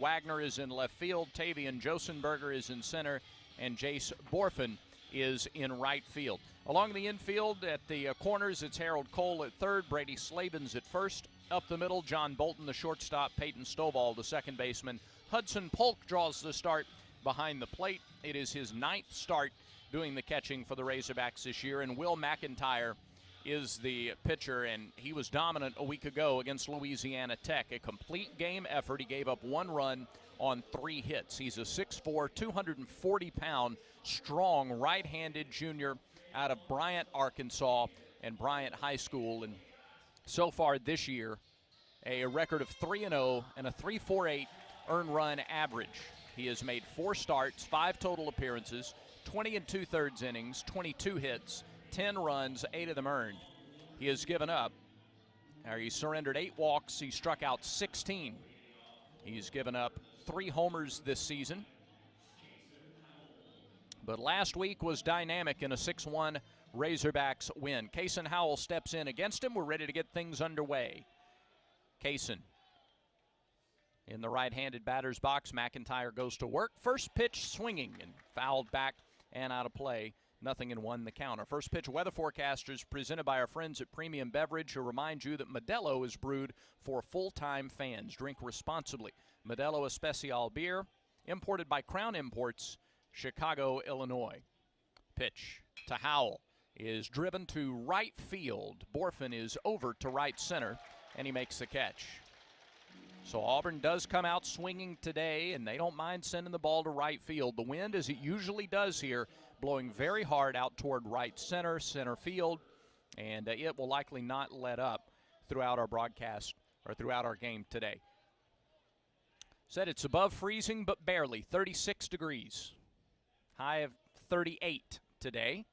Wagner is in left field, Tavian Josenberger is in center, and Jace Borfin is in right field. Along the infield at the corners, it's Harold Cole at third, Brady Slavens at first. Up the middle, John Bolton, the shortstop, Peyton Stovall, the second baseman. Hudson Polk draws the start behind the plate. It is his 9th start doing the catching for the Razorbacks this year, and Will McIntyre is the pitcher, and he was dominant a week ago against Louisiana Tech. A complete game effort. He gave up 1 run on 3 hits. He's a 6'4", 240-pound, strong right-handed junior out of Bryant, Arkansas, and Bryant High School. And so far this year, a record of 3-0 and a 3.48 earned run average. He has made 4 starts, 5 total appearances, 20 2/3 innings, 22 hits, 10 runs, 8 of them earned. He has given up, or he surrendered 8 walks. He struck out 16. He's given up 3 homers this season. But last week was dynamic in a 6-1 Razorbacks win. Kaysen Howell steps in against him. We're ready to get things underway. Kaysen in the right-handed batter's box. McIntyre goes to work. First pitch swinging and fouled back and out of play. 0-1 the count. Our first pitch weather forecasters presented by our friends at Premium Beverage who remind you that Modelo is brewed for full-time fans. Drink responsibly. Modelo Especial beer, imported by Crown Imports, Chicago, Illinois. Pitch to Howell is driven to right field. Borfin is over to right center, and he makes the catch. So Auburn does come out swinging today, and they don't mind sending the ball to right field. The wind, as it usually does here, blowing very hard out toward right center, center field, and it will likely not let up throughout our broadcast or throughout our game today. Said it's above freezing, but barely, 36 degrees. High of 38 today,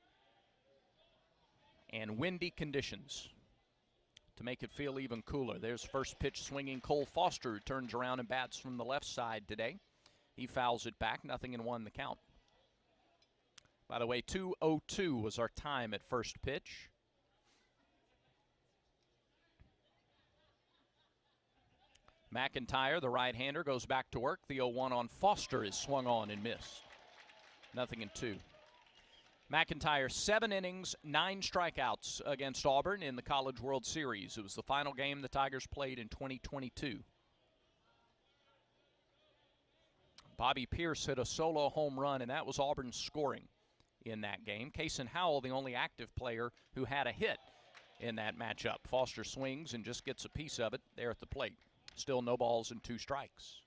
and windy conditions to make it feel even cooler. There's first pitch swinging Cole Foster, who turns around and bats from the left side today. He fouls it back, 0-1 the count. By the way, 2:02 was our time at first pitch. McIntyre, the right-hander, goes back to work. The 0-1 on Foster is swung on and missed. 0-2. McIntyre, 7 innings, 9 strikeouts against Auburn in the College World Series. It was the final game the Tigers played in 2022. Bobby Pierce hit a solo home run, and that was Auburn's scoring in that game. Kaysen Howell, the only active player who had a hit in that matchup. Foster swings and just gets a piece of it there at the plate. Still no balls and 2 strikes.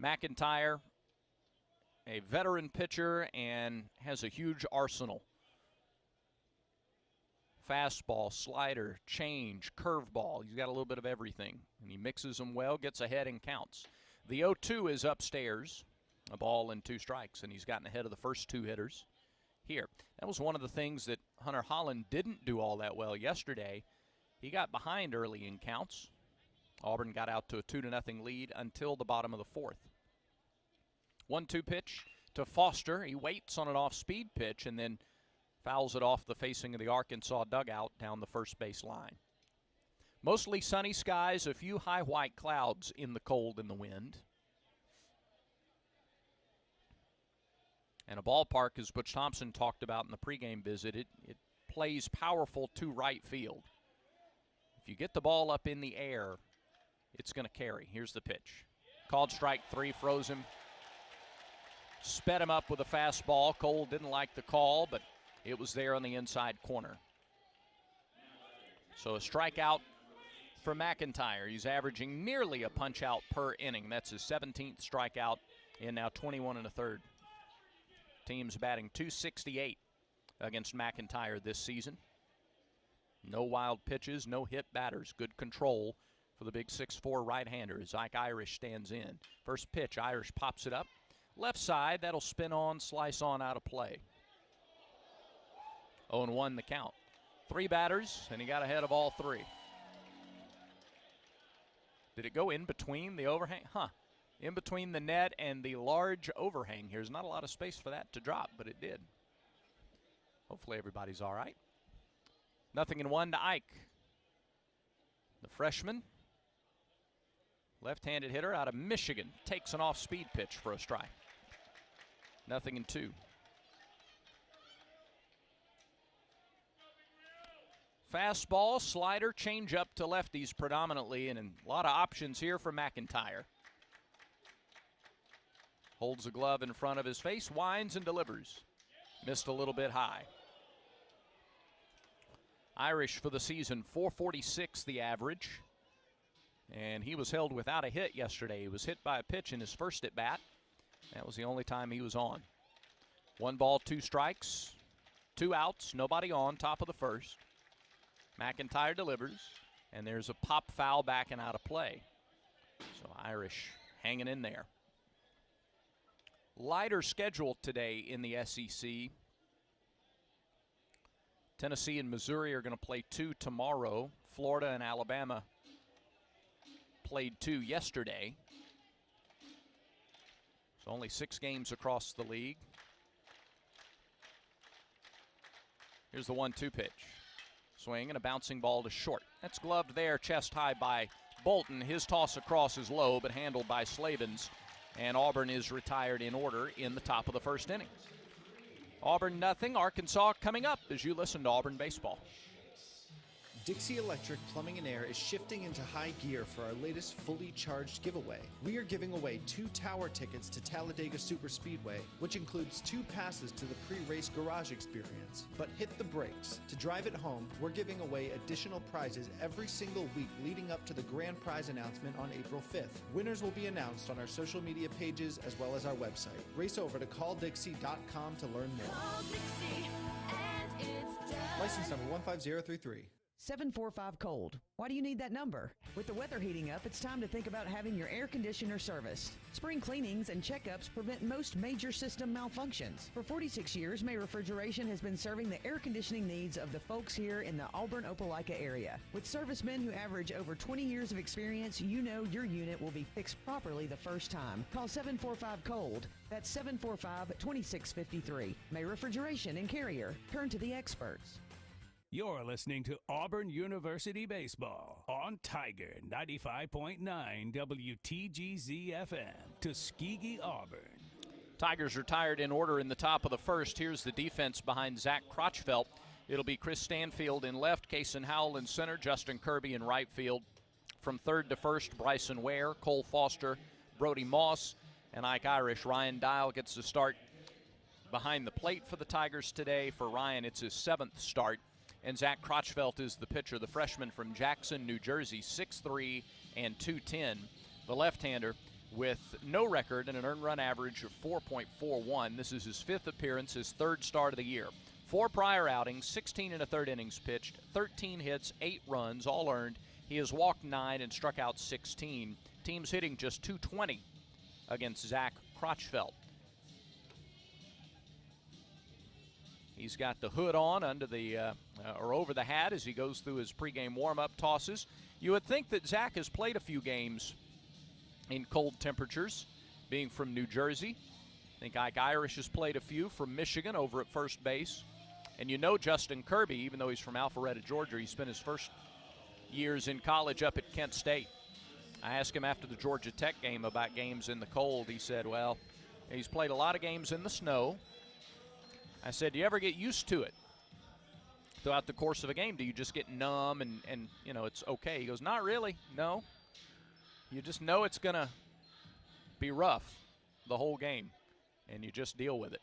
McIntyre, a veteran pitcher, and has a huge arsenal. Fastball, slider, change, curveball. He's got a little bit of everything, and he mixes them well, gets ahead and counts. The 0-2 is upstairs, a ball and 2 strikes, and he's gotten ahead of the first 2 hitters here. That was one of the things that Hunter Holland didn't do all that well yesterday. He got behind early in counts. Auburn got out to a 2-0 lead until the bottom of the 4th. 1-2 pitch to Foster. He waits on an off-speed pitch and then fouls it off the facing of the Arkansas dugout down the first base line. Mostly sunny skies, a few high white clouds in the cold and the wind. And a ballpark, as Butch Thompson talked about in the pregame visit, it plays powerful to right field. If you get the ball up in the air, it's going to carry. Here's the pitch. Called strike 3, froze him. Sped him up with a fastball. Cole didn't like the call, but it was there on the inside corner. So a strikeout for McIntyre. He's averaging nearly a punch-out per inning. That's his 17th strikeout in now 21 1/3. Team's batting .268 against McIntyre this season. No wild pitches, no hit batters. Good control for the big 6'4" right-hander as Ike Irish stands in. First pitch, Irish pops it up. Left side, that'll spin on, slice on out of play. 0-1 the count. 3 batters, and he got ahead of all 3. Did it go in between the overhang? In between the net and the large overhang. Here's not a lot of space for that to drop, but it did. Hopefully everybody's all right. 0-1 to Ike. The freshman Left-handed hitter out of Michigan takes an off-speed pitch for a strike. 0-2. Fastball, slider, changeup to lefties predominantly, and a lot of options here for McIntyre. Holds the glove in front of his face, winds and delivers. Missed a little bit high. Irish for the season, 446 the average. And he was held without a hit yesterday. He was hit by a pitch in his first at bat. That was the only time he was on. 1 ball, 2 strikes, 2 outs, nobody on, top of the first. McIntyre delivers, and there's a pop foul back and out of play. So Irish hanging in there. Lighter schedule today in the SEC. Tennessee and Missouri are going to play 2 tomorrow. Florida and Alabama played 2 yesterday. So only 6 games across the league. Here's the 1-2 pitch. Swing and a bouncing ball to short. That's gloved there, chest high by Bolton. His toss across is low, but handled by Slavens. And Auburn is retired in order in the top of the first inning. Auburn nothing, Arkansas coming up as you listen to Auburn baseball. Dixie Electric Plumbing and Air is shifting into high gear for our latest fully charged giveaway. We are giving away 2 tower tickets to Talladega Superspeedway, which includes 2 passes to the pre-race garage experience. But hit the brakes. To drive it home, we're giving away additional prizes every single week leading up to the grand prize announcement on April 5th. Winners will be announced on our social media pages as well as our website. Race over to calldixie.com to learn more. Call Dixie and it's done. License number 15033. 745 Cold. Why do you need that number? With the weather heating up, it's time to think about having your air conditioner serviced. Spring cleanings and checkups prevent most major system malfunctions. For 46 years, May Refrigeration has been serving the air conditioning needs of the folks here in the Auburn-Opelika area. With servicemen who average over 20 years of experience, you know your unit will be fixed properly the first time. Call 745 Cold. That's 745-2653. May Refrigeration and Carrier. Turn to the experts. You're listening to Auburn University Baseball on Tiger 95.9 WTGZ-FM, Tuskegee, Auburn. Tigers retired in order in the top of the first. Here's the defense behind Zach Crotchfelt. It'll be Chris Stanfield in left, Kason Howell in center, Justin Kirby in right field. From third to first, Bryson Ware, Cole Foster, Brody Moss, and Ike Irish. Ryan Dial gets the start behind the plate for the Tigers today. For Ryan, it's his 7th start. And Zach Crotchfelt is the pitcher, the freshman from Jackson, New Jersey, 6'3" and 210. The left-hander with no record and an earned run average of 4.41. This is his 5th appearance, his 3rd start of the year. 4 prior outings, 16 1/3 innings pitched, 13 hits, 8 runs, all earned. He has walked 9 and struck out 16. Team's hitting just .220 against Zach Crotchfelt. He's got the hood on under the or over the hat as he goes through his pregame warm-up tosses. You would think that Zach has played a few games in cold temperatures, being from New Jersey. I think Ike Irish has played a few from Michigan over at first base. And you know Justin Kirby, even though he's from Alpharetta, Georgia, he spent his first years in college up at Kent State. I asked him after the Georgia Tech game about games in the cold. He said, well, he's played a lot of games in the snow. I said, do you ever get used to it throughout the course of a game? Do you just get numb and you know, it's okay? He goes, not really, no. You just know it's going to be rough the whole game, and you just deal with it.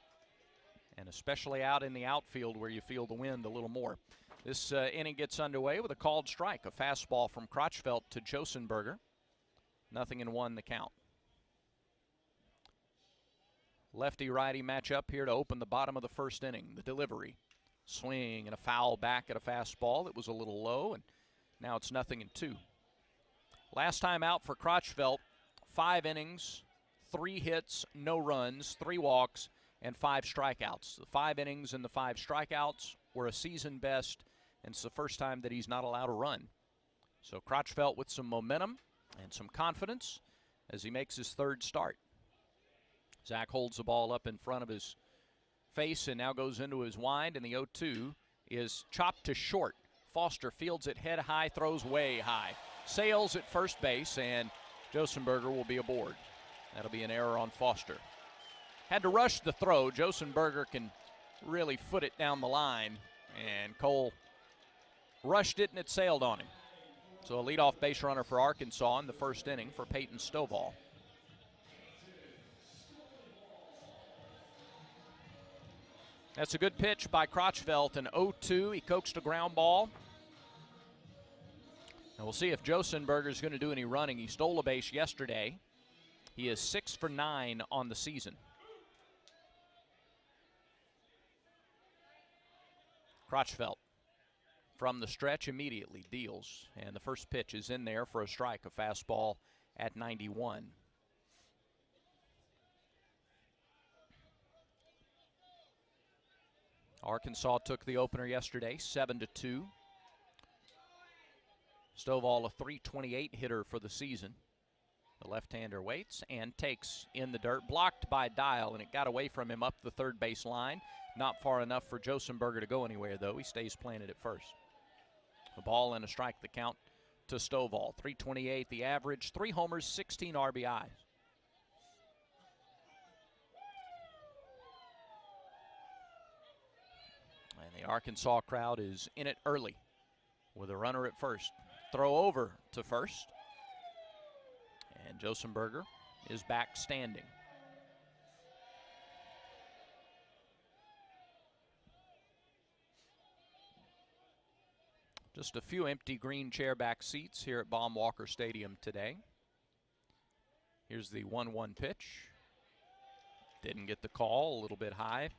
And especially out in the outfield where you feel the wind a little more. This inning gets underway with a called strike, a fastball from Crotchfelt to Josenberger. 0-1 the count. Lefty-righty matchup here to open the bottom of the first inning. The delivery, swing, and a foul back at a fastball that was a little low, and now it's 0-2. Last time out for Crotchfelt, 5 innings, 3 hits, no runs, 3 walks, and 5 strikeouts. The 5 innings and the 5 strikeouts were a season best, and it's the first time that he's not allowed a run. So Crotchfelt with some momentum and some confidence as he makes his 3rd start. Zach holds the ball up in front of his face and now goes into his wind, and the 0-2 is chopped to short. Foster fields it head high, throws way high. Sails at first base, and Josenberger will be aboard. That'll be an error on Foster. Had to rush the throw. Josenberger can really foot it down the line, and Cole rushed it and it sailed on him. So a leadoff base runner for Arkansas in the first inning for Peyton Stovall. That's a good pitch by Crotchfeld, an 0-2. He coaxed a ground ball. And we'll see if Josenberger is going to do any running. He stole a base yesterday. He is 6 for 9 on the season. Crotchfeld from the stretch immediately deals. And the first pitch is in there for a strike, a fastball at 91. Arkansas took the opener yesterday, 7-2. Stovall, a .328 hitter for the season. The left-hander waits and takes in the dirt, blocked by Dial, and it got away from him up the third base line. Not far enough for Josenberger to go anywhere, though. He stays planted at first. A ball and a strike, the count to Stovall. .328 the average, 3 homers, 16 RBIs. And the Arkansas crowd is in it early with a runner at first. Throw over to first. And Josenberger is back standing. Just a few empty green chairback seats here at Baum-Walker Stadium today. Here's the 1-1 pitch. Didn't get the call, a little bit high.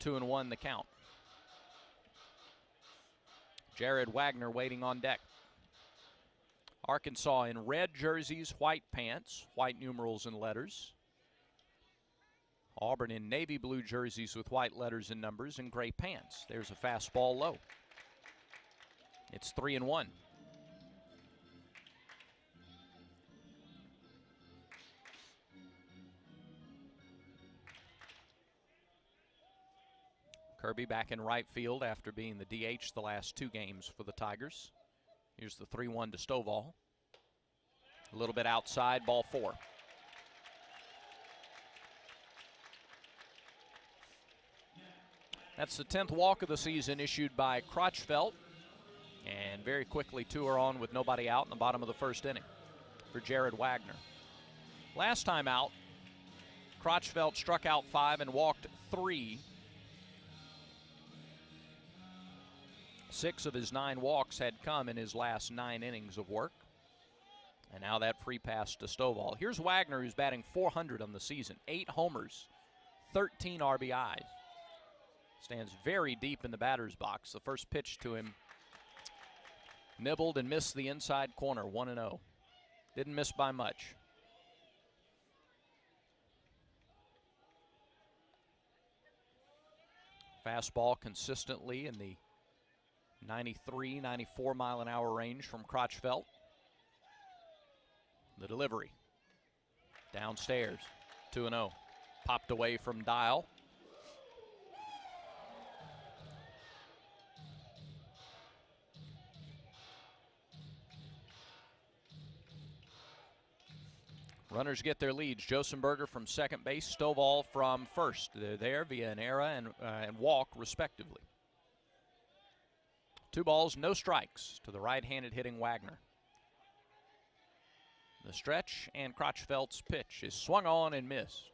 2-1 the count. Jared Wagner waiting on deck. Arkansas in red jerseys, white pants, white numerals and letters. Auburn in navy blue jerseys with white letters and numbers and gray pants. There's a fastball low. It's 3-1. Kirby back in right field after being the DH the last 2 games for the Tigers. Here's the 3-1 to Stovall. A little bit outside, ball 4. That's the 10th walk of the season issued by Crotchfeld. And very quickly 2 are on with nobody out in the bottom of the first inning for Jared Wagner. Last time out, Crotchfeld struck out 5 and walked 3. 6 of his 9 walks had come in his last 9 innings of work. And now that free pass to Stovall. Here's Wagner, who's batting .400 on the season. 8 homers, 13 RBIs. Stands very deep in the batter's box. The first pitch to him nibbled and missed the inside corner, 1-0. Didn't miss by much. Fastball consistently in the 93, 94 mile an hour range from Crotchfeld. The delivery downstairs, 2-0. Popped away from Dial. Runners get their leads. Josenberger from second base, Stovall from first. They're there via an error and walk, respectively. 2 balls, no strikes to the right-handed hitting Wagner. The stretch and Crotchfeld's pitch is swung on and missed.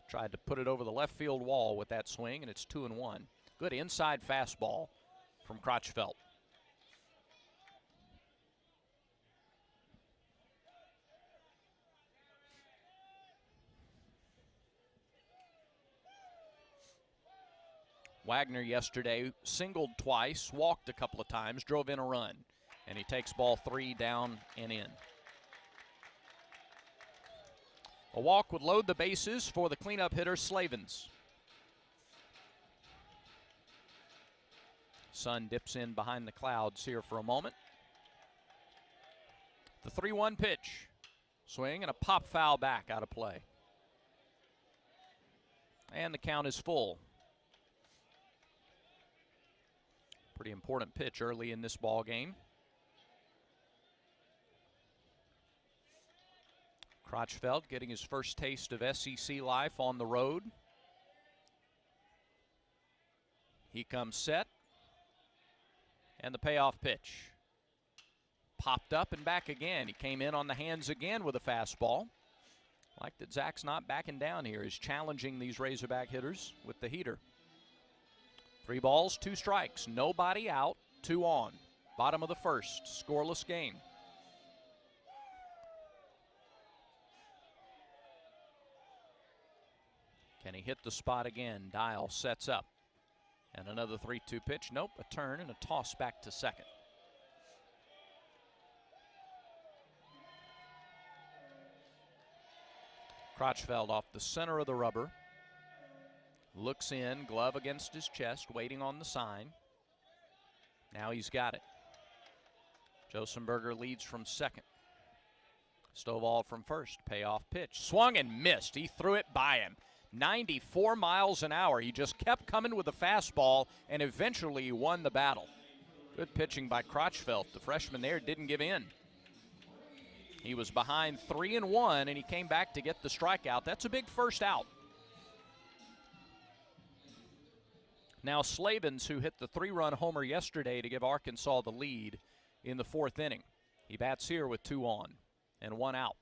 Tried to put it over the left field wall with that swing, and it's 2-1. Good inside fastball from Crotchfeld. Wagner yesterday singled twice, walked a couple of times, drove in a run, and he takes ball 3 down and in. A walk would load the bases for the cleanup hitter, Slavens. Sun dips in behind the clouds here for a moment. The 3-1 pitch. Swing and a pop foul back out of play. And the count is full. Pretty important pitch early in this ball game. Crotchfeld getting his first taste of SEC life on the road. He comes set. And the payoff pitch. Popped up and back again. He came in on the hands again with a fastball. Like that Zach's not backing down here. He's challenging these Razorback hitters with the heater. 3 balls, 2 strikes. Nobody out, 2 on. Bottom of the first, scoreless game. Can he hit the spot again? Dial sets up. And another 3-2 pitch. Nope, a turn and a toss back to second. Crotchfeld off the center of the rubber. Looks in, glove against his chest, waiting on the sign. Now he's got it. Josenberger leads from second. Stovall from first. Payoff pitch. Swung and missed. He threw it by him. 94 miles an hour. He just kept coming with the fastball, and eventually he won the battle. Good pitching by Crotchfeld. The freshman there didn't give in. He was behind 3-1, and he came back to get the strikeout. That's a big first out. Now Slavens, who hit the 3-run homer yesterday to give Arkansas the lead in the 4th inning. He bats here with 2 on and 1 out.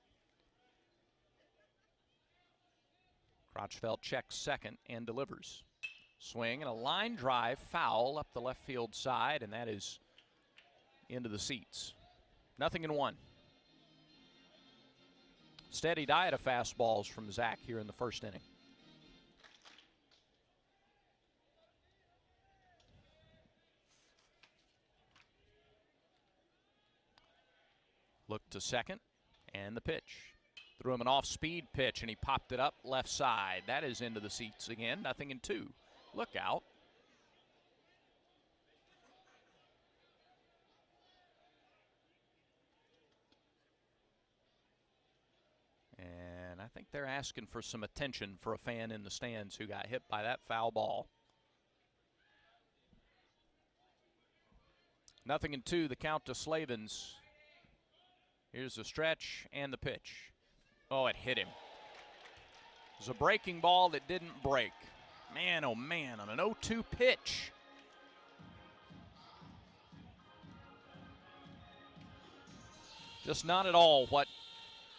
Crotchfeld checks second and delivers. Swing and a line drive foul up the left field side, and that is into the seats. 0-1. Steady diet of fastballs from Zach here in the 1st inning. Look to second, and the pitch. Threw him an off-speed pitch, and he popped it up left side. That is into the seats again. 0-2. Look out. And I think they're asking for some attention for a fan in the stands who got hit by that foul ball. 0-2, the count to Slavens. Here's the stretch and the pitch. Oh, it hit him. It was a breaking ball that didn't break. Man, oh man, on an 0-2 pitch. Just not at all what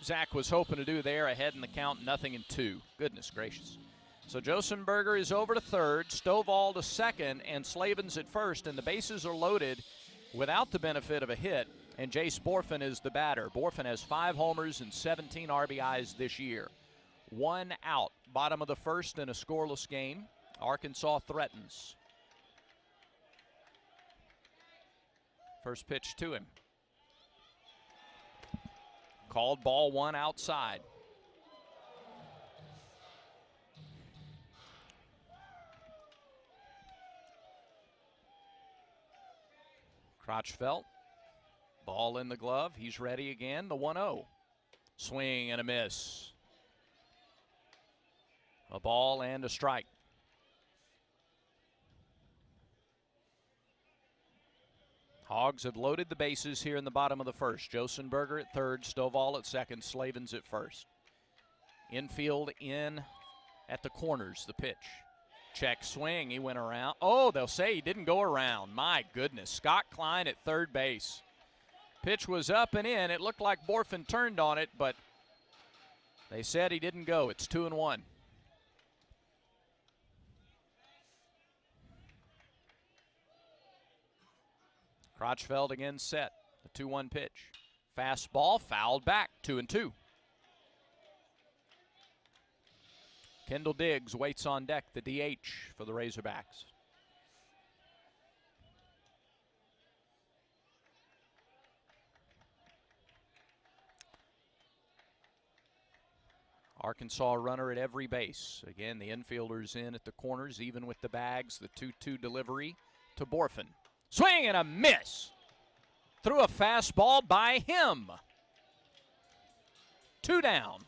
Zach was hoping to do there, ahead in the count, 0-2. Goodness gracious. So Josenberger is over to third, Stovall to second, and Slavens at first, and the bases are loaded without the benefit of a hit, and Jace Borfin is the batter. Borfin has 5 homers and 17 RBIs this year. 1 out, bottom of the first in a scoreless game. Arkansas threatens. First pitch to him. Called ball 1 outside. Crotchfeld. Ball in the glove. He's ready again. The 1-0. Swing and a miss. A ball and a strike. Hogs have loaded the bases here in the bottom of the first. Josenberger at third, Stovall at second, Slavens at first. Infield in at the corners, the pitch. Check swing, he went around. Oh, they'll say he didn't go around. My goodness, Scott Klein at third base. Pitch was up and in. It looked like Borfin turned on it, but they said he didn't go. It's 2-1. Crotchfeld again set. The 2-1 pitch. Fastball fouled back. 2-2. Kendall Diggs waits on deck, the DH for the Razorbacks. Arkansas runner at every base. Again, the infielders in at the corners, even with the bags. The 2-2 delivery to Borfin. Swing and a miss. Threw a fastball by him. 2 down.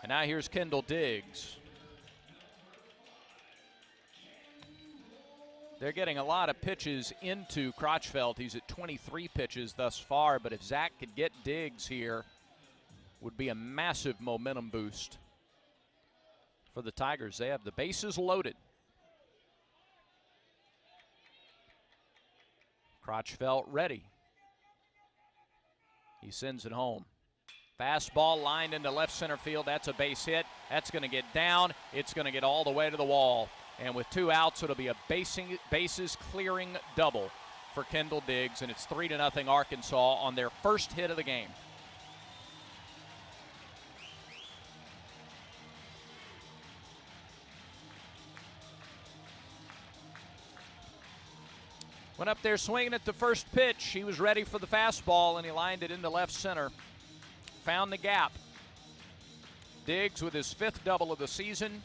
And now here's Kendall Diggs. They're getting a lot of pitches into Crotchfeld. He's at 23 pitches thus far, but if Zach could get Diggs here, would be a massive momentum boost for the Tigers. They have the bases loaded. Crotchfeld ready. He sends it home. Fastball lined into left center field. That's a base hit. That's going to get down. It's going to get all the way to the wall. And with 2 outs, it'll be a bases clearing double for Kendall Diggs, and it's 3-0 Arkansas on their first hit of the game. Went up there swinging at the first pitch. He was ready for the fastball, and he lined it into left center. Found the gap. Diggs with his 5th double of the season.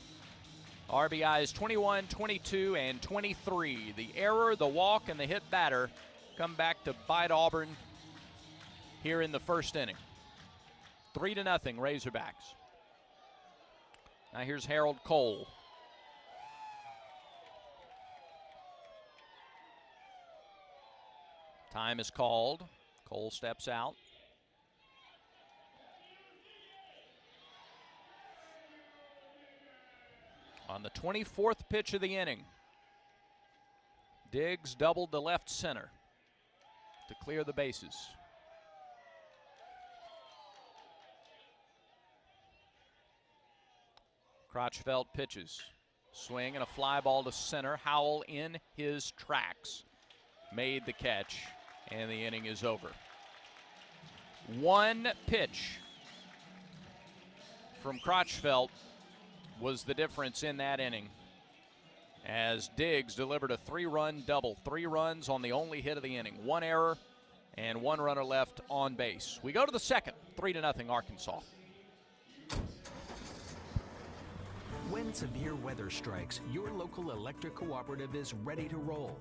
RBIs 21, 22, and 23. The error, the walk, and the hit batter come back to bite Auburn here in the first inning. 3-0 Razorbacks. Now here's Harold Cole. Time is called. Cole steps out. On the 24th pitch of the inning, Diggs doubled to left center to clear the bases. Crotchfeld pitches. Swing and a fly ball to center. Howell in his tracks. Made the catch, and the inning is over. One pitch from Crotchfeld was the difference in that inning, as Diggs delivered a 3-run double. 3 runs on the only hit of the inning. 1 error and 1 runner left on base. We go to the second. 3-0 Arkansas. When severe weather strikes, your local electric cooperative is ready to roll.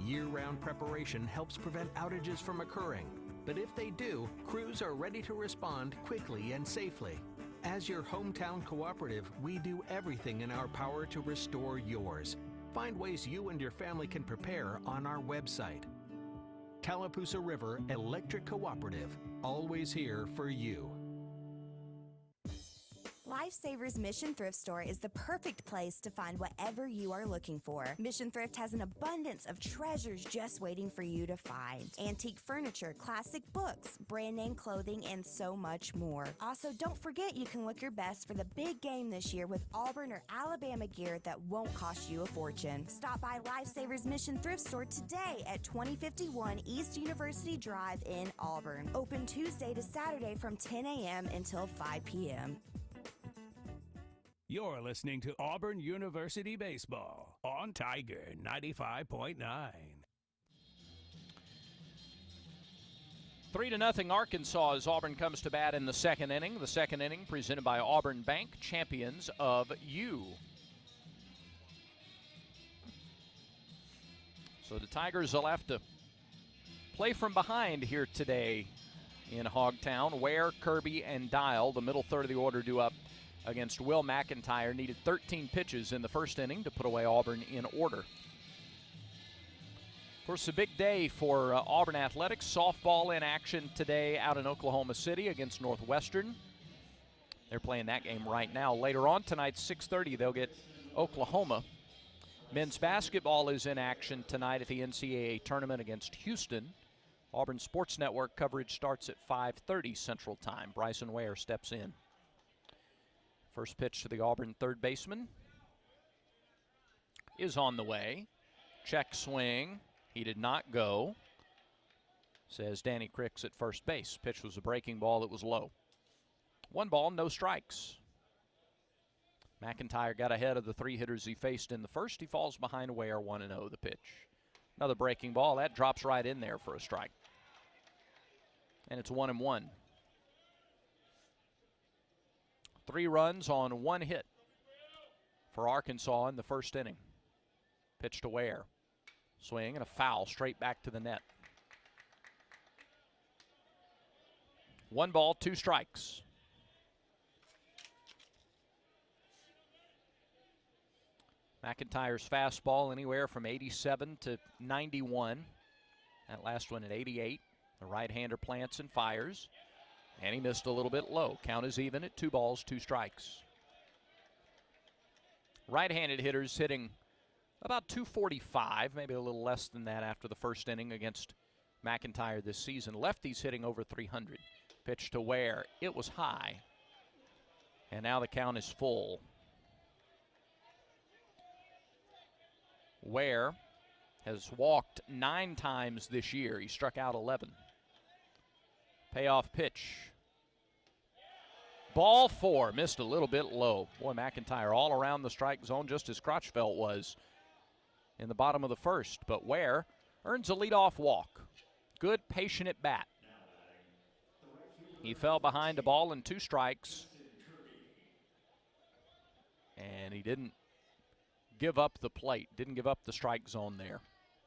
Year-round preparation helps prevent outages from occurring. But if they do, crews are ready to respond quickly and safely. As your hometown cooperative, we do everything in our power to restore yours. Find ways you and your family can prepare on our website. Tallapoosa River Electric Cooperative, always here for you. Lifesavers Mission Thrift Store is the perfect place to find whatever you are looking for. Mission Thrift has an abundance of treasures just waiting for you to find. Antique furniture, classic books, brand name clothing, and so much more. Also, don't forget you can look your best for the big game this year with Auburn or Alabama gear that won't cost you a fortune. Stop by Lifesavers Mission Thrift Store today at 2051 East University Drive in Auburn. Open Tuesday to Saturday from 10 a.m. until 5 p.m. You're listening to Auburn University Baseball on Tiger 95.9. 3-0 Arkansas as Auburn comes to bat in the second inning. The second inning presented by Auburn Bank, champions of U. So the Tigers will have to play from behind here today in Hogtown. Ware, Kirby, and Dial, the middle third of the order, due up against Will McIntyre. Needed 13 pitches in the first inning to put away Auburn in order. Of course, a big day for Auburn athletics. Softball in action today out in Oklahoma City against Northwestern. They're playing that game right now. Later on tonight, 6:30, they'll get Oklahoma. Men's basketball is in action tonight at the NCAA tournament against Houston. Auburn Sports Network coverage starts at 5:30 Central Time. Bryson Ware steps in. First pitch to the Auburn third baseman is on the way. Check swing. He did not go, says Danny Cricks at first base. Pitch was a breaking ball that was low. 1 ball, no strikes. McIntyre got ahead of the 3 hitters he faced in the first. He falls behind Ware, 1-0 the pitch. Another breaking ball. That drops right in there for a strike. And it's 1-1. 3 runs on 1 hit for Arkansas in the first inning. Pitch to Ware. Swing and a foul straight back to the net. 1 ball, 2 strikes. McIntyre's fastball anywhere from 87 to 91. That last one at 88. The right-hander plants and fires. And he missed a little bit low. Count is even at 2 balls, 2 strikes. Right-handed hitters hitting about 245, maybe a little less than that after the first inning against McIntyre this season. Lefties hitting over 300. Pitch to Ware. It was high. And now the count is full. Ware has walked 9 times this year. He struck out 11. Payoff pitch. Ball 4, missed a little bit low. Boy, McIntyre all around the strike zone, just as Crotchfeld was in the bottom of the first. But Ware earns a leadoff walk. Good, patient at bat. He fell behind a ball and 2 strikes. And he didn't give up the plate, didn't give up the strike zone there.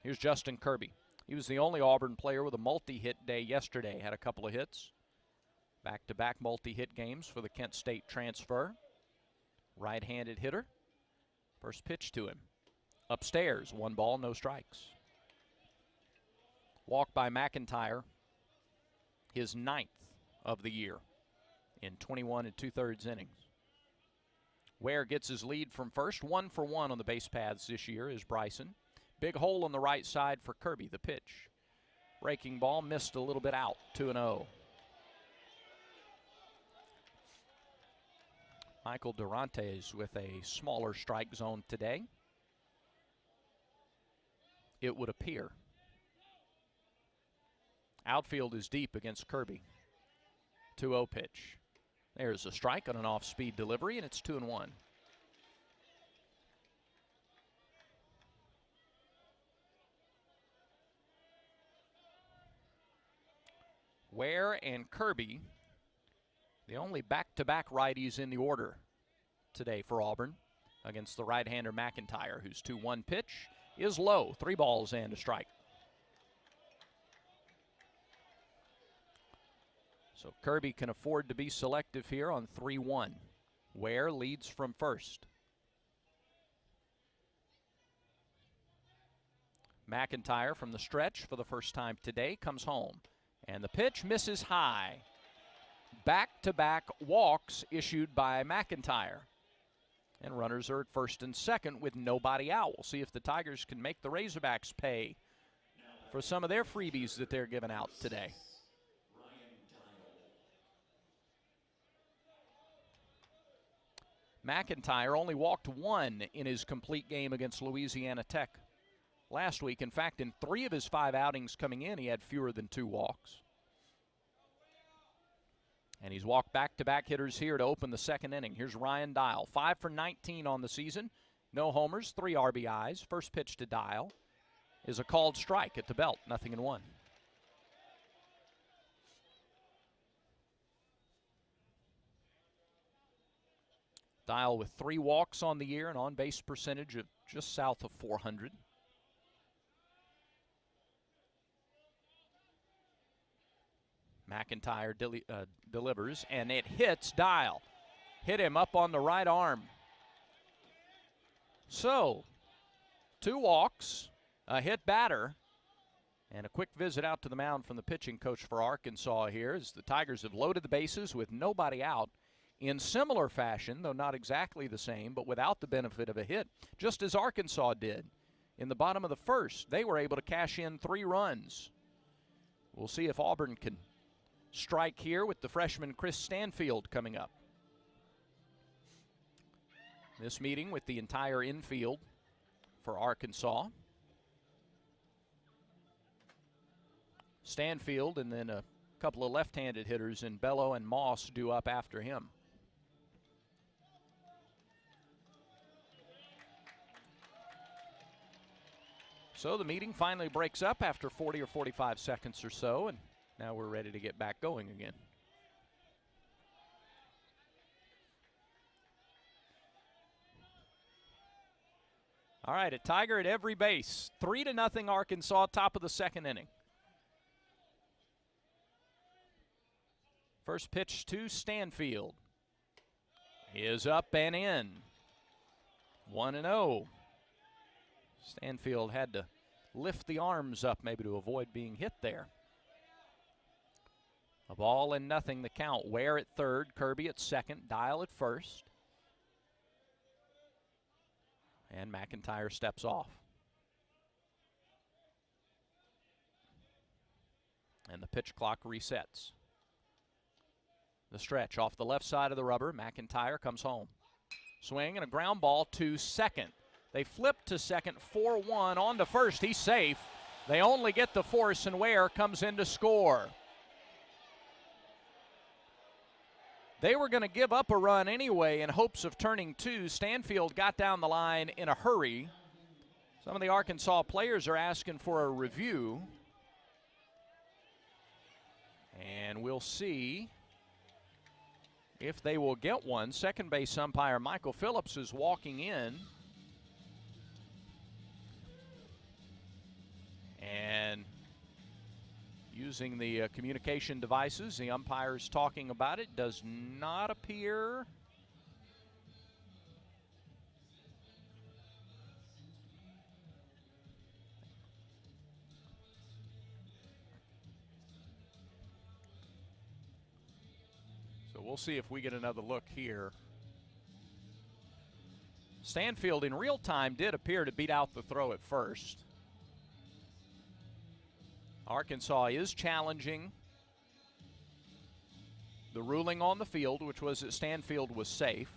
Here's Justin Kirby. He was the only Auburn player with a multi-hit day yesterday. Had a couple of hits. Back-to-back multi-hit games for the Kent State transfer. Right-handed hitter. First pitch to him. Upstairs, 1 ball, no strikes. Walk by McIntyre. His 9th of the year in 21 2/3 innings. Ware gets his lead from first. 1 for 1 on the base paths this year is Bryson. Big hole on the right side for Kirby. The pitch. Breaking ball missed a little bit out. 2-0. Michael Durantes with a smaller strike zone today, it would appear. Outfield is deep against Kirby. 2-0 pitch. There's a strike on an off-speed delivery, and it's 2-1. Ware and Kirby, the only back-to-back righties in the order today for Auburn against the right-hander McIntyre, whose 2-1 pitch is low. 3 balls and a strike. So Kirby can afford to be selective here on 3-1. Ware leads from first. McIntyre from the stretch for the first time today comes home. And the pitch misses high. Back-to-back walks issued by McIntyre. And runners are at first and second with nobody out. We'll see if the Tigers can make the Razorbacks pay for some of their freebies that they're giving out today. McIntyre only walked 1 in his complete game against Louisiana Tech last week. In fact, in 3 of his 5 outings coming in, he had fewer than 2 walks. And he's walked back-to-back hitters here to open the second inning. Here's Ryan Dial, 5 for 19 on the season. No homers, 3 RBIs. First pitch to Dial is a called strike at the belt, 0-1. Dial with 3 walks on the year, an on-base percentage of just south of 400. McIntyre delivers, and it hits Dial. Hit him up on the right arm. So, 2 walks, a hit batter, and a quick visit out to the mound from the pitching coach for Arkansas here as the Tigers have loaded the bases with nobody out in similar fashion, though not exactly the same, but without the benefit of a hit, just as Arkansas did. In the bottom of the first, they were able to cash in 3 runs. We'll see if Auburn can strike here with the freshman Chris Stanfield coming up. This meeting with the entire infield for Arkansas. Stanfield and then a couple of left-handed hitters in Bello and Moss due up after him. So the meeting finally breaks up after 40 or 45 seconds or so, and now we're ready to get back going again. All right, a Tiger at every base. 3-0 Arkansas, top of the second inning. First pitch to Stanfield. He is up and in. 1-0. Stanfield had to lift the arms up maybe to avoid being hit there. A ball and nothing the count. Ware at third, Kirby at second, Dial at first. And McIntyre steps off. And the pitch clock resets. The stretch off the left side of the rubber. McIntyre comes home. Swing and a ground ball to second. They flip to second, 4-1 on to first. He's safe. They only get the force, and Ware comes in to score. They were going to give up a run anyway in hopes of turning two. Stanfield got down the line in a hurry. Some of the Arkansas players are asking for a review. And we'll see if they will get one. Second base umpire Michael Phillips is walking in. And using the communication devices, the umpire's talking about it. Does not appear. So we'll see if we get another look here. Stanfield in real time did appear to beat out the throw at first. Arkansas is challenging the ruling on the field, which was that Stanfield was safe.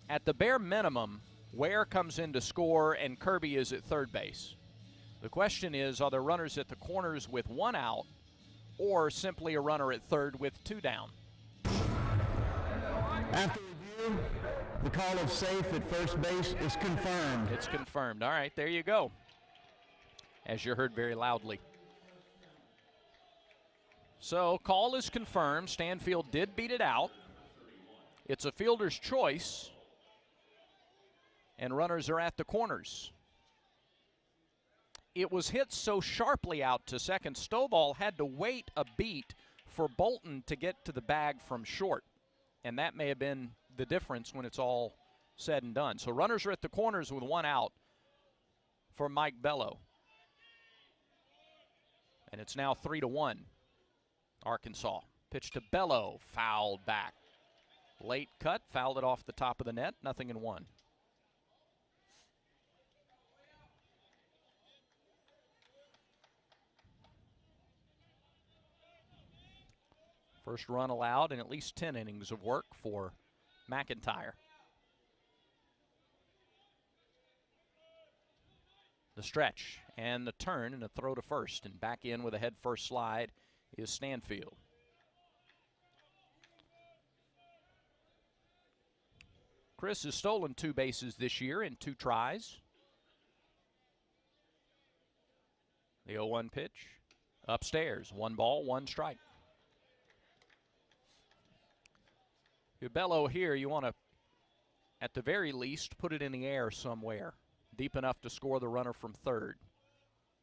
At the bare minimum, Ware comes in to score and Kirby is at third base. The question is, are there runners at the corners with one out or simply a runner at third with two down? After review, the call of safe at first base is confirmed. It's confirmed. All right, there you go. As you heard very loudly. So, call is confirmed. Stanfield did beat it out. It's a fielder's choice. And runners are at the corners. It was hit so sharply out to second, Stovall had to wait a beat for Bolton to get to the bag from short. And that may have been the difference when it's all said and done. So, runners are at the corners with one out for Mike Bello. And it's now 3-1, Arkansas. Pitch to Bello, fouled back. Late cut, fouled it off the top of the net, 0-1. First run allowed in at least 10 innings of work for McIntyre. The stretch and the turn and a throw to first, and back in with a head first slide is Stanfield. Chris has stolen 2 bases this year in 2 tries. The 0-1 pitch upstairs, 1 ball, 1 strike. Your Bello here, you want to, at the very least, put it in the air somewhere, deep enough to score the runner from third.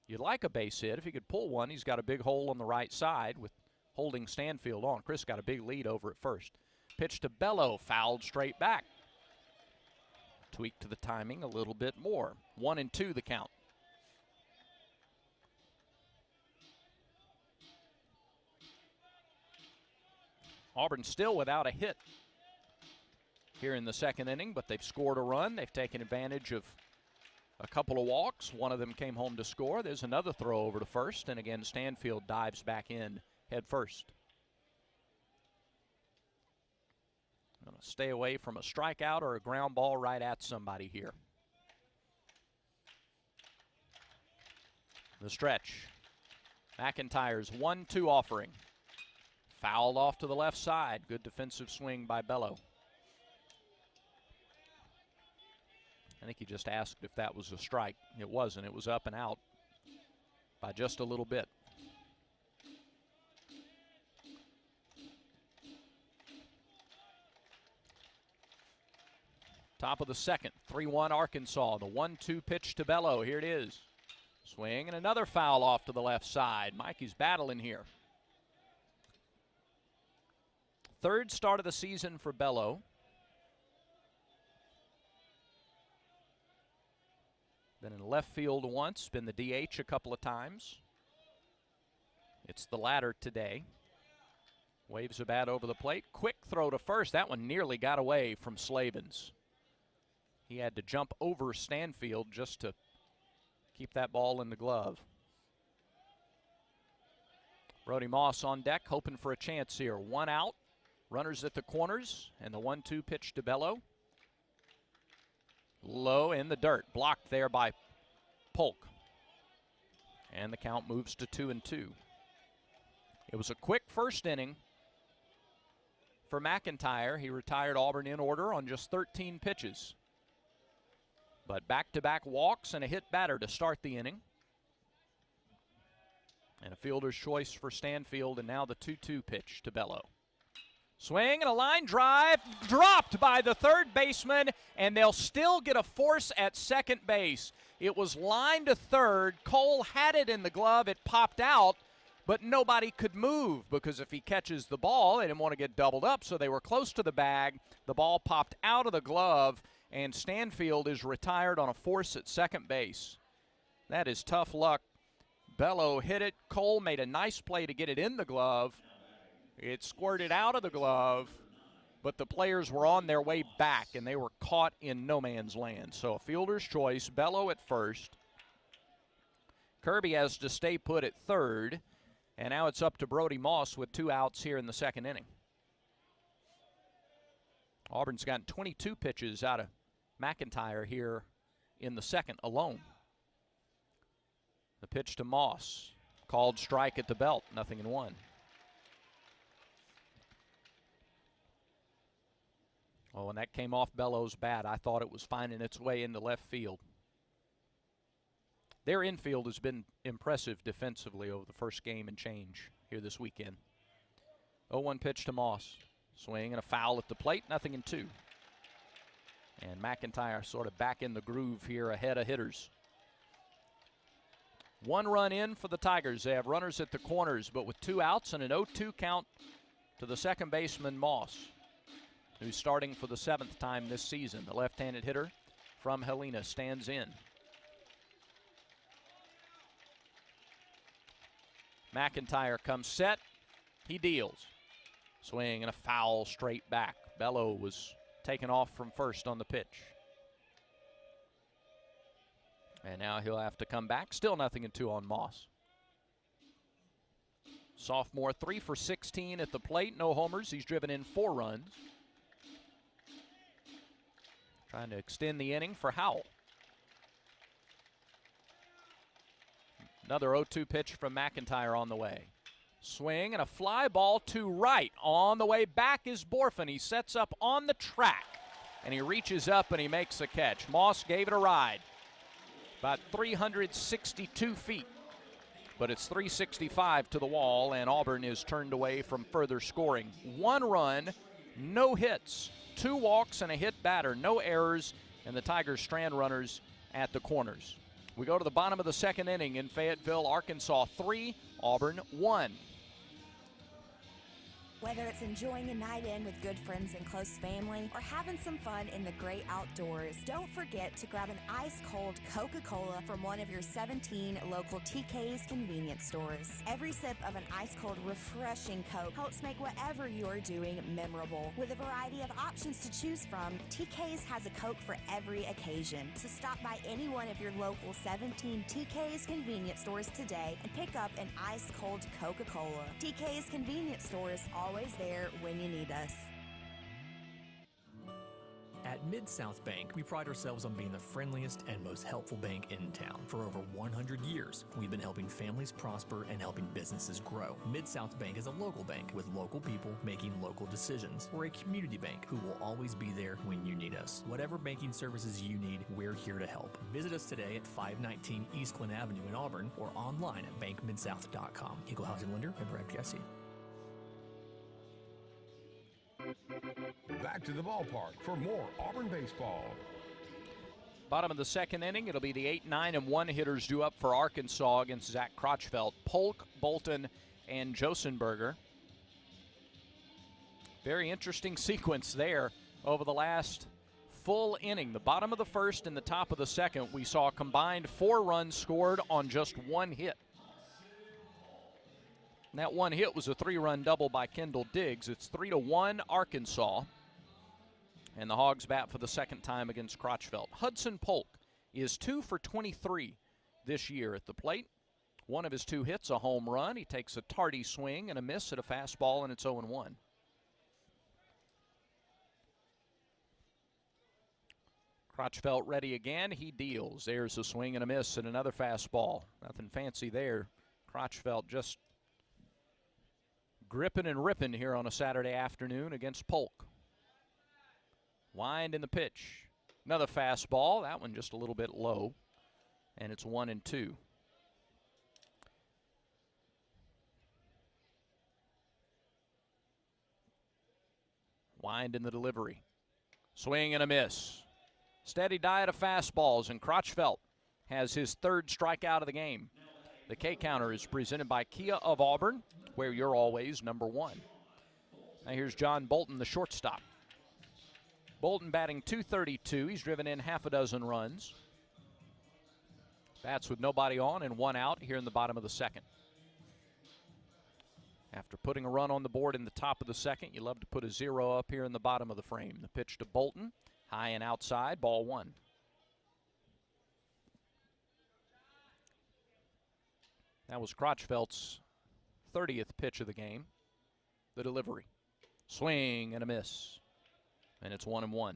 You'd like a base hit. If he could pull one, he's got a big hole on the right side with holding Stanfield on. Chris got a big lead over at first. Pitch to Bello, fouled straight back. Tweak to the timing a little bit more. 1-2 the count. Auburn still without a hit here in the second inning, but they've scored a run. They've taken advantage of a couple of walks. One of them came home to score. There's another throw over to first, and again, Stanfield dives back in head first. Going to stay away from a strikeout or a ground ball right at somebody here. The stretch. McIntyre's 1-2 offering. Fouled off to the left side. Good defensive swing by Bello. I think he just asked if that was a strike. It wasn't. It was up and out by just a little bit. Top of the second, 3-1 Arkansas. The 1-2 pitch to Bello. Here it is. Swing and another foul off to the left side. Mikey's battling here. Third start of the season for Bello. Been in left field once, been the DH a couple of times. It's the latter today. Waves a bat over the plate. Quick throw to first. That one nearly got away from Slavens. He had to jump over Stanfield just to keep that ball in the glove. Brody Moss on deck, hoping for a chance here. One out, runners at the corners, and the 1-2 pitch to Bello. Low in the dirt, blocked there by Polk. And the count moves to 2-2. It was a quick first inning for McIntyre. He retired Auburn in order on just 13 pitches. But back-to-back walks and a hit batter to start the inning. And a fielder's choice for Stanfield, and now the 2-2 pitch to Bello. Swing and a line drive, dropped by the third baseman, and they'll still get a force at second base. It was lined to third. Cole had it in the glove. It popped out, but nobody could move because if he catches the ball, they didn't want to get doubled up, so they were close to the bag. The ball popped out of the glove, and Stanfield is retired on a force at second base. That is tough luck. Bello hit it. Cole made a nice play to get it in the glove. It squirted out of the glove, but the players were on their way back, and they were caught in no man's land. So a fielder's choice, Bello at first. Kirby has to stay put at third, and now it's up to Brody Moss with 2 outs here in the second inning. Auburn's gotten 22 pitches out of McIntyre here in the second alone. The pitch to Moss, called strike at the belt, 0-1. Oh, when that came off Bello's bat, I thought it was finding its way into left field. Their infield has been impressive defensively over the first game and change here this weekend. 0-1 pitch to Moss. Swing and a foul at the plate, 0-2. And McIntyre sort of back in the groove here ahead of hitters. 1 run in for the Tigers. They have runners at the corners, but with 2 outs and an 0-2 count to the second baseman, Moss, who's starting for the 7th time this season. The left-handed hitter from Helena stands in. McIntyre comes set. He deals. Swing and a foul straight back. Bello was taken off from first on the pitch. And now he'll have to come back. Still 0-2 on Moss. Sophomore 3 for 16 at the plate. No homers. He's driven in 4 runs. Trying to extend the inning for Howell. Another 0-2 pitch from McIntyre on the way. Swing and a fly ball to right. On the way back is Borfin. He sets up on the track, and he reaches up and he makes a catch. Moss gave it a ride. About 362 feet, but it's 365 to the wall, and Auburn is turned away from further scoring. 1 run, no hits, 2 walks and a hit batter, no errors, and the Tigers strand runners at the corners. We go to the bottom of the second inning in Fayetteville, Arkansas 3, Auburn 1. Whether it's enjoying a night in with good friends and close family or having some fun in the great outdoors, don't forget to grab an ice-cold Coca-Cola from one of your 17 local TK's convenience stores. Every sip of an ice-cold, refreshing Coke helps make whatever you're doing memorable. With a variety of options to choose from, TK's has a Coke for every occasion. So stop by any one of your local 17 TK's convenience stores today and pick up an ice-cold Coca-Cola. TK's convenience stores, always there when you need us. At Mid-South Bank, we pride ourselves on being the friendliest and most helpful bank in town. For over 100 years, we've been helping families prosper and helping businesses grow. Mid-South Bank is a local bank with local people making local decisions. We're a community bank who will always be there when you need us. Whatever banking services you need, we're here to help. Visit us today at 519 East Glen Avenue in Auburn or online at bankmidsouth.com. Equal Housing Lender, member FDIC. Back to the ballpark for more Auburn baseball. Bottom of the second inning, it'll be the 8, 9, and 1 hitters due up for Arkansas against Zach Crotchfeld. Polk, Bolton, and Josenberger. Very interesting sequence there over the last full inning, the bottom of the first and the top of the second, we saw a combined 4 runs scored on just 1 hit. And that 1 hit was a 3-run double by Kendall Diggs. It's 3-1 Arkansas. And the Hogs bat for the second time against Crotchville. Hudson Polk is 2 for 23 this year at the plate. One of his 2 hits, a home run. He takes a tardy swing and a miss at a fastball, and it's 0-1. Crotchfelt ready again. He deals. There's a swing and a miss and another fastball. Nothing fancy there. Crotchfelt just gripping and ripping here on a Saturday afternoon against Polk. Wind in the pitch. Another fastball. That one just a little bit low. And it's 1-2. Wind in the delivery. Swing and a miss. Steady diet of fastballs, and Crotchfelt has his 3rd strikeout of the game. The K counter is presented by Kia of Auburn, where you're always number 1. Now here's John Bolton, the shortstop. Bolton batting .232. He's driven in half a dozen runs. Bats with nobody on and 1 out here in the bottom of the second. After putting a run on the board in the top of the second, you love to put a 0 up here in the bottom of the frame. The pitch to Bolton. High and outside, ball 1. That was Crotchfelt's 30th pitch of the game. The delivery. Swing and a miss. And it's 1-1. I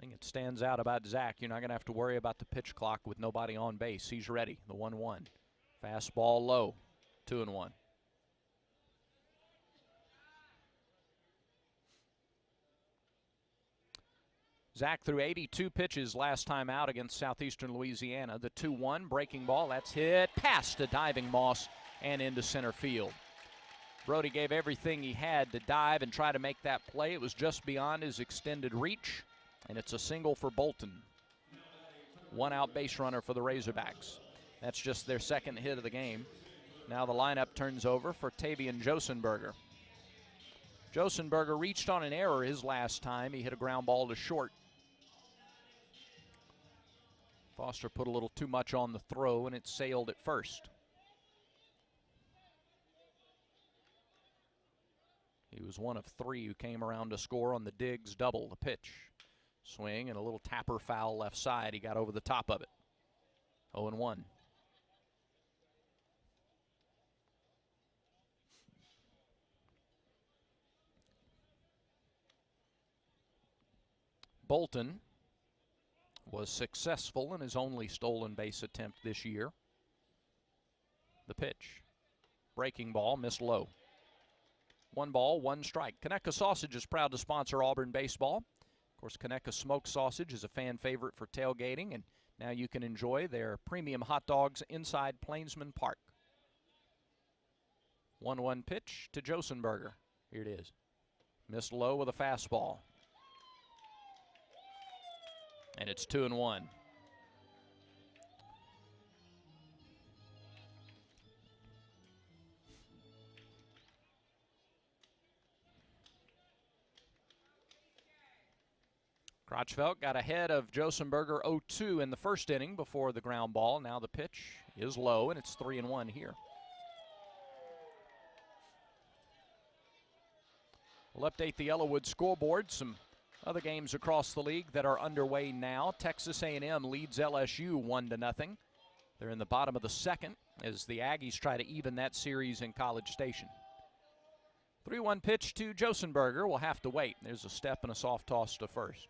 think it stands out about Zach. You're not going to have to worry about the pitch clock with nobody on base. He's ready. The 1-1. Fastball low. 2-1. Zach threw 82 pitches last time out against Southeastern Louisiana. The 2-1 breaking ball, that's hit past a diving Moss and into center field. Brody gave everything he had to dive and try to make that play. It was just beyond his extended reach, and it's a single for Bolton. 1 out base runner for the Razorbacks. That's just their 2nd hit of the game. Now the lineup turns over for Tavian Josenberger. Josenberger reached on an error his last time. He hit a ground ball to short. Foster put a little too much on the throw, and it sailed at first. He was one of 3 who came around to score on the Diggs double. The pitch. Swing and a little tapper foul left side. He got over the top of it. 0-1. Bolton was successful in his only stolen base attempt this year. The pitch. Breaking ball, missed low. 1 ball, 1 strike. Conecuh Sausage is proud to sponsor Auburn baseball. Of course, Conecuh Smoked Sausage is a fan favorite for tailgating, and now you can enjoy their premium hot dogs inside Plainsman Park. 1-1 pitch to Josenberger. Here it is. Missed low with a fastball. And it's 2-1. Crotchfelt got ahead of Josenberger 0-2 in the first inning before the ground ball. Now the pitch is low, and it's 3-1 here. We'll update the Yellowwood scoreboard. Some other games across the league that are underway now. Texas A&M leads LSU 1-0. They're in the bottom of the second as the Aggies try to even that series in College Station. 3-1 pitch to Josenberger. We'll have to wait. There's a step and a soft toss to first.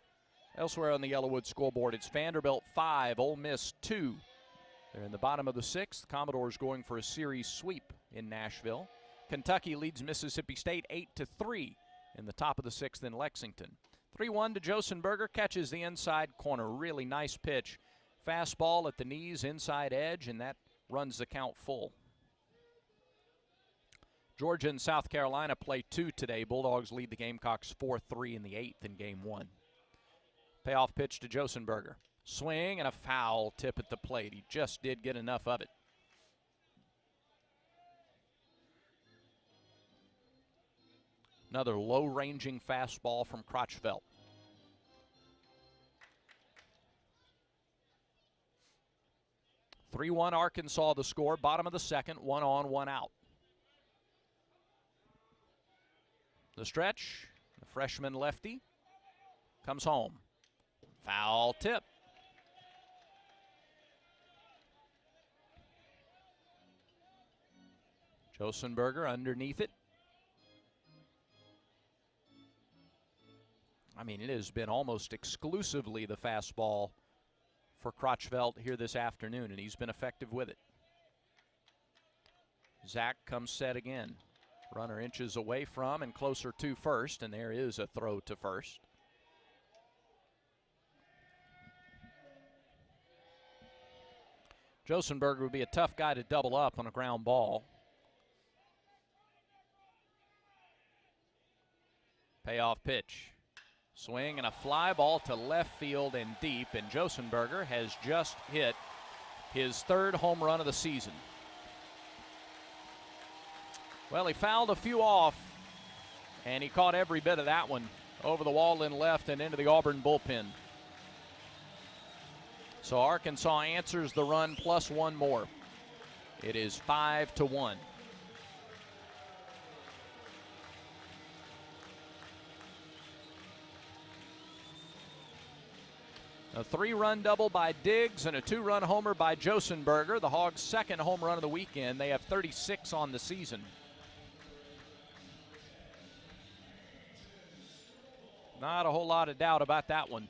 Elsewhere on the Yellowwood scoreboard, it's Vanderbilt 5, Ole Miss 2. They're in the bottom of the sixth. Commodores going for a series sweep in Nashville. Kentucky leads Mississippi State 8-3 in the top of the sixth in Lexington. 3-1 to Josenberger, catches the inside corner. Really nice pitch. Fastball at the knees, inside edge, and that runs the count full. Georgia and South Carolina play 2 today. Bulldogs lead the Gamecocks 4-3 in the 8th in game 1. Payoff pitch to Josenberger. Swing and a foul tip at the plate. He just did get enough of it. Another low-ranging fastball from Crotchfeld. (3-1) Arkansas the score. Bottom of the second, 1 on, 1 out. The stretch, the freshman lefty comes home. Foul tip. Josenberger underneath it. I mean, it has been almost exclusively the fastball for Crotchfeld here this afternoon, and he's been effective with it. Zach comes set again. Runner inches away from and closer to first, and there is a throw to first. Josenberger would be a tough guy to double up on a ground ball. Payoff pitch. Swing and a fly ball to left field and deep, and Josenberger has just hit his 3rd home run of the season. Well, he fouled a few off, and he caught every bit of that one over the wall in left and into the Auburn bullpen. So Arkansas answers the run plus 1 more. It is 5-1. A 3-run double by Diggs and a 2-run homer by Josenberger. The Hogs' 2nd home run of the weekend. They have 36 on the season. Not a whole lot of doubt about that one.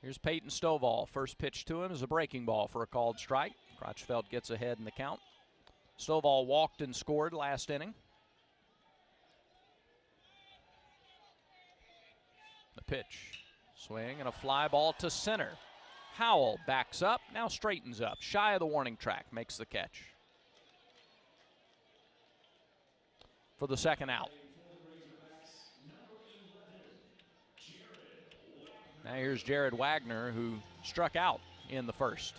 Here's Peyton Stovall. First pitch to him is a breaking ball for a called strike. Crotchfeld gets ahead in the count. Stovall walked and scored last inning. The pitch. Swing and a fly ball to center. Howell backs up, now straightens up. Shy of the warning track, makes the catch. For the 2nd out. Now here's Jared Wagner, who struck out in the 1st.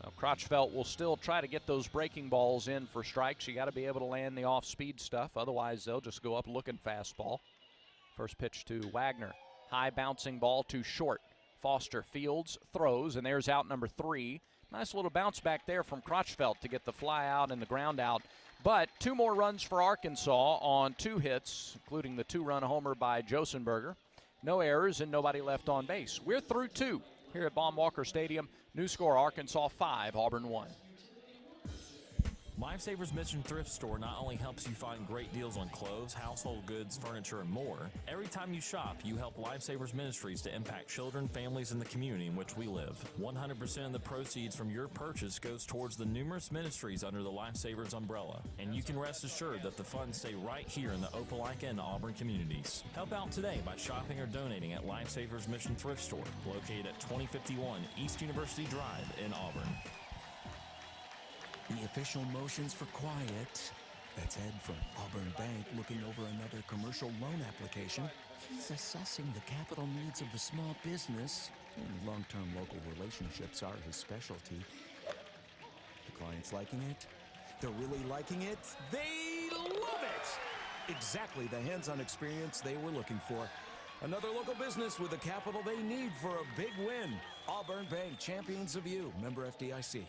Well, Crotchfeld will still try to get those breaking balls in for strikes. You got to be able to land the off-speed stuff. Otherwise, they'll just go up looking fastball. First pitch to Wagner. High bouncing ball to short. Foster fields, throws, and there's out number 3. Nice little bounce back there from Crotchfeld to get the fly out and the ground out. But 2 more runs for Arkansas on 2 hits, including the 2-run homer by Josenberger. No errors and nobody left on base. We're through 2 here at Baum-Walker Stadium. New score, Arkansas 5, Auburn 1. Lifesavers Mission Thrift Store not only helps you find great deals on clothes, household goods, furniture, and more. Every time you shop, you help Lifesavers Ministries to impact children, families, and the community in which we live. 100% of the proceeds from your purchase goes towards the numerous ministries under the Lifesavers umbrella. And you can rest assured that the funds stay right here in the Opelika and Auburn communities. Help out today by shopping or donating at Lifesavers Mission Thrift Store, located at 2051 East University Drive in Auburn. The official motions for quiet. That's Ed from Auburn Bank looking over another commercial loan application. He's assessing the capital needs of the small business. Long-term local relationships are his specialty. The client's liking it. They're really liking it. They love it! Exactly the hands-on experience they were looking for. Another local business with the capital they need for a big win. Auburn Bank, champions of you. Member FDIC.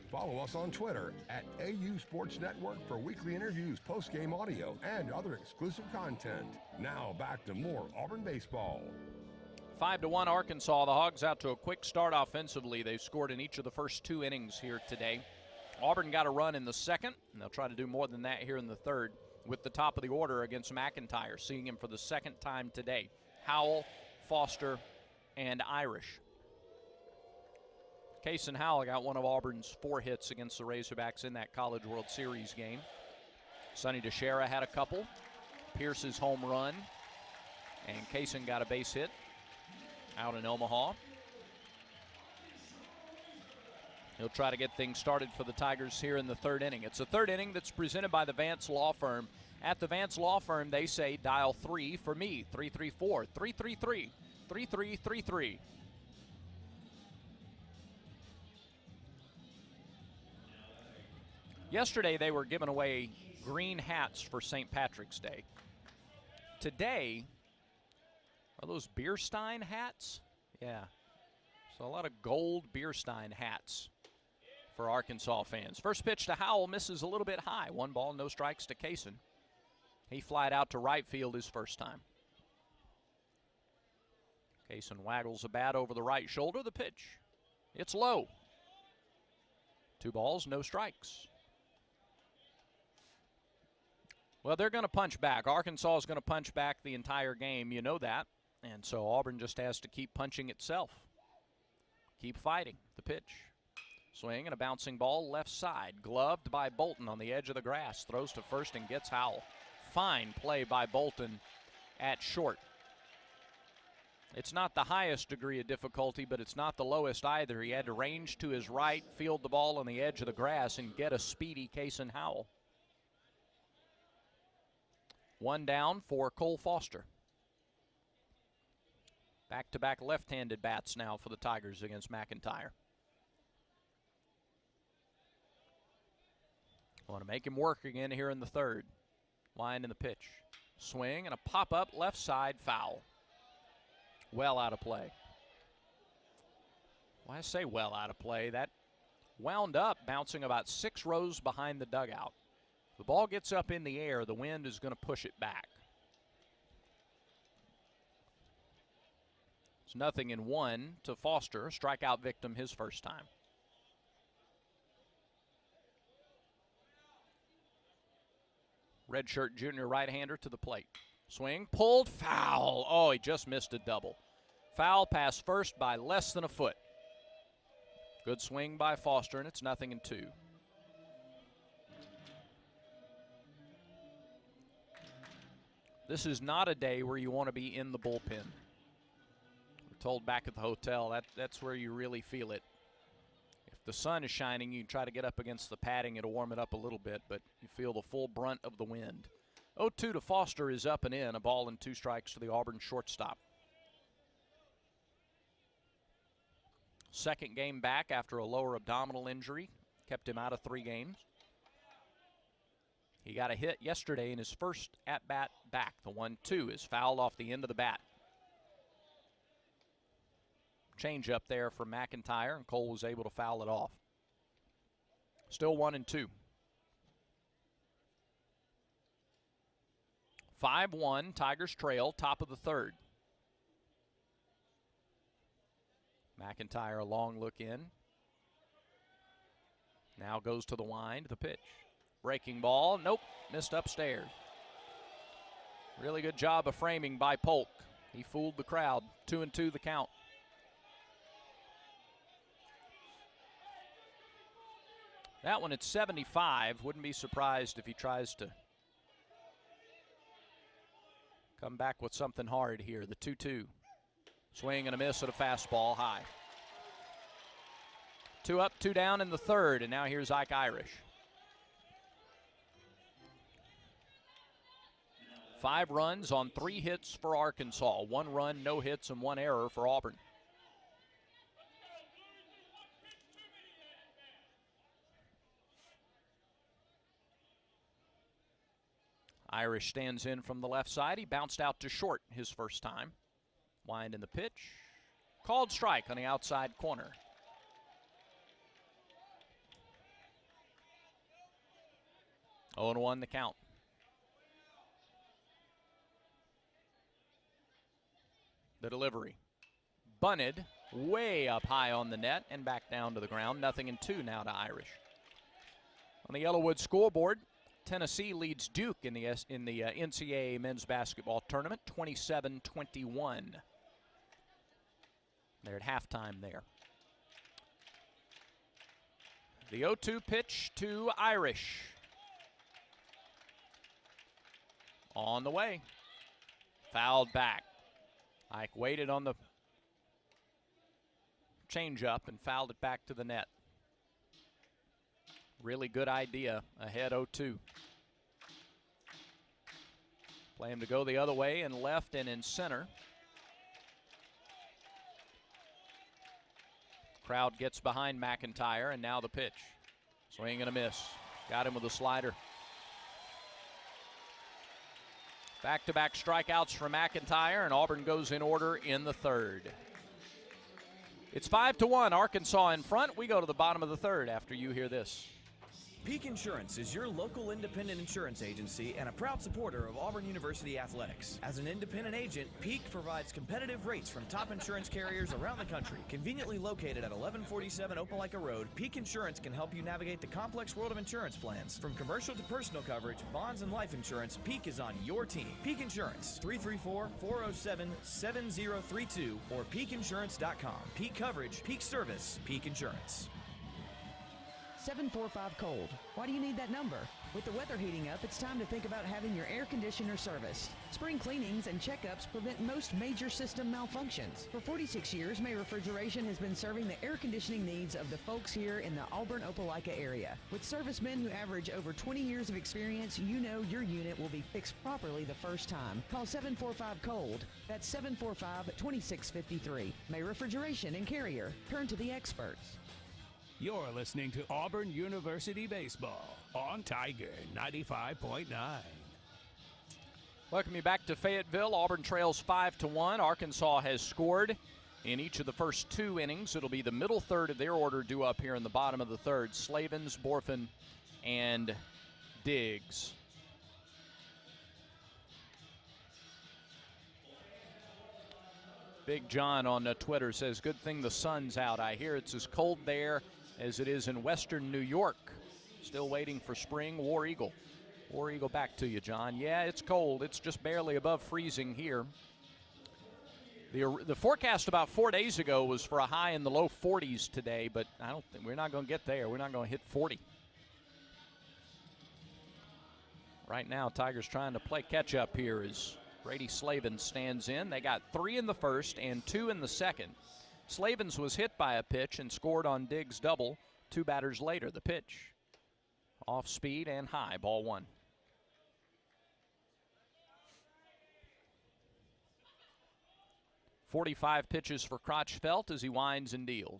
Follow us on Twitter at AU Sports Network for weekly interviews, post-game audio, and other exclusive content. Now back to more Auburn baseball. 5-1 Arkansas. The Hogs out to a quick start offensively. They've scored in each of the first 2 innings here today. Auburn got a run in the 2nd, and they'll try to do more than that here in the 3rd with the top of the order against McIntyre, seeing him for the 2nd time today. Howell, Foster, and Irish. Kason Howell got one of Auburn's 4 hits against the Razorbacks in that College World Series game. Sonny DeShera had a couple. Pierce's home run. And Kason got a base hit out in Omaha. He'll try to get things started for the Tigers here in the 3rd inning. It's the 3rd inning that's presented by the Vance Law Firm. At the Vance Law Firm, they say dial 3 for me, 334-333-3333. Yesterday they were giving away green hats for St. Patrick's Day. Today, are those Bierstein hats? Yeah. So a lot of gold Bierstein hats for Arkansas fans. First pitch to Howell misses a little bit high. 1 ball, no strikes to Kaysen. He flied out to right field his first time. Kaysen waggles a bat over the right shoulder. The pitch. It's low. 2 balls, no strikes. Well, they're going to punch back. Arkansas is going to punch back the entire game. You know that. And so Auburn just has to keep punching itself. Keep fighting. The pitch. Swing and a bouncing ball left side. Gloved by Bolton on the edge of the grass. Throws to first and gets Howell. Fine play by Bolton at short. It's not the highest degree of difficulty, but it's not the lowest either. He had to range to his right, field the ball on the edge of the grass, and get a speedy Kaysen Howell. 1 down for Cole Foster. Back-to-back left-handed bats now for the Tigers against McIntyre. Want to make him work again here in the third. Line in the pitch. Swing and a pop-up left side foul. Well out of play. Why I say well out of play? That wound up bouncing about 6 rows behind the dugout. The ball gets up in the air, the wind is going to push it back. It's 0-1 to Foster, strikeout victim his first time. Redshirt junior right-hander to the plate. Swing, pulled, foul. Oh, he just missed a double. Foul pass first by less than a foot. Good swing by Foster, and it's 0-2. This is not a day where you want to be in the bullpen. We're told back at the hotel that's where you really feel it. If the sun is shining, you can try to get up against the padding. It'll warm it up a little bit, but you feel the full brunt of the wind. 0-2 to Foster is up and in. A ball and 2 strikes to the Auburn shortstop. Second game back after a lower abdominal injury. Kept him out of 3 games. He got a hit yesterday in his first at-bat back. The 1-2 is fouled off the end of the bat. Change up there for McIntyre, and Cole was able to foul it off. Still 1-2. 5-1, Tigers trail, top of the third. McIntyre a long look in. Now goes to the wind, the pitch. Breaking ball, nope, missed upstairs. Really good job of framing by Polk. He fooled the crowd. 2-2 the count. That one at 75. Wouldn't be surprised if he tries to come back with something hard here. The 2-2. Swing and a miss at a fastball high. 2 up, 2 down in the third, and now here's Ike Irish. 5 runs on 3 hits for Arkansas. 1 run, no hits, and 1 error for Auburn. Irish stands in from the left side. He bounced out to short his first time. Wind in the pitch. Called strike on the outside corner. Oh, 0-1 the count. The delivery. Bunted way up high on the net and back down to the ground. 0-2 now to Irish. On the Yellowwood scoreboard, Tennessee leads Duke in the NCAA men's basketball tournament, 27-21. They're at halftime there. The 0-2 pitch to Irish. On the way. Fouled back. Ike waited on the changeup and fouled it back to the net. Really good idea. Ahead 0-2. Play him to go the other way and left and in center. Crowd gets behind McIntyre, and now the pitch. Swing and a miss. Got him with a slider. Back-to-back strikeouts from McIntyre, and Auburn goes in order in the third. It's 5-1, Arkansas in front. We go to the bottom of the third after you hear this. Peak Insurance is your local independent insurance agency and a proud supporter of Auburn University athletics. As an independent agent, Peak provides competitive rates from top insurance carriers around the country. Conveniently located at 1147 Opelika Road, Peak Insurance can help you navigate the complex world of insurance plans. From commercial to personal coverage, bonds and life insurance, Peak is on your team. Peak Insurance, 334-407-7032 or peakinsurance.com. Peak coverage, Peak service, Peak Insurance. 745 cold. Why do you need that number? With the weather heating up, it's time to think about having your air conditioner serviced. Spring cleanings and checkups prevent most major system malfunctions. For 46 years, May Refrigeration has been serving the air conditioning needs of the folks here in the Auburn-Opelika area. With servicemen who average over 20 years of experience, you know your unit will be fixed properly the first time. Call 745-COLD. That's 745-2653. May Refrigeration and Carrier. Turn to the experts. You're listening to Auburn University Baseball on Tiger 95.9. Welcome you back to Fayetteville. Auburn trails 5-1. Arkansas has scored in each of the first two innings. It'll be the middle third of their order due up here in the bottom of the third. Slavens, Borfin, and Diggs. Big John on Twitter says, good thing the sun's out. I hear it's as cold there as it is in western New York. Still waiting for spring. War Eagle. War Eagle back to you, John. Yeah, it's cold. It's just barely above freezing here. The forecast about 4 days ago was for a high in the low 40s today, but I don't think we're not going to get there. We're not going to hit 40. Right now, Tigers trying to play catch up here as Brady Slavens stands in. They got 3 in the first and 2 in the second. Slavens was hit by a pitch and scored on Diggs' double 2 batters later. The pitch off speed and high, ball 1. .45 pitches for Crotchfelt as he winds and deals.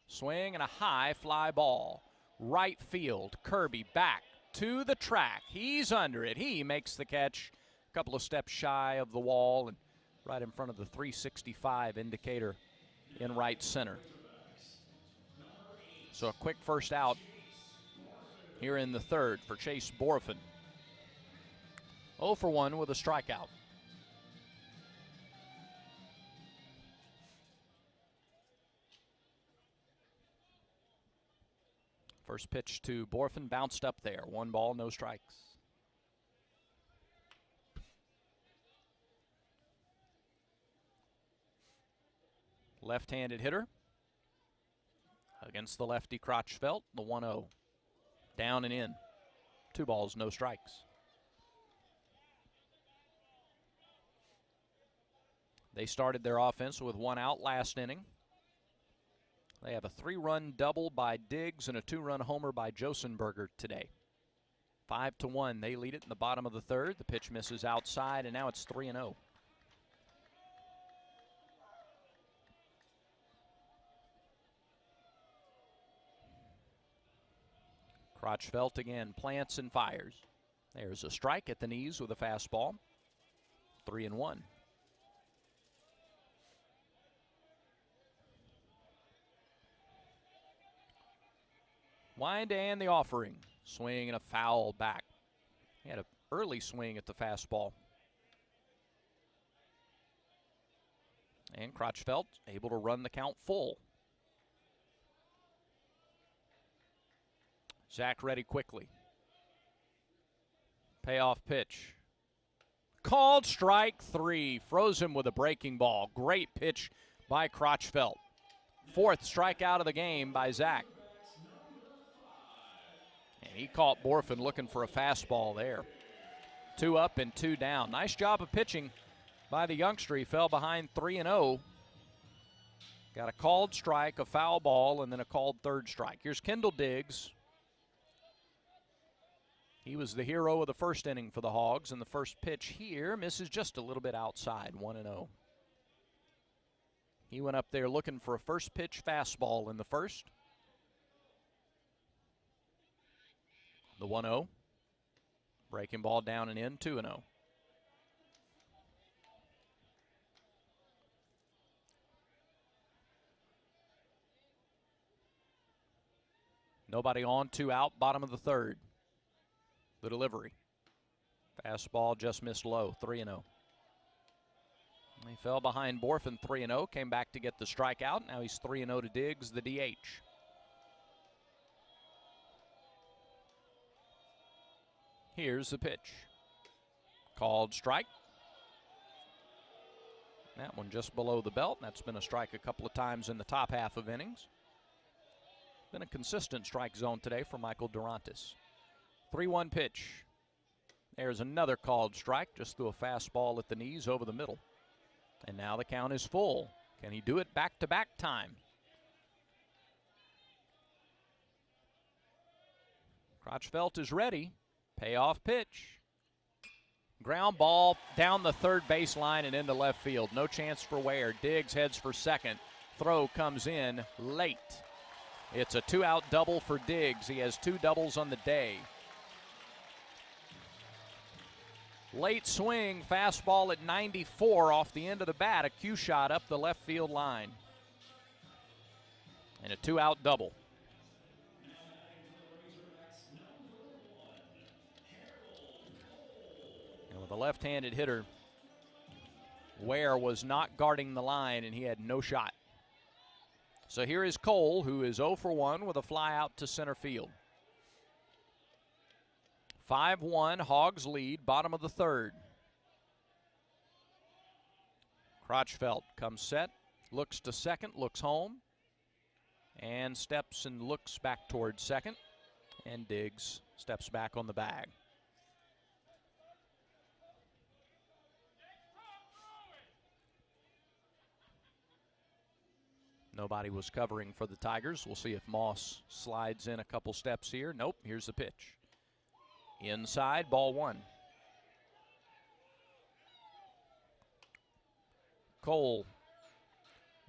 Swing and a high fly ball. Right field, Kirby back to the track. He's under it. He makes the catch a couple of steps shy of the wall and right in front of the 365 indicator in right center. So a quick first out here in the third for Chase Borfin. 0 for 1 with a strikeout. First pitch to Borfin, bounced up there. 1 ball, no strikes. Left-handed hitter against the lefty Crotchfelt, the 1-0. Down and in. 2 balls, no strikes. They started their offense with 1 out last inning. They have a 3-run double by Diggs and a 2-run homer by Josenberger today. 5-1, they lead it in the bottom of the third. The pitch misses outside, and now it's 3-0. Crotchfelt again plants and fires. There's a strike at the knees with a fastball. 3-1. Wind and the offering. Swing and a foul back. He had an early swing at the fastball. And Crotchfelt able to run the count full. Zach ready quickly. Payoff pitch. Called strike 3. Froze him with a breaking ball. Great pitch by Crotchfelt. 4th strikeout of the game by Zach. And he caught Borfin looking for a fastball there. 2 up and 2 down. Nice job of pitching by the youngster. He fell behind 3-0. Got a called strike, a foul ball, and then a called third strike. Here's Kendall Diggs. He was the hero of the first inning for the Hogs, and the first pitch here misses just a little bit outside, 1-0. He went up there looking for a first pitch fastball in the first. The 1-0. Breaking ball down and in, 2-0. Nobody on, 2 out, bottom of the third. The delivery. Fastball just missed low, 3-0. He fell behind Borfin 3-0, came back to get the strikeout. Now he's 3-0 to Diggs, the DH. Here's the pitch. Called strike. That one just below the belt. That's been a strike a couple of times in the top half of innings. Been a consistent strike zone today for Michael Durantis. 3-1 pitch. There's another called strike, just threw a fastball at the knees over the middle. And now the count is full. Can he do it back-to-back time? Crotchfeld is ready. Payoff pitch. Ground ball down the third baseline and into left field. No chance for Ware. Diggs heads for second. Throw comes in late. It's a 2-out double for Diggs. He has 2 doubles on the day. Late swing, fastball at 94 off the end of the bat. A cue shot up the left field line. And a 2-out double. And with a left-handed hitter, Ware was not guarding the line, and he had no shot. So here is Cole, who is 0 for 1 with a fly out to center field. 5-1, Hogs lead, bottom of the third. Crotchfeld comes set, looks to second, looks home, and steps and looks back towards second, and Diggs steps back on the bag. Nobody was covering for the Tigers. We'll see if Moss slides in a couple steps here. Nope, here's the pitch. Inside, ball 1. Cole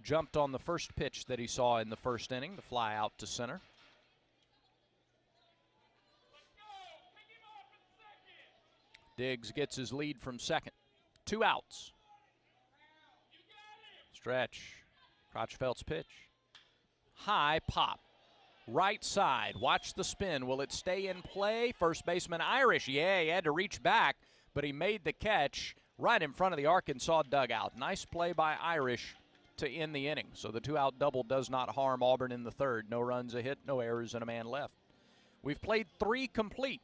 jumped on the first pitch that he saw in the first inning, the fly out to center. Diggs gets his lead from second. 2 outs. Stretch. Crotchfeld's pitch. High pop. Right side. Watch the spin. Will it stay in play? First baseman Irish. Yeah, he had to reach back, but he made the catch right in front of the Arkansas dugout. Nice play by Irish to end the inning. So the 2-out double does not harm Auburn in the third. No runs, a hit, no errors, and a man left. We've played 3 complete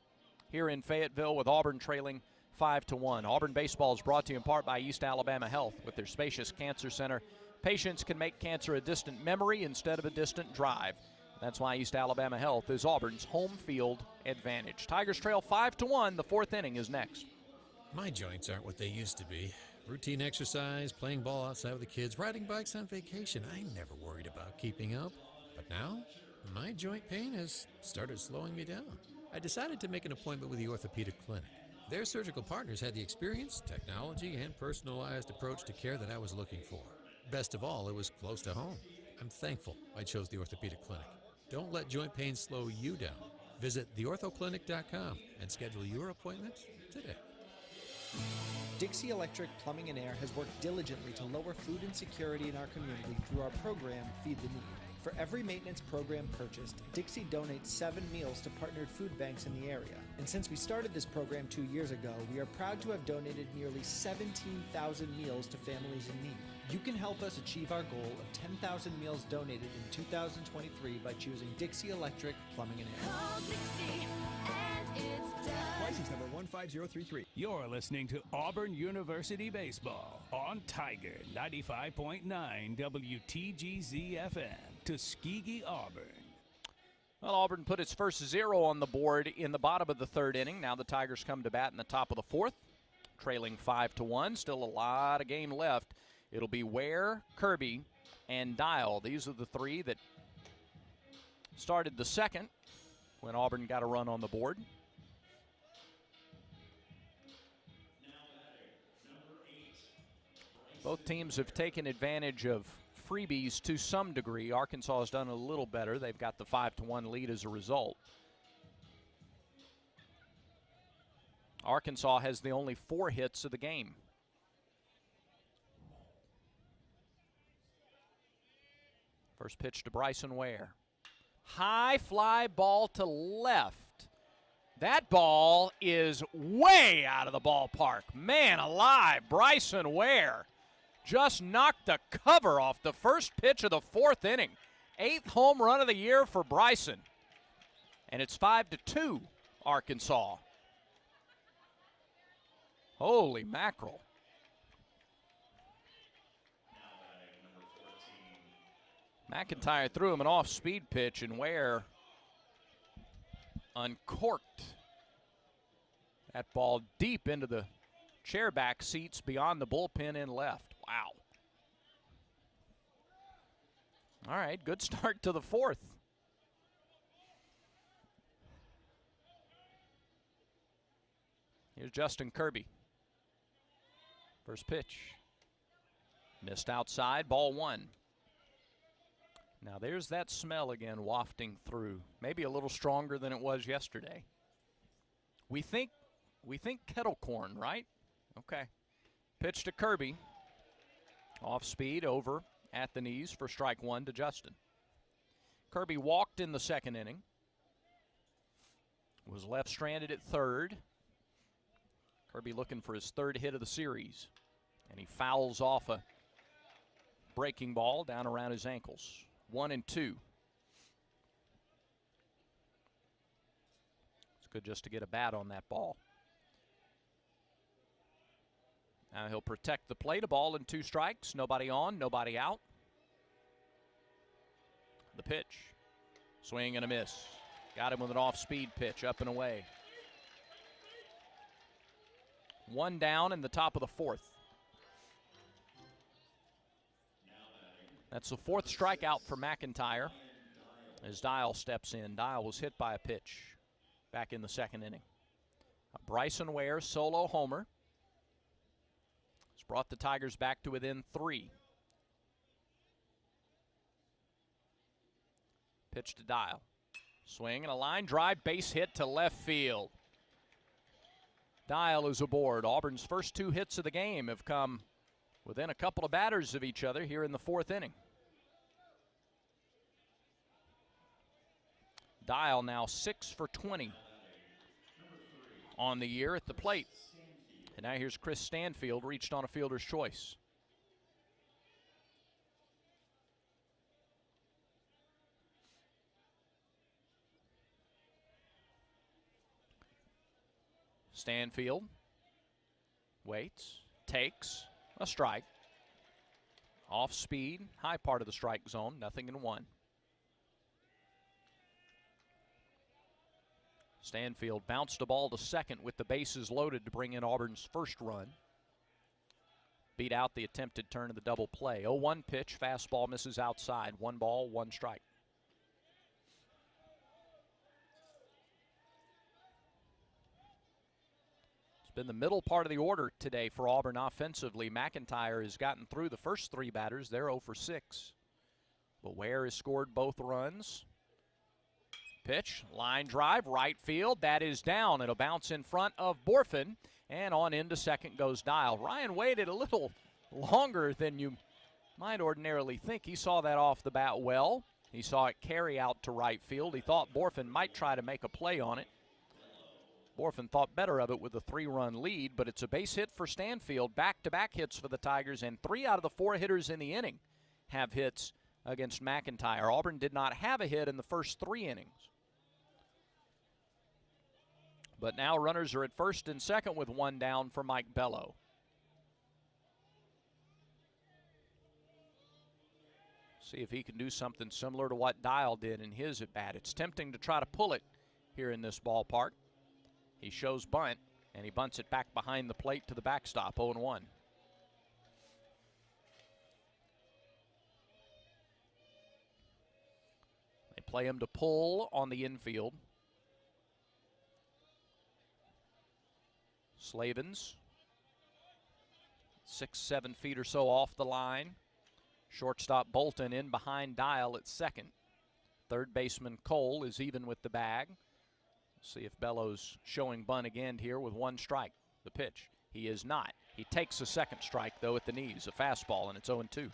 here in Fayetteville with Auburn trailing 5-1. Auburn baseball is brought to you in part by East Alabama Health. With their spacious cancer center, patients can make cancer a distant memory instead of a distant drive. That's why East Alabama Health is Auburn's home field advantage. Tigers trail 5-1. The 4th inning is next. My joints aren't what they used to be. Routine exercise, playing ball outside with the kids, riding bikes on vacation. I never worried about keeping up. But now, my joint pain has started slowing me down. I decided to make an appointment with the Orthopedic Clinic. Their surgical partners had the experience, technology, and personalized approach to care that I was looking for. Best of all, it was close to home. I'm thankful I chose the Orthopedic Clinic. Don't let joint pain slow you down. Visit theorthoclinic.com and schedule your appointment today. Dixie Electric Plumbing and Air has worked diligently to lower food insecurity in our community through our program, Feed the Need. For every maintenance program purchased, Dixie donates 7 meals to partnered food banks in the area. And since we started this program 2 years ago, we are proud to have donated nearly 17,000 meals to families in need. You can help us achieve our goal of 10,000 meals donated in 2023 by choosing Dixie Electric Plumbing and Air. Call Dixie and it's done. License number 15033. You're listening to Auburn University Baseball on Tiger 95.9 WTGZ FM. Tuskegee, Auburn. Well, Auburn put its first 0 on the board in the bottom of the 3rd inning. Now the Tigers come to bat in the top of the 4th, trailing 5-1. Still a lot of game left. It'll be Ware, Kirby, and Dial. These are the 3 that started the 2nd when Auburn got a run on the board. Both teams have taken advantage of freebies to some degree. Arkansas has done a little better. They've got the 5-1 lead as a result. Arkansas has the only 4 hits of the game. First pitch to Bryson Ware. High fly ball to left. That ball is way out of the ballpark. Man alive, Bryson Ware just knocked the cover off the first pitch of the 4th inning. 8th home run of the year for Bryson. And it's 5-2, Arkansas. Holy mackerel. McIntyre threw him an off-speed pitch, and Ware uncorked that ball deep into the chairback seats beyond the bullpen and left. Wow. All right, good start to the 4th. Here's Justin Kirby. First pitch. Missed outside, ball 1. Now there's that smell again wafting through. Maybe a little stronger than it was yesterday. We think kettle corn, right? Okay. Pitch to Kirby. Off speed, over at the knees for strike 1 to Justin. Kirby walked in the 2nd inning. Was left stranded at 3rd. Kirby looking for his 3rd hit of the series. And he fouls off a breaking ball down around his ankles. 1-2. It's good just to get a bat on that ball. Now he'll protect the plate. A ball and 2 strikes. Nobody on, nobody out. The pitch. Swing and a miss. Got him with an off-speed pitch, up and away. 1 down in the top of the 4th. That's the 4th strikeout for McIntyre as Dial steps in. Dial was hit by a pitch back in the 2nd inning. A Bryson Ware solo homer has brought the Tigers back to within 3. Pitch to Dial. Swing and a line drive, base hit to left field. Dial is aboard. Auburn's first 2 hits of the game have come within a couple of batters of each other here in the 4th inning. Dial now 6 for 20 on the year at the plate. And now here's Chris Stanfield, reached on a fielder's choice. Stanfield waits, takes a strike. Off speed, high part of the strike zone, 0-1. Stanfield bounced the ball to 2nd with the bases loaded to bring in Auburn's first run. Beat out the attempted turn of the double play. 0-1 pitch, fastball misses outside. 1 ball, 1 strike. Been the middle part of the order today for Auburn offensively. McIntyre has gotten through the first 3 batters. They're 0 for 6. But Ware has scored both runs. Pitch, line drive, right field. That is down. It'll bounce in front of Borfin. And on into 2nd goes Dial. Ryan waited a little longer than you might ordinarily think. He saw that off the bat well. He saw it carry out to right field. He thought Borfin might try to make a play on it. Borfin thought better of it with a 3-run lead, but it's a base hit for Stanfield. Back-to-back hits for the Tigers, and 3 out of the 4 hitters in the inning have hits against McIntyre. Auburn did not have a hit in the first 3 innings. But now runners are at 1st and 2nd with 1 down for Mike Bello. See if he can do something similar to what Dial did in his at-bat. It's tempting to try to pull it here in this ballpark. He shows bunt, and he bunts it back behind the plate to the backstop, 0-1. They play him to pull on the infield. Slavens, 6-7 feet or so off the line. Shortstop Bolton in behind Dial at 2nd. Third baseman Cole is even with the bag. See if Bellows showing bunt again here with one strike. The pitch. He is not. He takes a second strike, though, at the knees. A fastball, and it's 0-2.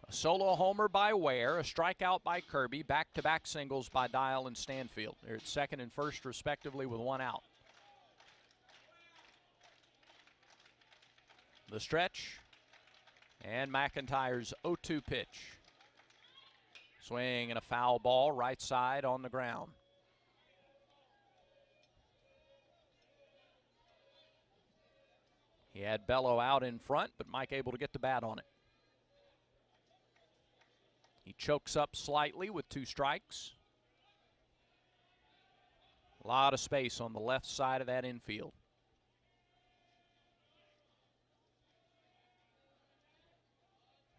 A solo homer by Ware, a strikeout by Kirby, back-to-back singles by Dial and Stanfield. They're at second and first, respectively, with one out. The stretch, and McIntyre's 0-2 pitch. Swing and a foul ball, right side on the ground. He had Bello out in front, but Mike able to get the bat on it. He chokes up slightly with two strikes. A lot of space on the left side of that infield.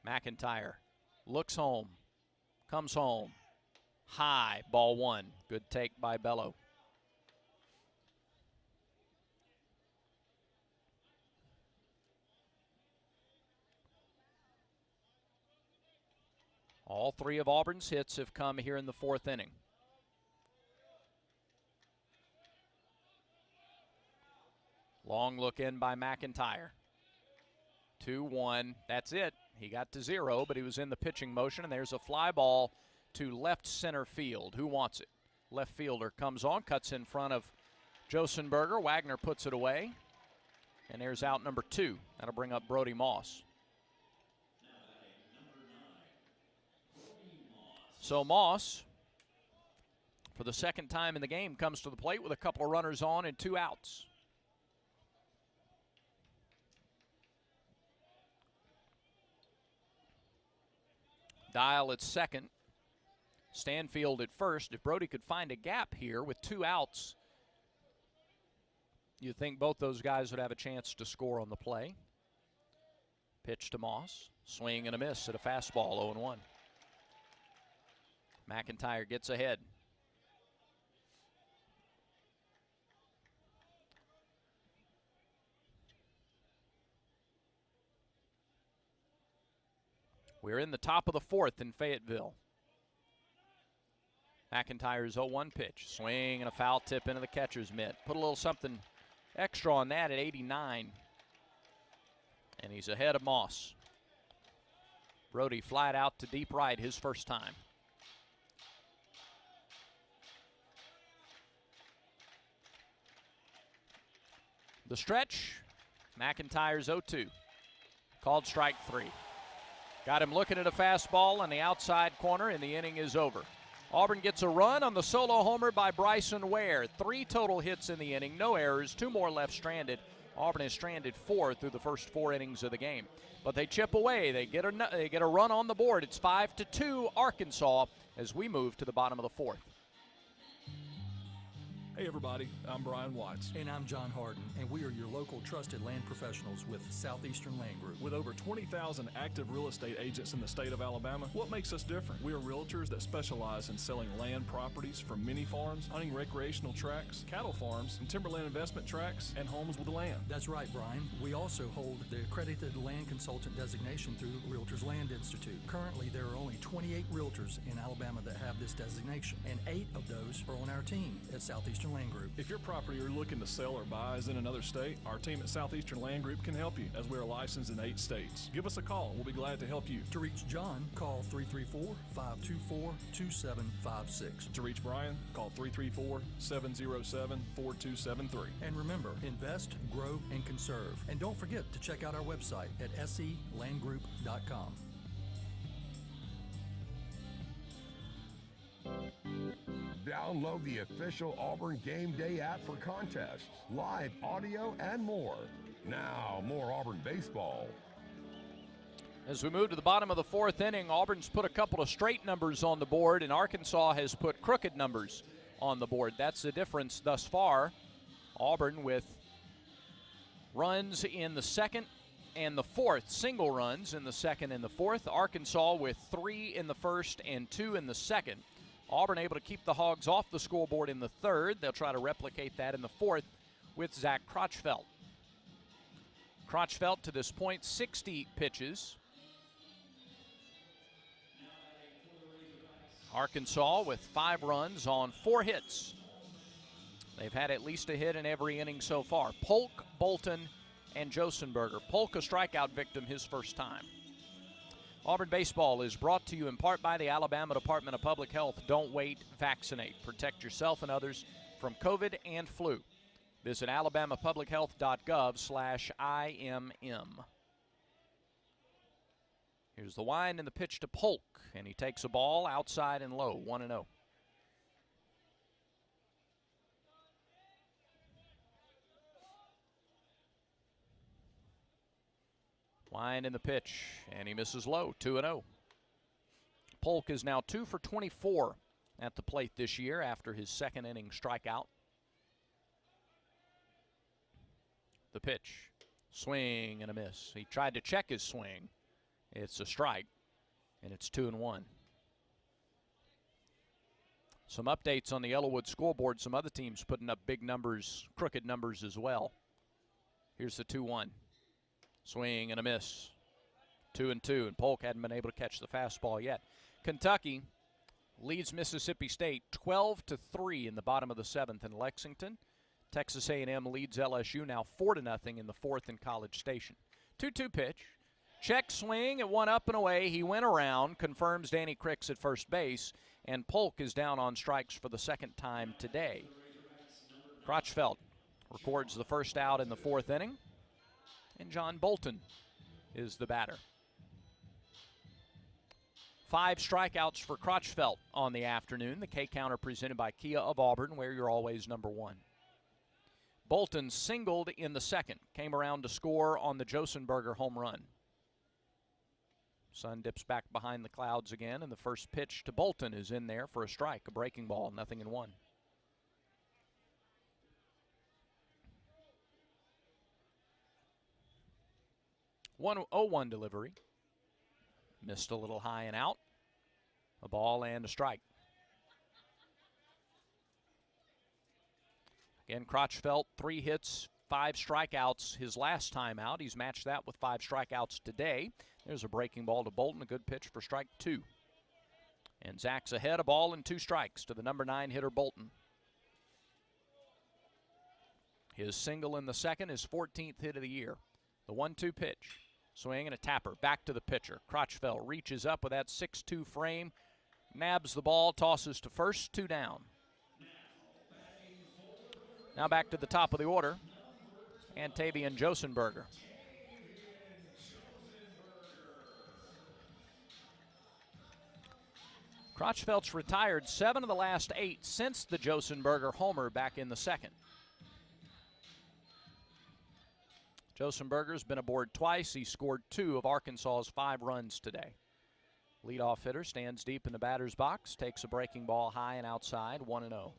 McIntyre looks home, comes home. High, ball one. Good take by Bello. All three of Auburn's hits have come here in the fourth inning. Long look in by McIntyre. 2-1, that's it. He got to 0, but he was in the pitching motion, and there's a fly ball to left center field. Who wants it? Left fielder comes on, cuts in front of Josenberger. Wagner puts it away, and there's out number 2. That'll bring up Brody Moss. So Moss, for the second time in the game, comes to the plate with a couple of runners on and 2 outs. Dial at second. Stanfield at first. If Brody could find a gap here with 2 outs, you'd think both those guys would have a chance to score on the play. Pitch to Moss. Swing and a miss at a fastball, 0-1. McIntyre gets ahead. We're in the top of the fourth in Fayetteville. McIntyre's 0-1 pitch. Swing and a foul tip into the catcher's mitt. Put a little something extra on that at 89. And he's ahead of Moss. Brody flied out to deep right his first time. The stretch, McIntyre's 0-2. Called strike 3. Got him looking at a fastball on the outside corner, and the inning is over. Auburn gets a run on the solo homer by Bryson Ware. 3 total hits in the inning, no errors, 2 more left stranded. Auburn has stranded 4 through the first 4 innings of the game. But they chip away. They get a run on the board. It's 5-2 Arkansas as we move to the bottom of the fourth. Hey everybody, I'm Brian Watts. And I'm John Harden, and we are your local trusted land professionals with Southeastern Land Group. With over 20,000 active real estate agents in the state of Alabama, what makes us different? We are realtors that specialize in selling land properties from mini farms, hunting recreational tracts, cattle farms, and timberland investment tracts, and homes with land. That's right, Brian. We also hold the accredited land consultant designation through Realtors Land Institute. Currently, there are only 28 realtors in Alabama that have this designation, and 8 of those are on our team at Southeastern Land Group. If your property you're looking to sell or buy is in another state, our team at Southeastern Land Group can help you, as we are licensed in 8 states. Give us a call. We'll be glad to help you. To reach John, call 334-524-2756. To reach Brian, call 334-707-4273. And remember, invest, grow, and conserve. And don't forget to check out our website at selandgroup.com. Download the official Auburn Game Day app for contests, live audio, and more. Now, more Auburn baseball. As we move to the bottom of the fourth inning, Auburn's put a couple of straight numbers on the board, and Arkansas has put crooked numbers on the board. That's the difference thus far. Auburn with runs in the second and the fourth, single runs in the second and the fourth. Arkansas with 3 in the first and 2 in the second. Auburn able to keep the Hogs off the scoreboard in the third. They'll try to replicate that in the fourth with Zach Crotchfeld. Crotchfeld to this point, 60 pitches. Arkansas with 5 runs on 4 hits. They've had at least a hit in every inning so far. Polk, Bolton, and Josenberger. Polk a strikeout victim his first time. Auburn Baseball is brought to you in part by the Alabama Department of Public Health. Don't wait, vaccinate. Protect yourself and others from COVID and flu. Visit alabamapublichealth.gov/IMM. Here's the wind and the pitch to Polk, and he takes a ball outside and low, 1-0. Wind in the pitch, and he misses low, 2-0. Polk is now 2 for 24 at the plate this year after his second inning strikeout. The pitch, swing and a miss. He tried to check his swing. It's a strike, and it's 2-1. Some updates on the Yellowwood scoreboard. Some other teams putting up big numbers, crooked numbers as well. Here's the 2-1. Swing and a miss. 2-2, and Polk hadn't been able to catch the fastball yet. Kentucky leads Mississippi State 12-3 in the bottom of the 7th in Lexington. Texas A&M leads LSU now 4-0 in the 4th in College Station. 2-2 pitch. Check swing at one up and away. He went around, confirms Danny Cricks at first base, and Polk is down on strikes for the second time today. Crotchfeld records the first out in the 4th inning, and John Bolton is the batter. 5 strikeouts for Crotchfeld on the afternoon. The K-Counter presented by Kia of Auburn, where you're always number 1. Bolton singled in the 2nd, came around to score on the Josenberger home run. Sun dips back behind the clouds again, and the first pitch to Bolton is in there for a strike, a breaking ball, 0-1. One 0-1 delivery. Missed a little high and out. A ball and a strike. Again, Crotchfeld, 3 hits, 5 strikeouts his last time out. He's matched that with 5 strikeouts today. There's a breaking ball to Bolton, a good pitch for strike 2. And Zach's ahead, a ball and 2 strikes to the number 9 hitter Bolton. His single in the 2nd, his 14th hit of the year. The 1-2 pitch. Swing and a tapper, back to the pitcher. Crotchfeld reaches up with that 6'2 frame, nabs the ball, tosses to first, 2 down. Now back to the top of the order, Antavian Josenberger. Crotchfeld's retired 7 of the last 8 since the Josenberger homer back in the 2nd. Josenberger's been aboard twice. He scored 2 of Arkansas's 5 runs today. Leadoff hitter stands deep in the batter's box, takes a breaking ball high and outside, 1-0.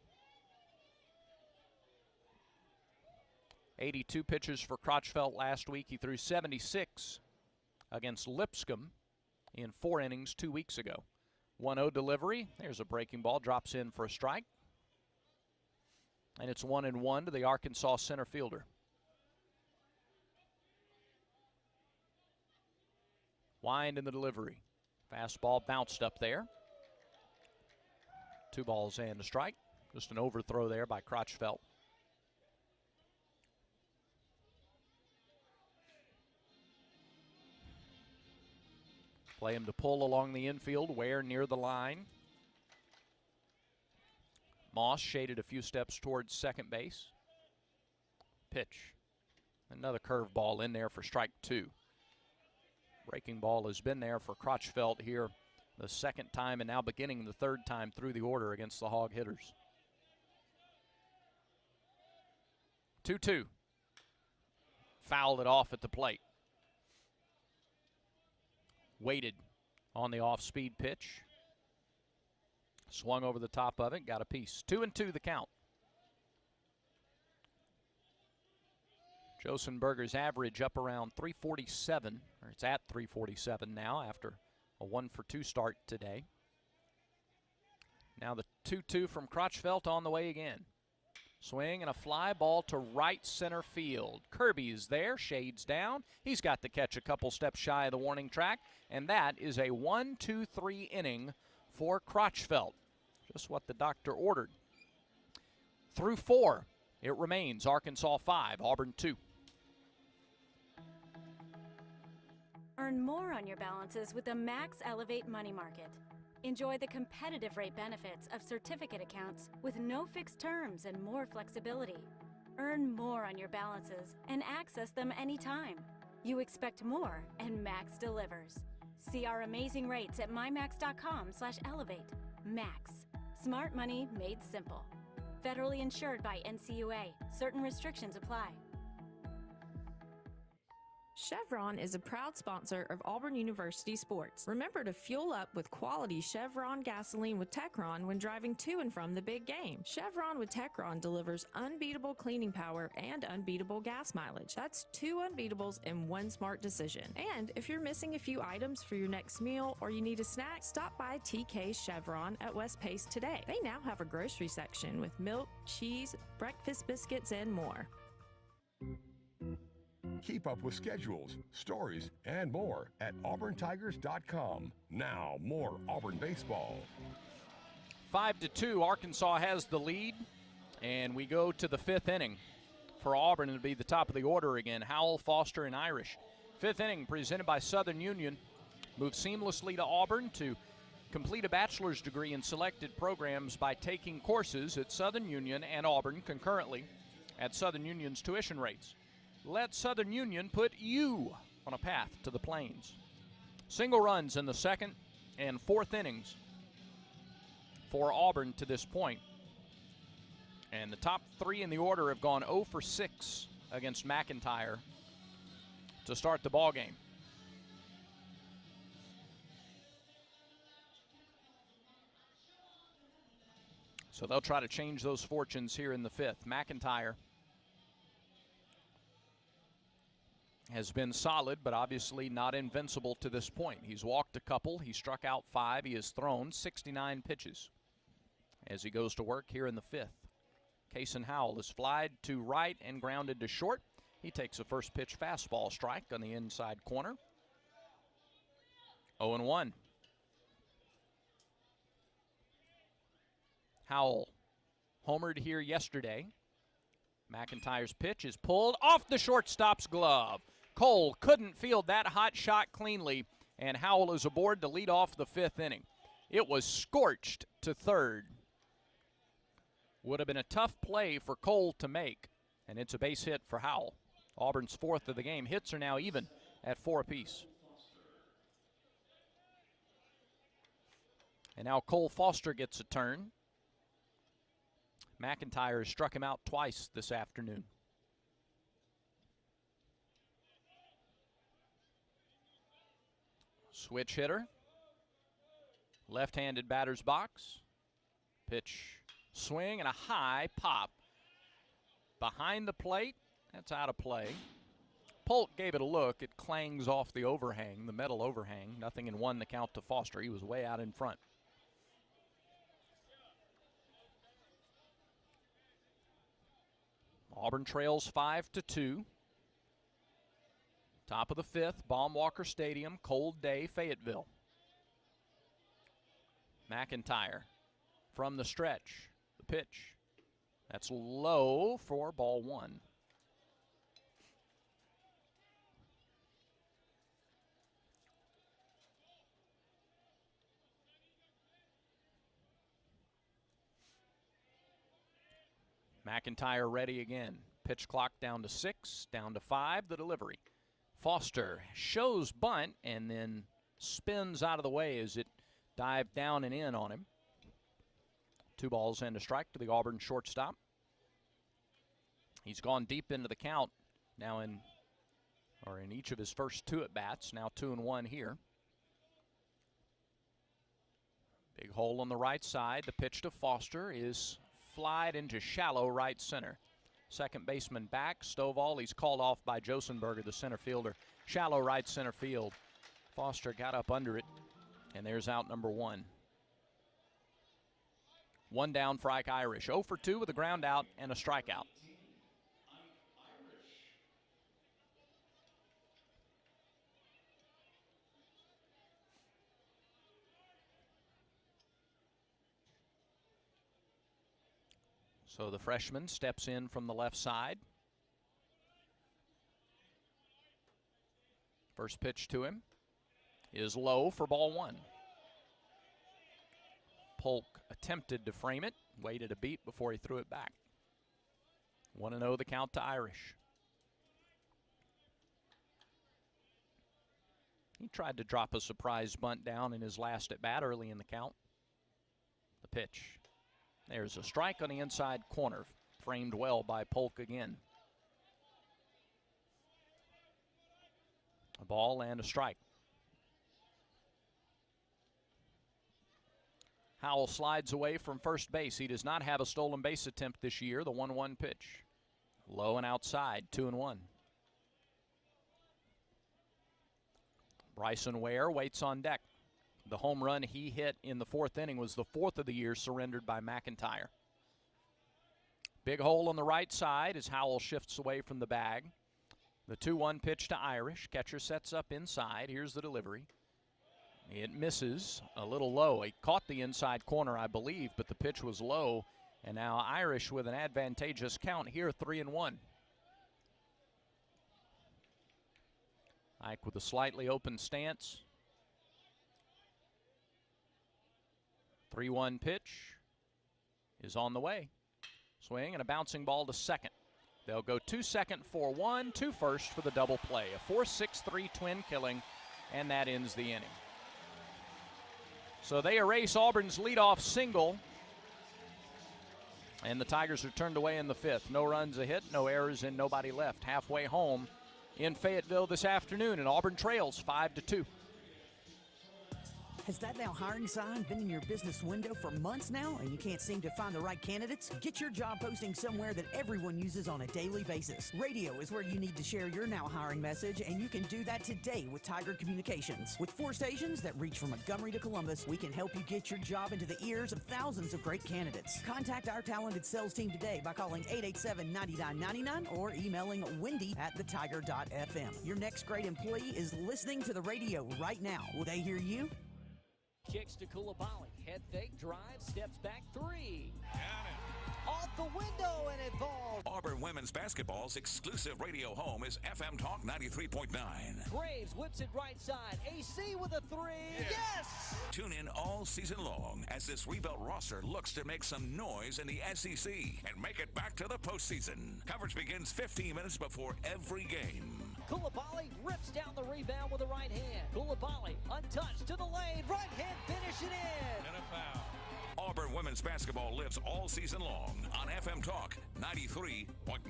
82 pitches for Crotchfeld last week. He threw 76 against Lipscomb in 4 innings 2 weeks ago. 1-0 delivery. There's a breaking ball, drops in for a strike. And it's 1-1 to the Arkansas center fielder. Wind in the delivery. Fastball bounced up there. 2 balls and a strike. Just an overthrow there by Crotchfeld. Play him to pull along the infield, Ware near the line. Moss shaded a few steps towards second base. Pitch. Another curveball in there for strike 2. Breaking ball has been there for Crotchfeld here the 2nd time and now beginning the 3rd time through the order against the Hog hitters. 2-2. Fouled it off at the plate. Waited on the off-speed pitch. Swung over the top of it, got a piece. 2-2 the count. Josenberger's average up around 347, or it's at 347 now after a 1-for-2 start today. Now the 2-2 from Crotchfeld on the way again. Swing and a fly ball to right center field. Kirby is there, shades down. He's got the catch a couple steps shy of the warning track, and that is a 1-2-3 inning for Crotchfeld. Just what the doctor ordered. Through 4, it remains Arkansas 5, Auburn 2. Earn more on your balances with the Max Elevate Money Market. Enjoy the competitive rate benefits of certificate accounts with no fixed terms and more flexibility. Earn more on your balances and access them anytime. You expect more, and Max delivers. See our amazing rates at mymax.com/elevate. Max. Smart money made simple. Federally insured by NCUA. Certain restrictions apply. Chevron is a proud sponsor of Auburn University sports. Remember to fuel up with quality Chevron gasoline with Techron when driving to and from the big game. Chevron with Techron delivers unbeatable cleaning power and unbeatable gas mileage. That's 2 unbeatables in one smart decision. And if you're missing a few items for your next meal or you need a snack, stop by TK Chevron at West Pace today. They now have a grocery section with milk, cheese, breakfast biscuits, and more. Keep up with schedules, stories, and more at auburntigers.com. Now, more Auburn baseball. 5-2, Arkansas has the lead, and we go to the 5th inning. For Auburn, it'll be the top of the order again. Howell, Foster, and Irish. 5th inning presented by Southern Union. Move seamlessly to Auburn to complete a bachelor's degree in selected programs by taking courses at Southern Union and Auburn concurrently at Southern Union's tuition rates. Let Southern Union put you on a path to the Plains. Single runs in the 2nd and 4th innings for Auburn to this point. And the top 3 in the order have gone 0 for 6 against McIntyre to start the ball game. So they'll try to change those fortunes here in the 5th. McIntyre has been solid, but obviously not invincible to this point. He's walked a couple. He struck out 5. He has thrown 69 pitches as he goes to work here in the 5th. Kason Howell is flied to right and grounded to short. He takes a first pitch fastball strike on the inside corner. 0-1. Howell homered here yesterday. McIntyre's pitch is pulled off the shortstop's glove. Cole couldn't field that hot shot cleanly, and Howell is aboard to lead off the 5th inning. It was scorched to third. Would have been a tough play for Cole to make, and it's a base hit for Howell. Auburn's 4th of the game. Hits are now even at 4 apiece. And now Cole Foster gets a turn. McIntyre has struck him out twice this afternoon. Switch hitter. Left-handed batter's box. Pitch swing and a high pop. Behind the plate. That's out of play. Polk gave it a look. It clangs off the overhang, the metal overhang. Nothing in 1 the count to Foster. He was way out in front. Auburn trails 5-2. Top of the 5th, Baum-Walker Stadium, cold day, Fayetteville. McIntyre from the stretch, the pitch. That's low for ball 1. McIntyre ready again. Pitch clock down to 6, down to 5, the delivery. Foster shows bunt and then spins out of the way as it dived down and in on him. 2 balls and a strike to the Auburn shortstop. He's gone deep into the count now in each of his first 2 at-bats, now 2-1 here. Big hole on the right side. The pitch to Foster is flied into shallow right center. Second baseman back, Stovall. He's called off by Josenberger, the center fielder. Shallow right center field. Foster got up under it, and there's out number 1. 1 down for Ike Irish. 0 for 2 with a ground out and a strikeout. So the freshman steps in from the left side. First pitch to him is low for ball one. Polk attempted to frame it, waited a beat before he threw it back. 1-0 the count to Irish. He tried to drop a surprise bunt down in his last at bat early in the count. The pitch. There's a strike on the inside corner, framed well by Polk again. A ball and a strike. Howell slides away from first base. He does not have a stolen base attempt this year. The 1-1 pitch. Low and outside, 2-1. Bryson Ware waits on deck. The home run he hit in the fourth inning was the fourth of the year, surrendered by McIntyre. Big hole on the right side as Howell shifts away from the bag. The 2-1 pitch to Irish. Catcher sets up inside. Here's the delivery. It misses a little low. He caught the inside corner, I believe, but the pitch was low. And now Irish with an advantageous count here, 3-1. Ike with a slightly open stance. 3-1 pitch is on the way. Swing and a bouncing ball to second. They'll go 2 second for 1, 2 first for the double play. A 4-6-3 twin killing, and that ends the inning. So they erase Auburn's leadoff single, and the Tigers are turned away in the fifth. No runs a hit, no errors, and nobody left. Halfway home in Fayetteville this afternoon, and Auburn trails 5-2. Has that now hiring sign been in your business window for months now and you can't seem to find the right candidates? Get your job posting somewhere that everyone uses on a daily basis. Radio is where you need to share your now hiring message, and you can do that today with Tiger Communications. With 4 stations that reach from Montgomery to Columbus, we can help you get your job into the ears of thousands of great candidates. Contact our talented sales team today by calling 887-9999 or emailing wendy@thetiger.fm. Your next great employee is listening to the radio right now. Will they hear you? Kicks to Koulibaly. Head fake, drive, steps back, 3. Off the window, and it falls. Auburn women's basketball's exclusive radio home is FM Talk 93.9. Graves whips it right side. AC with a 3. Yes! Tune in all season long as this rebuilt roster looks to make some noise in the SEC and make it back to the postseason. Coverage begins 15 minutes before every game. Koulibaly rips down the rebound with the right hand. Koulibaly untouched to the lane. Right hand finish it in. And a foul. Auburn women's basketball lives all season long on FM Talk 93.9.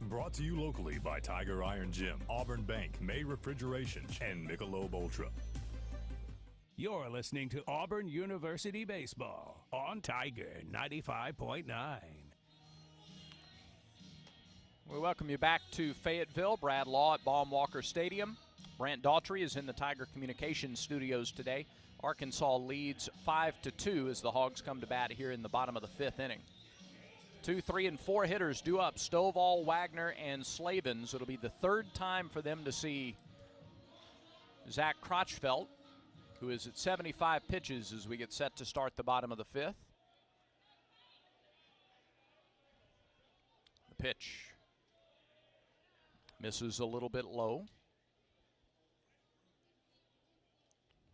Brought to you locally by Tiger Iron Gym, Auburn Bank, May Refrigeration, and Michelob Ultra. You're listening to Auburn University Baseball on Tiger 95.9. We welcome you back to Fayetteville. Brad Law at Baum-Walker Stadium. Brant Daughtry is in the Tiger Communications studios today. Arkansas leads 5-2 as the Hogs come to bat here in the bottom of the fifth inning. 2, 3, and 4 hitters due up. Stovall, Wagner, and Slavens. It'll be the third time for them to see Zach Crotchfelt, who is at 75 pitches as we get set to start the bottom of the fifth. The pitch misses a little bit low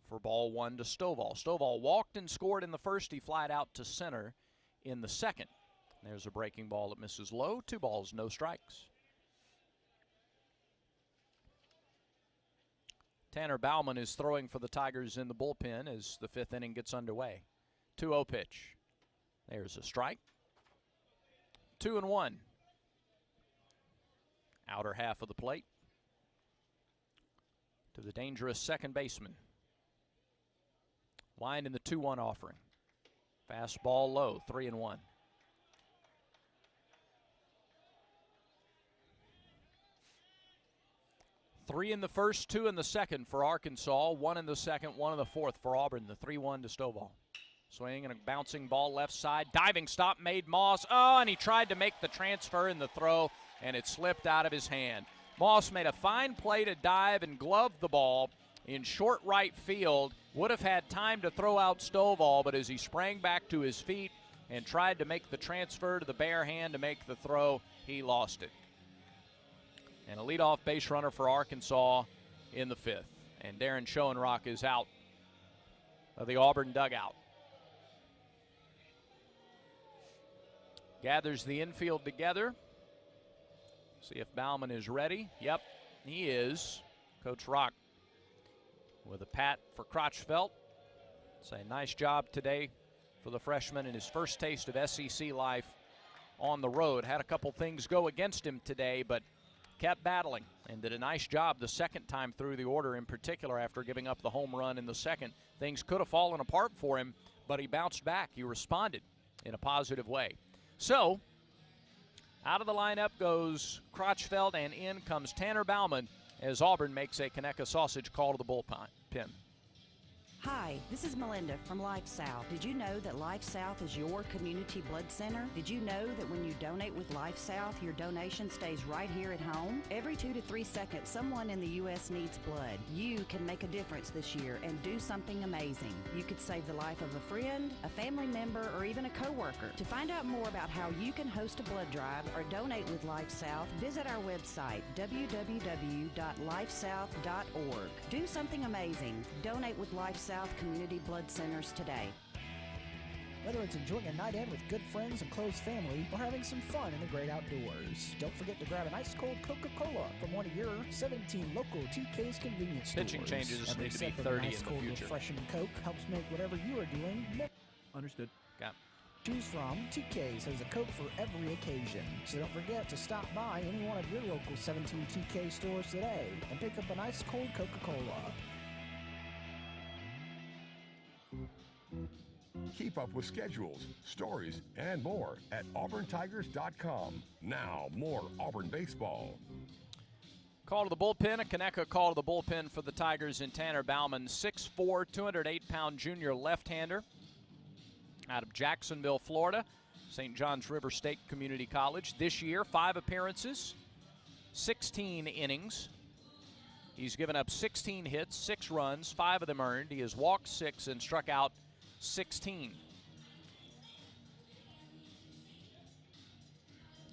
for ball 1 to Stovall. Stovall walked and scored in the first. He flied out to center in the second. There's a breaking ball that misses low. 2 balls, no strikes. Tanner Bauman is throwing for the Tigers in the bullpen as the fifth inning gets underway. 2-0 pitch. There's a strike. 2-1. Outer half of the plate to the dangerous second baseman. Wind in the 2-1 offering. Fastball low, 3-1. Three in the first, 2 in the second for Arkansas. 1 in the second, 1 in the fourth for Auburn. The 3-1 to Stovall. Swing and a bouncing ball left side. Diving stop made Moss. Oh, and he tried to make the transfer in the throw, and it slipped out of his hand. Moss made a fine play to dive and glove the ball in short right field. Would have had time to throw out Stovall, but as he sprang back to his feet and tried to make the transfer to the bare hand to make the throw. He lost it. And a leadoff base runner for Arkansas in the 5th. And Darren Schoenrock is out of the Auburn dugout. Gathers the infield together. See if Bauman is ready. Yep, he is. Coach Rock with a pat for Crotchfeld. Say nice job today for the freshman in his first taste of SEC life on the road. Had a couple things go against him today, but kept battling and did a nice job the second time through the order, in particular after giving up the home run in the second. Things could have fallen apart for him, but he bounced back. He responded in a positive way. So, out of the lineup goes Crotchfeld, and in comes Tanner Bauman as Auburn makes a Conecuh sausage call to the bullpen. Hi, this is Melinda from Life South. Did you know that Life South is your community blood center? Did you know that when you donate with Life South, your donation stays right here at home? Every 2 to 3 seconds, someone in the U.S. needs blood. You can make a difference this year and do something amazing. You could save the life of a friend, a family member, or even a coworker. To find out more about how you can host a blood drive or donate with Life South, visit our website, www.lifesouth.org. Do something amazing. Donate with Life South Community Blood Centers today. Whether it's enjoying a night in with good friends and close family or having some fun in the great outdoors, don't forget to grab an ice-cold Coca-Cola from one of your 17 local TK's convenience stores. Pitching changes Every need to be sip of 30 an in the ice-cold future. refreshing Coke helps make whatever you are doing Understood. Got choose from. TK's has a Coke for every occasion. So don't forget to stop by any one of your local 17 TK stores today and pick up an ice-cold Coca-Cola. Keep up with schedules, stories, and more at auburntigers.com. Now, more Auburn baseball. Call to the bullpen, a Conecuh call to the bullpen for the Tigers in Tanner Bauman, 6'4", 208-pound junior left-hander out of Jacksonville, Florida, St. John's River State Community College. This year, 5 appearances, 16 innings. He's given up 16 hits, 6 runs, 5 of them earned. He has walked 6 and struck out 16.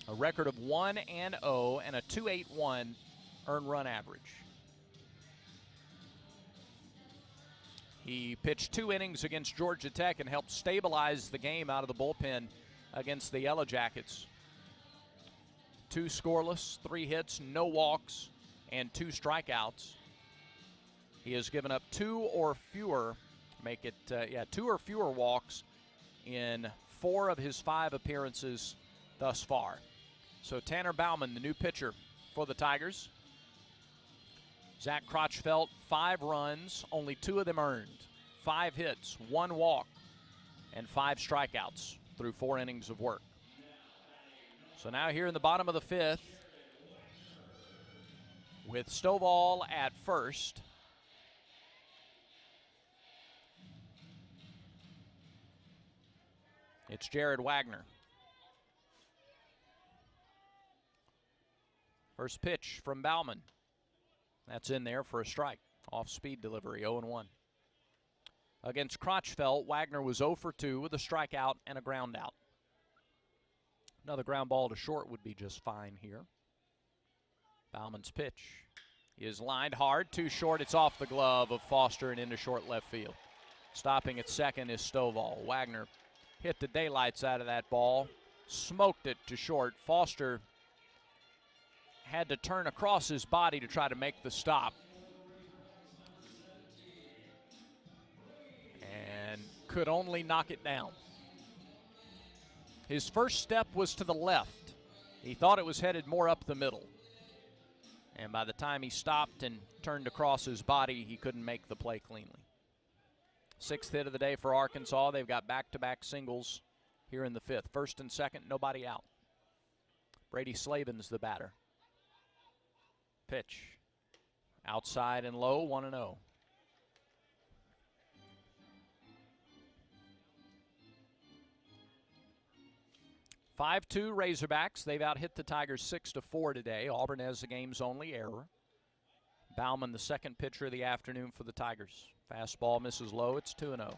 A record of 1-0 and a 2.81 earned run average. He pitched 2 innings against Georgia Tech and helped stabilize the game out of the bullpen against the Yellow Jackets. 2 scoreless, 3 hits, no walks, and 2 strikeouts. He has given up 2 or fewer, 2 or fewer walks in 4 of his 5 appearances thus far. So Tanner Bauman, the new pitcher for the Tigers. Zach Crotchfeld, 5 runs, only 2 of them earned. 5 hits, 1 walk, and 5 strikeouts through 4 innings of work. So now here in the bottom of the 5th, with Stovall at first. It's Jared Wagner. First pitch from Bauman. That's in there for a strike. Off-speed delivery, 0-1. Against Crotchfeld, Wagner was 0 for 2 with a strikeout and a ground out. Another ground ball to short would be just fine here. Bauman's pitch is lined hard, too short. It's off the glove of Foster and into short left field. Stopping at second is Stovall. Wagner hit the daylights out of that ball, smoked it to short. Foster had to turn across his body to try to make the stop. And could only knock it down. His first step was to the left. He thought it was headed more up the middle. And by the time he stopped and turned across his body, he couldn't make the play cleanly. 6th hit of the day for Arkansas. They've got back-to-back singles here in the 5th. First and second, nobody out. Brady Slavin's the batter. Pitch. Outside and low, 1-0. (5-2) Razorbacks. They've out-hit the Tigers 6-4 today. Auburn has the game's only error. Bauman, the second pitcher of the afternoon for the Tigers. Fastball misses low. It's 2-0.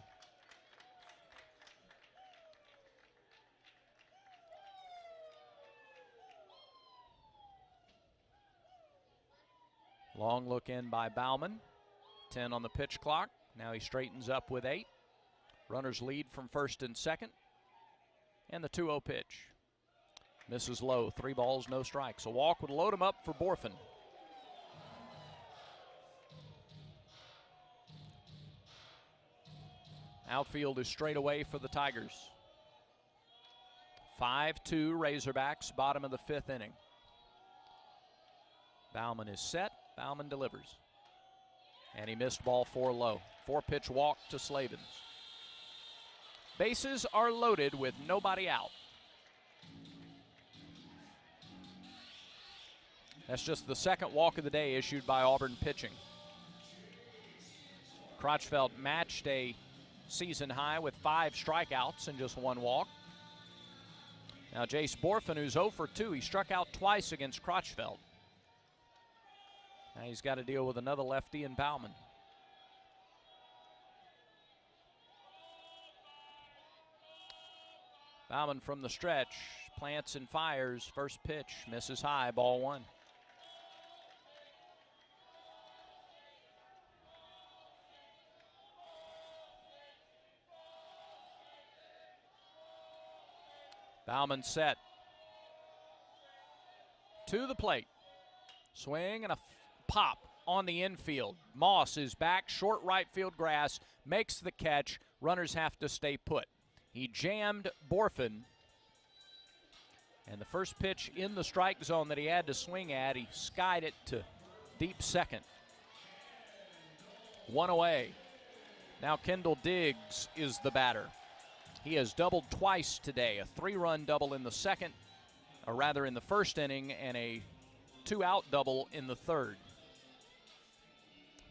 Long look in by Bauman. 10 on the pitch clock. Now he straightens up with 8. Runners lead from first and second. And the 2-0 pitch. Misses low. 3 balls, no strikes. A walk would load him up for Borfin. Outfield is straight away for the Tigers. 5-2 Razorbacks, bottom of the 5th inning. Bauman is set. Bauman delivers. And he missed ball 4 low. 4-pitch walk to Slavens. Bases are loaded with nobody out. That's just the second walk of the day issued by Auburn pitching. Crotchfeld matched a season high with 5 strikeouts and just 1 walk. Now Jace Borfin, who's 0 for 2, he struck out twice against Crotchfeld. Now he's got to deal with another lefty in Bauman. Bauman from the stretch, plants and fires. First pitch, misses high, ball 1. Bauman set. To the plate. Swing and a pop on the infield. Moss is back, short right field grass, makes the catch. Runners have to stay put. He jammed Borfin. And the first pitch in the strike zone that he had to swing at, he skied it to deep second. 1 away. Now Kendall Diggs is the batter. He has doubled twice today, a 3-run double in the second, or rather in the first inning, and a 2-out double in the third.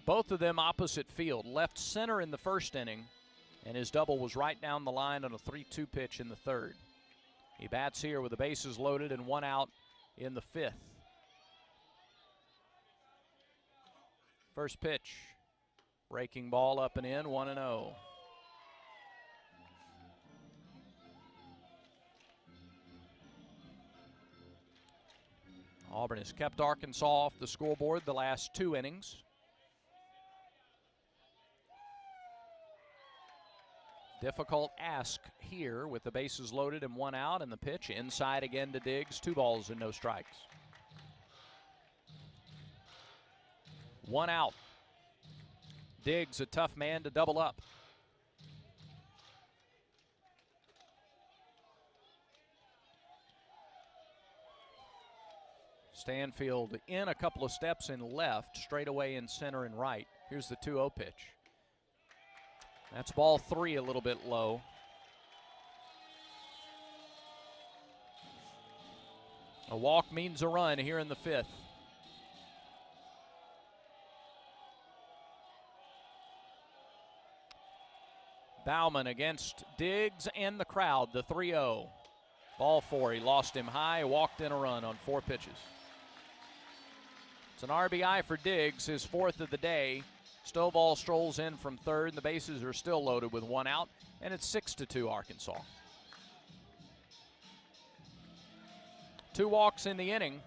Both of them opposite field, left center in the first inning, and his double was right down the line on a 3-2 pitch in the third. He bats here with the bases loaded and 1 out in the 5th. First pitch, breaking ball up and in, 1-0. Auburn has kept Arkansas off the scoreboard the last 2 innings. Difficult ask here with the bases loaded and 1 out, and the pitch inside again to Diggs. 2 balls and no strikes. 1 out. Diggs, a tough man to double up. Stanfield in a couple of steps in left, straight away in center and right. Here's the 2-0 pitch. That's ball 3, a little bit low. A walk means a run here in the 5th. Bauman against Diggs and the crowd, the 3-0. Ball 4, he lost him high, walked in a run on 4 pitches. It's an RBI for Diggs, his 4th of the day. Stovall strolls in from third. The bases are still loaded with 1 out, and it's 6-2 Arkansas. 2 walks in the inning.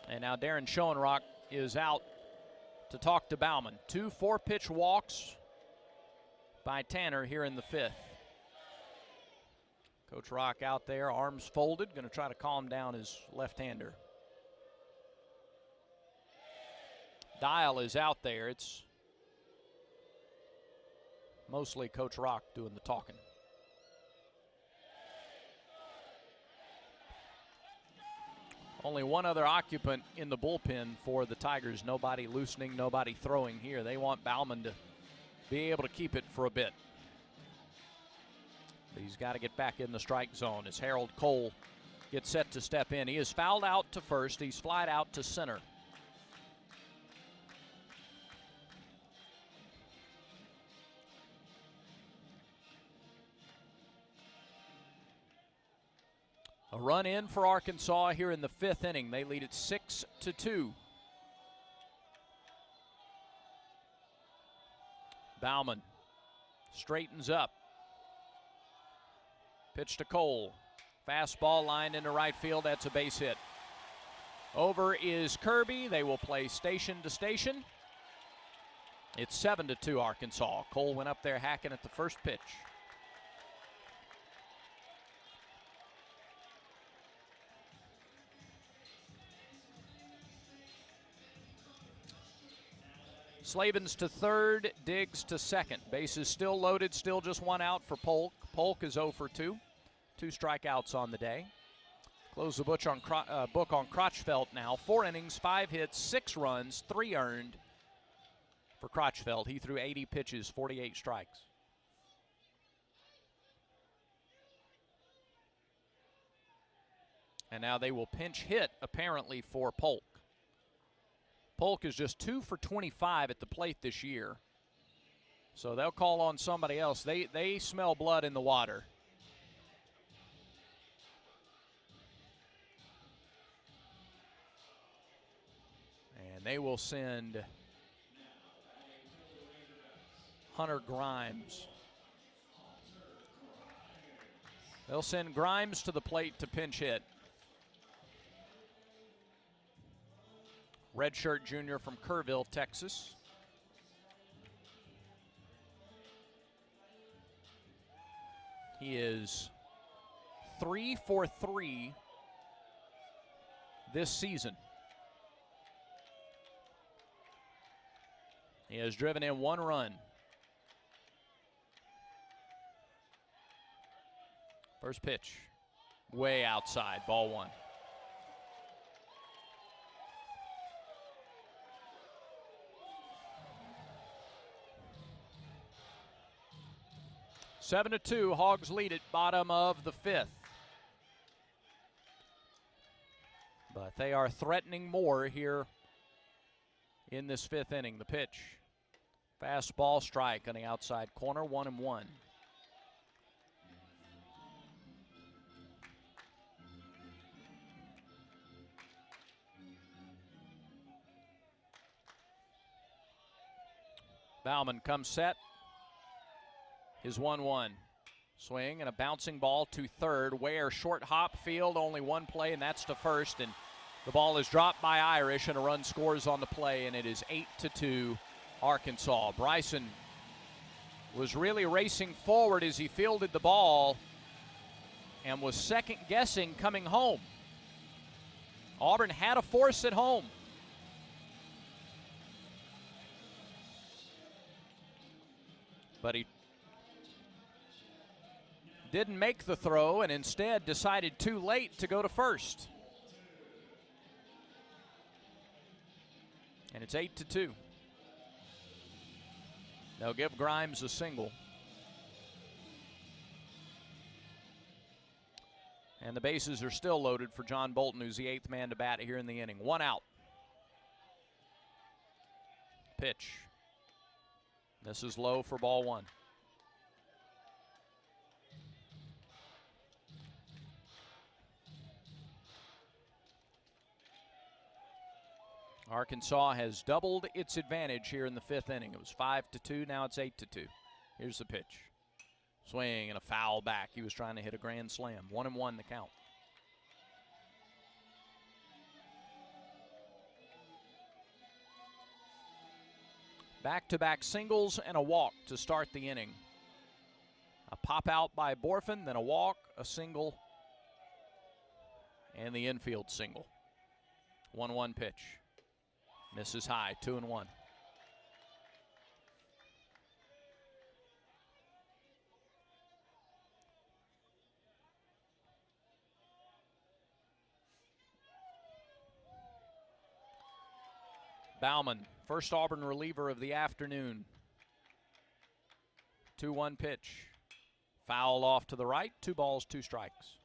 And now Darren Schoenrock is out to talk to Bauman. 2 4-pitch walks by Tanner here in the 5th. Coach Rock out there, arms folded, going to try to calm down his left-hander. Dial is out there. It's mostly Coach Rock doing the talking. Only one other occupant in the bullpen for the Tigers. Nobody loosening, nobody throwing here. They want Bauman to be able to keep it for a bit. But he's got to get back in the strike zone as Harold Cole gets set to step in. He is fouled out to first. He's flied out to center. A run in for Arkansas here in the 5th inning. They lead it 6-2. Bauman straightens up. Pitch to Cole. Fastball lined into right field. That's a base hit. Over is Kirby. They will play station to station. It's 7-2 Arkansas. Cole went up there hacking at the first pitch. Slavens to third, Diggs to second. Bases still loaded, still just one out for Polk. Polk is 0 for 2. 2 strikeouts on the day. Close the book on Crotchfeld now. 4 innings, 5 hits, 6 runs, 3 earned for Crotchfeld. He threw 80 pitches, 48 strikes. And now they will pinch hit, apparently, for Polk. Polk is just 2 for 25 at the plate this year. So they'll call on somebody else. They smell blood in the water. And they will send Hunter Grimes. They'll send Grimes to the plate to pinch hit. Redshirt junior from Kerrville, Texas. He is 3 for 3 this season. He has driven in 1 run. First pitch, way outside, ball 1. Seven to 2, Hogs lead at bottom of the 5th. But they are threatening more here in this 5th inning. The pitch, fastball strike on the outside corner, 1-1. Bauman comes set. His 1-1. Swing and a bouncing ball to third. Ware short hop field, only one play, and that's to first. And the ball is dropped by Irish, and a run scores on the play, and it is 8-2 Arkansas. Bryson was really racing forward as he fielded the ball and was second guessing coming home. Auburn had a force at home. But he didn't make the throw and instead decided too late to go to first. And it's 8-2. They'll give Grimes a single. And the bases are still loaded for John Bolton, who's the 8th man to bat here in the inning. 1 out. Pitch. This is low for ball 1. Arkansas has doubled its advantage here in the 5th inning. It was 5-2, now it's 8-2. Here's the pitch. Swing and a foul back. He was trying to hit a grand slam. 1-1 the count. Back-to-back singles and a walk to start the inning. A pop out by Borfin, then a walk, a single, and the infield single. 1-1 pitch. Misses high, 2-1. Bauman, first Auburn reliever of the afternoon. 2-1 pitch. Foul off to the right, 2 balls, 2 strikes.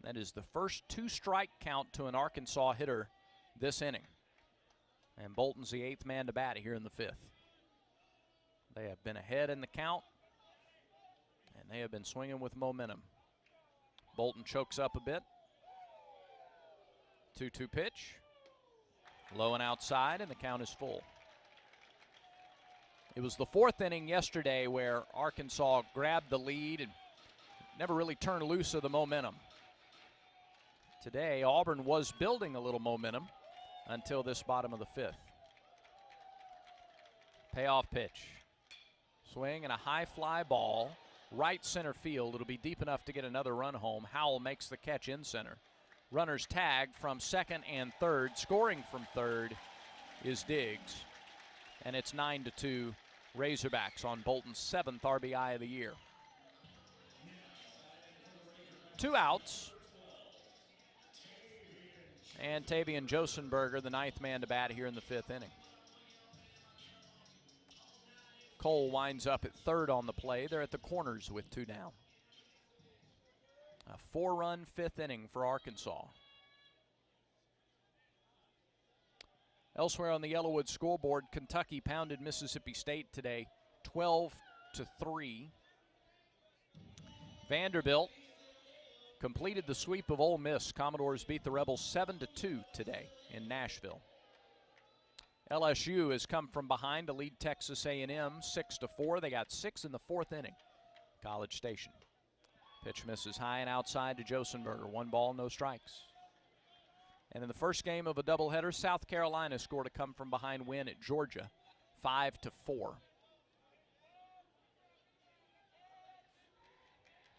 That is the first 2-strike count to an Arkansas hitter this inning. And Bolton's the 8th man to bat here in the 5th. They have been ahead in the count, and they have been swinging with momentum. Bolton chokes up a bit. 2-2 pitch. Low and outside, and the count is full. It was the 4th inning yesterday where Arkansas grabbed the lead and never really turned loose of the momentum. Today, Auburn was building a little momentum until this bottom of the 5th. Payoff pitch. Swing and a high fly ball. Right center field. It'll be deep enough to get another run home. Howell makes the catch in center. Runners tag from second and third. Scoring from third is Diggs. And it's 9-2 Razorbacks on Bolton's 7th RBI of the year. 2 outs. And Tavian Josenberger, the 9th man to bat here in the 5th inning. Cole winds up at third on the play. They're at the corners with 2 down. A 4-run 5th inning for Arkansas. Elsewhere on the Yellowwood scoreboard, Kentucky pounded Mississippi State today 12-3. Vanderbilt completed the sweep of Ole Miss. Commodores beat the Rebels 7-2 today in Nashville. LSU has come from behind to lead Texas A&M 6-4. They got 6 in the 4th inning. College Station. Pitch misses high and outside to Josenberger. 1 ball, no strikes. And in the first game of a doubleheader, South Carolina scored a come from behind win at Georgia 5-4.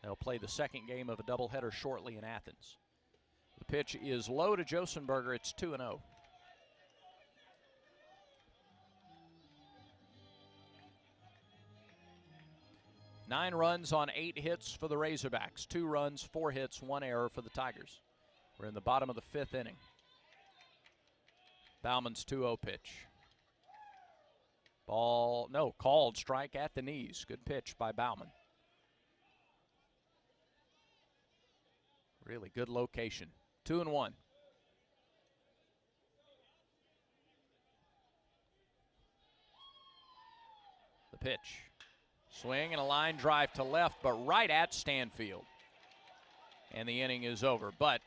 They'll play the second game of a doubleheader shortly in Athens. The pitch is low to Josenberger. It's 2-0. Nine runs on 8 hits for the Razorbacks. 2 runs, 4 hits, 1 error for the Tigers. We're in the bottom of the 5th inning. Bauman's 2-0 pitch. Ball, no, called strike at the knees. Good pitch by Bauman. Really good location. 2-1. The pitch. Swing and a line drive to left, but right at Stanfield. And the inning is over. But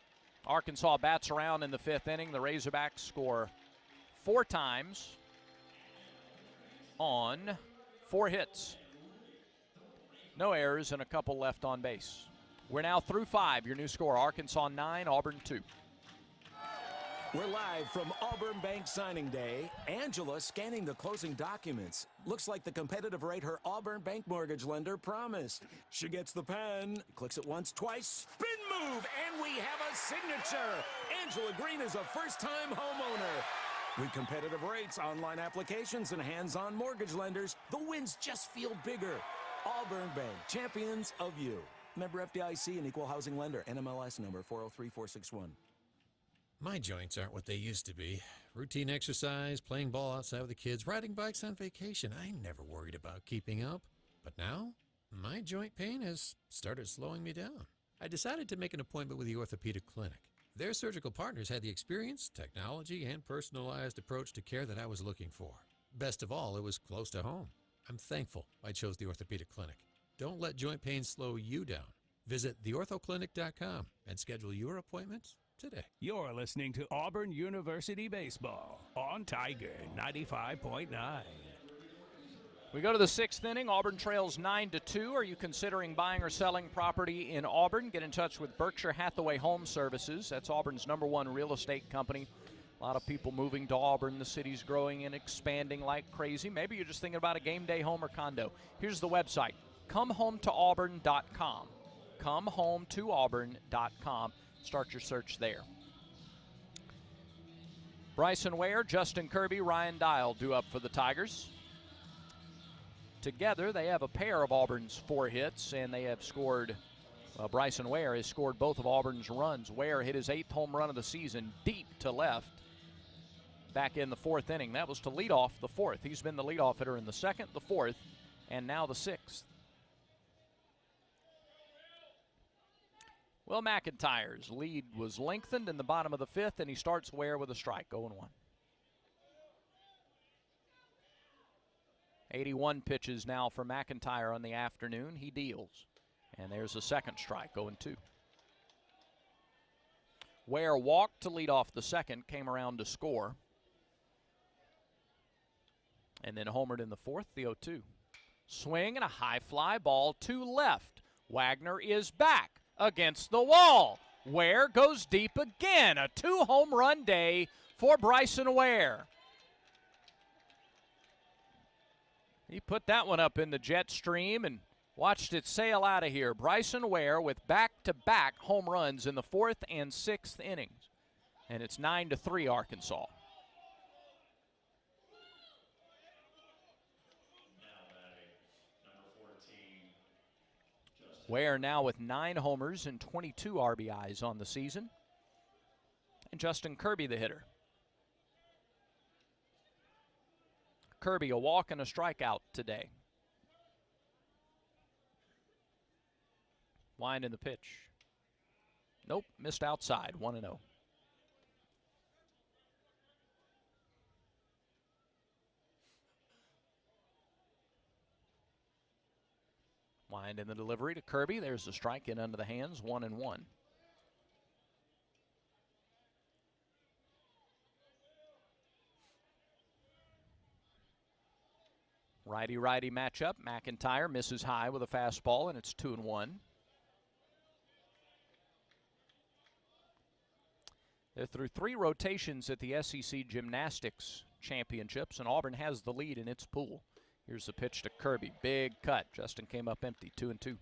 Arkansas bats around in the 5th inning. The Razorbacks score 4 times on 4 hits. No errors and a couple left on base. We're now through 5. Your new score, Arkansas 9, Auburn 2. We're live from Auburn Bank signing day. Angela scanning the closing documents. Looks like the competitive rate her Auburn Bank mortgage lender promised. She gets the pen, clicks it once, twice, spin move, and we have a signature. Angela Green is a first-time homeowner. With competitive rates, online applications, and hands-on mortgage lenders, the wins just feel bigger. Auburn Bank, champions of you. Member FDIC and equal housing lender. NMLS number 403461. My joints aren't what they used to be. Routine exercise, playing ball outside with the kids, riding bikes on vacation. I never worried about keeping up. But now, my joint pain has started slowing me down. I decided to make an appointment with the Orthopedic Clinic. Their surgical partners had the experience, technology, and personalized approach to care that I was looking for. Best of all, it was close to home. I'm thankful I chose the Orthopedic Clinic. Don't let joint pain slow you down. Visit theorthoclinic.com and schedule your appointment today. You're listening to Auburn University Baseball on Tiger 95.9. We go to the 6th inning. Auburn trails 9-2. Are you considering buying or selling property in Auburn? Get in touch with Berkshire Hathaway Home Services. That's Auburn's #1 real estate company. A lot of people moving to Auburn. The city's growing and expanding like crazy. Maybe you're just thinking about a game day home or condo. Here's the website, comehometoauburn.com. Comehometoauburn.com. Start your search there. Bryson Ware, Justin Kirby, Ryan Dial due up for the Tigers. Together, they have a pair of Auburn's 4 hits, and they have scored. Bryson Ware has scored both of Auburn's runs. Ware hit his 8th home run of the season deep to left back in the 4th inning. That was to lead off the 4th. He's been the leadoff hitter in the 2nd, the 4th, and now the 6th. Will McIntyre's lead was lengthened in the bottom of the 5th, and he starts Ware with a strike, 0-1. 81 pitches now for McIntyre on the afternoon. He deals. And there's a second strike, 0-2. Ware walked to lead off the 2nd, came around to score. And then homered in the 4th, the 0-2. Swing and a high fly ball to left. Wagner is back against the wall. Ware goes deep again. A 2-home run day for Bryson Ware. He put that one up in the jet stream and watched it sail out of here. Bryson Ware with back-to-back home runs in the 4th and 6th innings. And it's 9-3 Arkansas. Ware now with 9 homers and 22 RBIs on the season. And Justin Kirby the hitter. Kirby a walk and a strikeout today. Wind in the pitch. Nope, missed outside, 1-0. Wind in the delivery to Kirby. There's the strike in under the hands, 1-1. Righty-righty matchup. McIntyre misses high with a fastball, and it's 2-1. They're through 3 rotations at the SEC Gymnastics Championships, and Auburn has the lead in its pool. Here's the pitch to Kirby. Big cut. Justin came up empty, 2-2.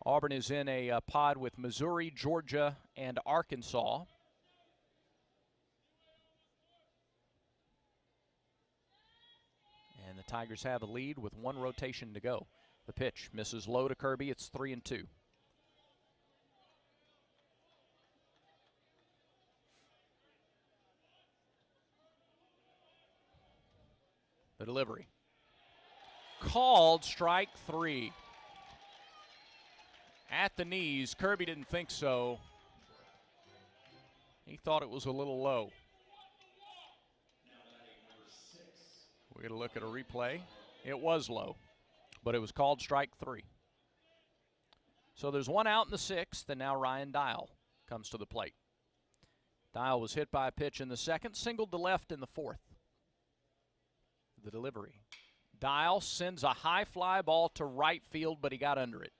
Auburn is in a pod with Missouri, Georgia, and Arkansas. And the Tigers have a lead with 1 rotation to go. The pitch misses low to Kirby. It's 3-2. The delivery. Called strike 3. At the knees. Kirby didn't think so. He thought it was a little low. We're going to look at a replay. It was low, but it was called strike 3. So there's 1 out in the 6th, and now Ryan Dial comes to the plate. Dial was hit by a pitch in the 2nd, singled to left in the 4th. The delivery. Dial sends a high fly ball to right field, but he got under it.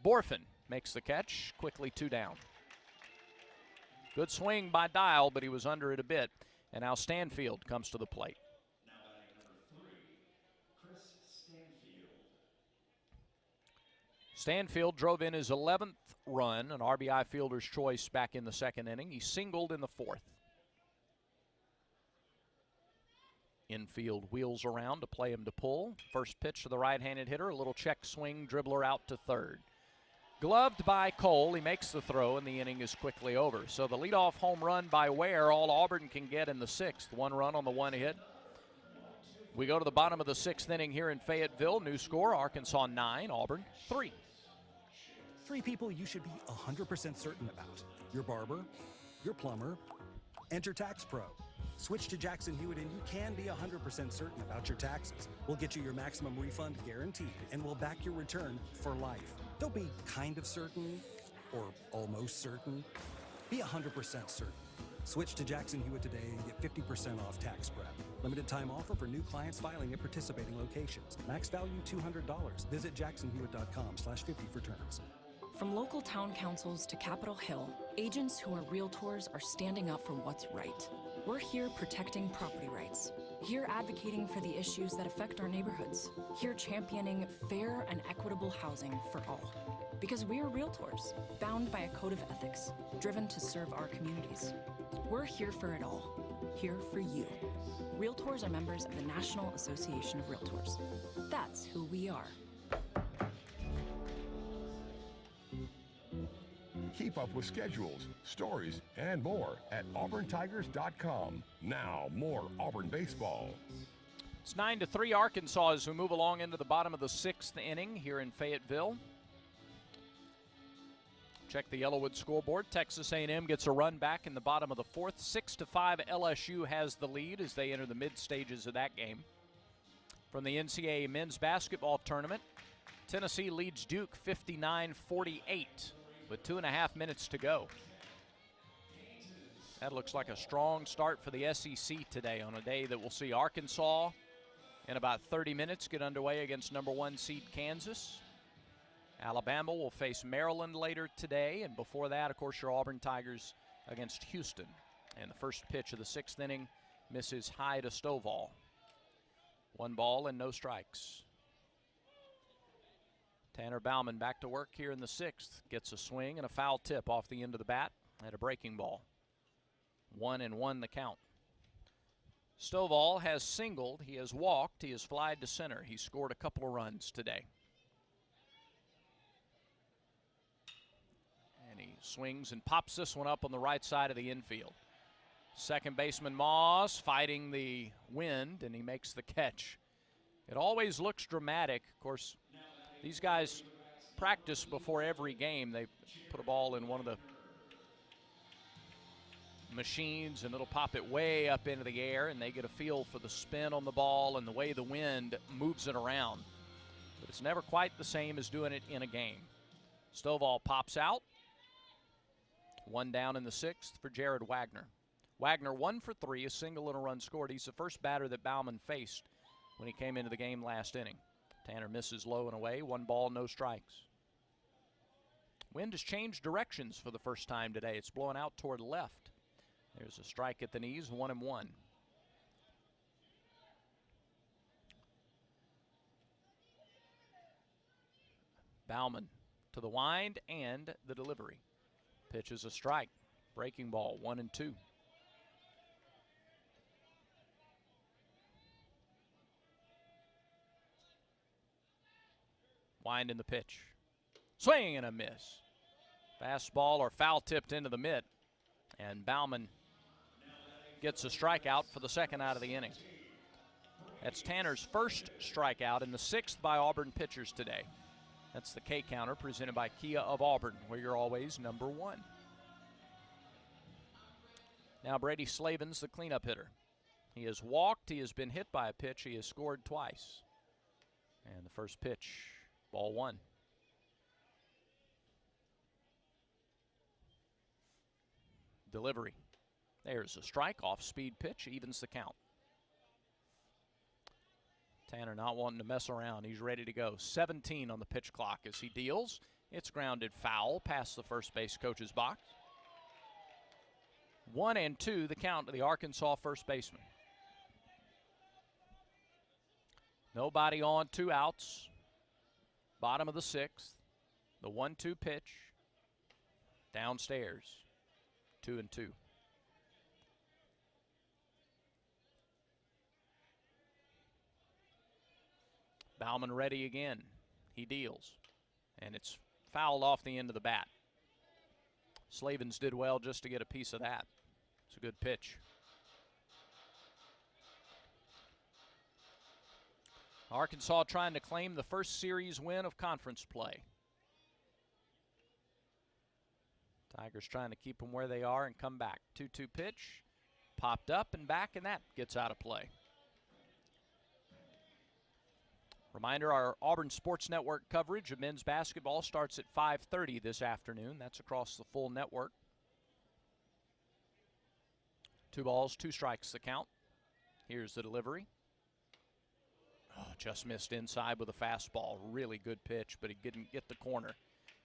Borfin makes the catch, quickly 2 down. Good swing by Dial, but he was under it a bit. And now Stanfield comes to the plate. Stanfield drove in his 11th run, an RBI fielder's choice back in the 2nd inning. He singled in the 4th. Infield wheels around to play him to pull. First pitch to the right-handed hitter, a little check swing, dribbler out to 3rd. Gloved by Cole, he makes the throw, and the inning is quickly over. So the leadoff home run by Ware, all Auburn can get in the 6th. 1 run on the 1 hit. We go to the bottom of the 6th inning here in Fayetteville. New score, Arkansas 9, Auburn 3. 3 people you should be 100% certain about. Your barber, your plumber, and your tax pro. Switch to Jackson Hewitt and you can be 100% certain about your taxes. We'll get you your maximum refund guaranteed, and we'll back your return for life. Don't be kind of certain or almost certain. Be 100% certain. Switch to Jackson Hewitt today and get 50% off tax prep. Limited time offer for new clients filing at participating locations. Max value $200. Visit jacksonhewitt.com/50 for terms. From local town councils to Capitol Hill, agents who are realtors are standing up for what's right. We're here protecting property rights. Here advocating for the issues that affect our neighborhoods. Here championing fair and equitable housing for all. Because we are realtors, bound by a code of ethics, driven to serve our communities. We're here for it all. Here for you. Realtors are members of the National Association of Realtors. That's who we are. Keep up with schedules, stories, and more at auburntigers.com. Now, more Auburn baseball. It's 9-3 Arkansas as we move along into the bottom of the 6th inning here in Fayetteville. Check the Yellowwood scoreboard. Texas A&M gets a run back in the bottom of the 4th. 6-5 LSU has the lead as they enter the mid stages of that game. From the NCAA men's basketball tournament, Tennessee leads Duke 59-48. with 2.5 minutes to go. That looks like a strong start for the SEC today on a day that we'll see Arkansas in about 30 minutes get underway against number 1 seed Kansas. Alabama will face Maryland later today, and before that, of course, your Auburn Tigers against Houston. And the first pitch of the 6th inning misses high to Stovall. 1 ball and no strikes. Tanner Bauman back to work here in the 6th. Gets a swing and a foul tip off the end of the bat at a breaking ball. 1-1 the count. Stovall has singled, he has walked, he has flied to center. He scored a couple of runs today. And he swings and pops this one up on the right side of the infield. Second baseman Moss fighting the wind, and he makes the catch. It always looks dramatic. Of course, these guys practice before every game. They put a ball in one of the machines, and it'll pop it way up into the air, and they get a feel for the spin on the ball and the way the wind moves it around. But it's never quite the same as doing it in a game. Stovall pops out. 1 down in the 6th for Jared Wagner. Wagner 1 for 3, a single and a run scored. He's the first batter that Bauman faced when he came into the game last inning. Tanner misses low and away. 1 ball, no strikes. Wind has changed directions for the first time today. It's blowing out toward left. There's a strike at the knees, 1-1. Bauman to the wind and the delivery. Pitch is a strike. Breaking ball, 1-2. Wind in the pitch. Swing and a miss. Fastball or foul tipped into the mitt. And Bauman gets a strikeout for the 2nd out of the inning. That's Tanner's first strikeout in the 6th by Auburn pitchers today. That's the K counter presented by Kia of Auburn, where you're always number 1. Now Brady Slavin's the cleanup hitter. He has walked, he has been hit by a pitch, he has scored twice. And the first pitch, ball 1. Delivery. There's a strike, off speed pitch, evens the count. Tanner not wanting to mess around. He's ready to go. 17 on the pitch clock as he deals. It's grounded foul past the first base coach's box. 1-2 the count to the Arkansas first baseman. Nobody on, 2 outs. Bottom of the 6th. The 1-2 pitch. Downstairs. 2-2. Bauman ready again. He deals. And it's fouled off the end of the bat. Slavins did well just to get a piece of that. It's a good pitch. Arkansas trying to claim the first series win of conference play. Tigers trying to keep them where they are and come back. 2-2 pitch. Popped up and back, and that gets out of play. Reminder, our Auburn Sports Network coverage of men's basketball starts at 5:30 this afternoon. That's across the full network. 2 balls, 2 strikes the count. Here's the delivery. Oh, just missed inside with a fastball. Really good pitch, but he didn't get the corner.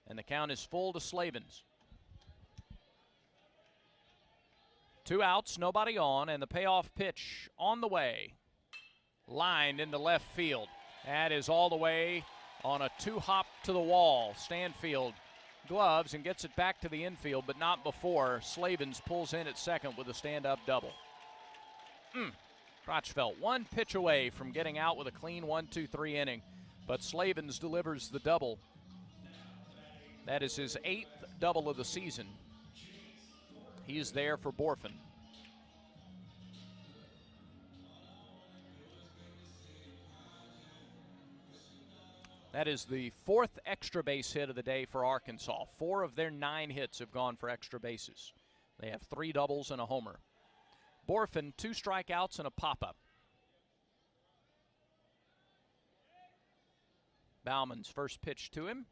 And the count is full to Slavins. 2 outs, nobody on, and the payoff pitch on the way. Lined into left field. That is all the way on a 2-hop to the wall. Stanfield gloves and gets it back to the infield, but not before Slavins pulls in at second with a stand-up double. Crotchfeld 1 pitch away from getting out with a clean 1-2-3 inning, but Slavins delivers the double. That is his 8th double of the season. He's there for Borfin. That is the 4th extra base hit of the day for Arkansas. 4 of their 9 hits have gone for extra bases. They have 3 doubles and a homer. Borfin, 2 strikeouts and a pop-up. Bauman's first pitch to him.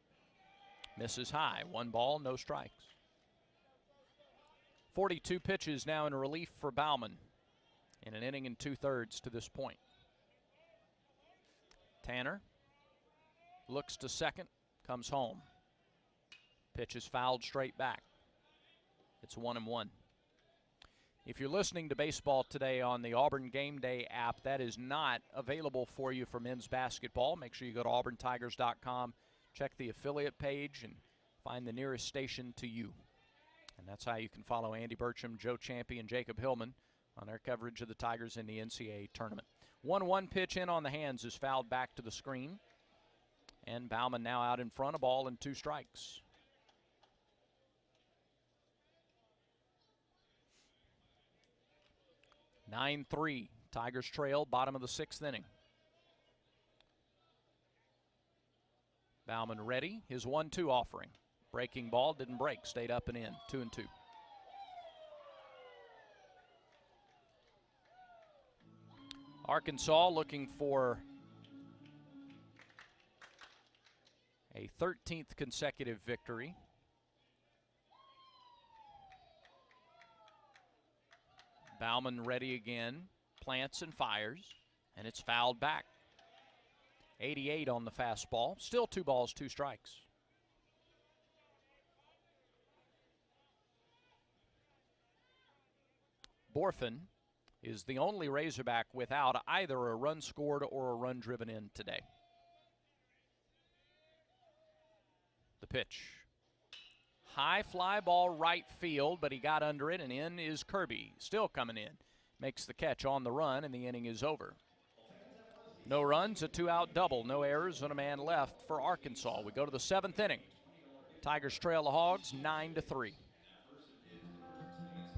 Misses high. 1 ball, no strikes. 42 pitches now in relief for Bauman in an inning and 2/3 to this point. Tanner looks to second, comes home. Pitch is fouled straight back. It's 1-1. If you're listening to baseball today on the Auburn Game Day app, that is not available for you for men's basketball. Make sure you go to auburntigers.com, check the affiliate page, and find the nearest station to you. And that's how you can follow Andy Burcham, Joe Champy, and Jacob Hillman on their coverage of the Tigers in the NCAA tournament. 1-1 pitch in on the hands is fouled back to the screen. And Bauman now out in front, a ball and 2 strikes. (9-3). Tigers trail, bottom of the 6th inning. Bauman ready, his 1-2 offering. Breaking ball, didn't break, stayed up and in, 2-2. Arkansas looking for a 13th consecutive victory. Bauman ready again, plants and fires, and it's fouled back. 88 on the fastball, still 2 balls, 2 strikes. Borfin is the only Razorback without either a run scored or a run driven in today. The pitch. High fly ball right field, but he got under it, and in is Kirby. Still coming in. Makes the catch on the run, and the inning is over. No runs, a 2-out double. No errors, and a man left for Arkansas. We go to the 7th inning. Tigers trail the Hogs 9-3.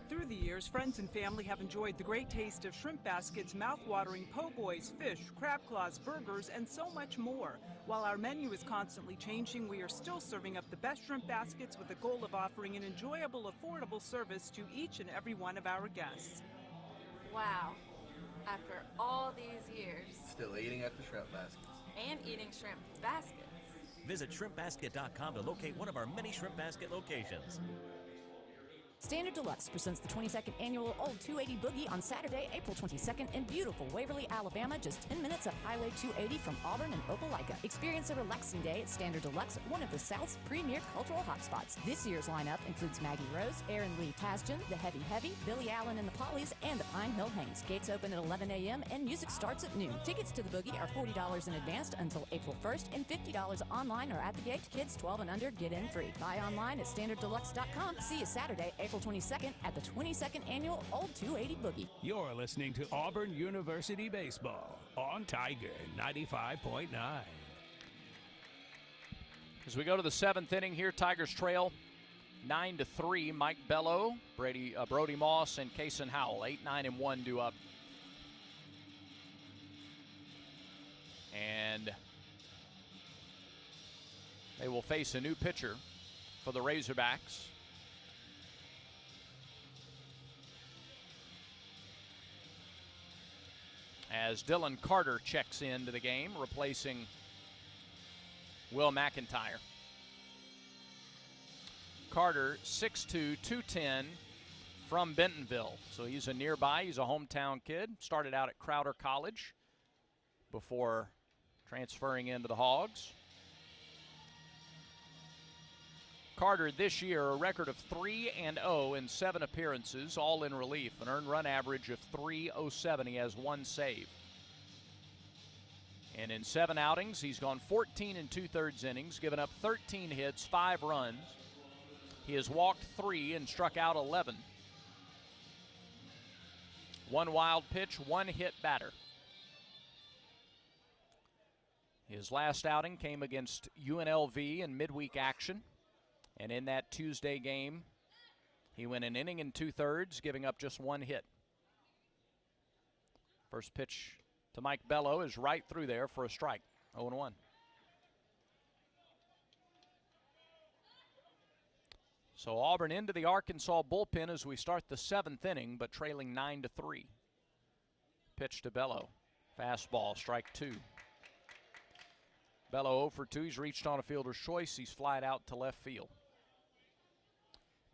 Through the years, friends and family have enjoyed the great taste of Shrimp Basket's mouth-watering po' boys, fish, crab claws, burgers, and so much more. While our menu is constantly changing, we are still serving up the best shrimp baskets with the goal of offering an enjoyable, affordable service to each and every one of our guests. Wow. After all these years. Still eating at the Shrimp Baskets. And eating shrimp baskets. Visit shrimpbasket.com to locate one of our many Shrimp Basket locations. Standard Deluxe presents the 22nd annual Old 280 Boogie on Saturday, April 22nd in beautiful Waverly, Alabama, just 10 minutes up Highway 280 from Auburn and Opelika. Experience a relaxing day at Standard Deluxe, one of the South's premier cultural hotspots. This year's lineup includes Maggie Rose, Aaron Lee Tasjan, the Heavy Heavy, Billy Allen and the Pollies, and the Pine Hill Hangs. Gates open at 11 a.m. and music starts at noon. Tickets to the Boogie are $40 in advance until April 1st and $50 online or at the gate. Kids 12 and under get in free. Buy online at standarddeluxe.com. See you Saturday, April 22nd at the 22nd annual Old 280 Boogie. You're listening to Auburn University Baseball on Tiger 95.9. As we go to the 7th inning here, Tigers trail 9-3. Mike Bello, Brody Moss, and Kason Howell. 8, 9, and 1 due up. And they will face a new pitcher for the Razorbacks. As Dylan Carter checks into the game, replacing Will McIntyre. Carter, 6'2", 210, from Bentonville. So he's a nearby, he's a hometown kid. Started out at Crowder College before transferring into the Hogs. Carter this year, a record of 3-0 in 7 appearances, all in relief. An earned run average of .307. He has 1 save. And in 7 outings, he's gone 14 2/3 innings, given up 13 hits, 5 runs. He has walked 3 and struck out 11. 1 wild pitch, 1 hit batter. His last outing came against UNLV in midweek action. And in that Tuesday game, he went an inning and 2/3, giving up just 1 hit. First pitch to Mike Bello is right through there for a strike, 0-1. So Auburn into the Arkansas bullpen as we start the 7th inning, but trailing 9-3. Pitch to Bello. Fastball, strike 2. Bello 0 for 2. He's reached on a fielder's choice. He's flied out to left field.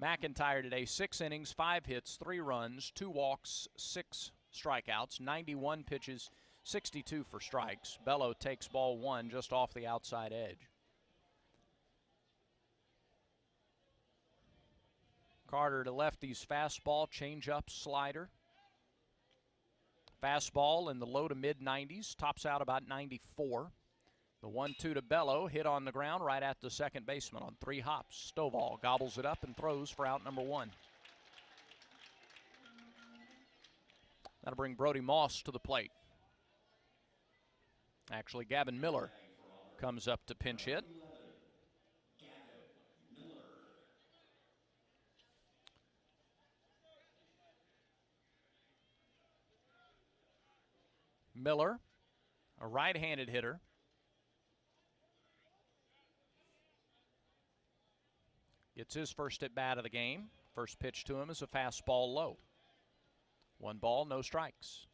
McIntyre today, 6 innings, 5 hits, 3 runs, 2 walks, 6 strikeouts, 91 pitches, 62 for strikes. Bello takes ball 1 just off the outside edge. Carter to lefties, fastball, changeup, slider. Fastball in the low to mid-90s, tops out about 94. The 1-2 to Bello, hit on the ground right at the second baseman on 3 hops. Stovall gobbles it up and throws for out number 1. That'll bring Brody Moss to the plate. Actually, Gavin Miller comes up to pinch hit. Miller, a right-handed hitter. Gets his first at bat of the game. First pitch to him is a fastball low. 1 ball, no strikes.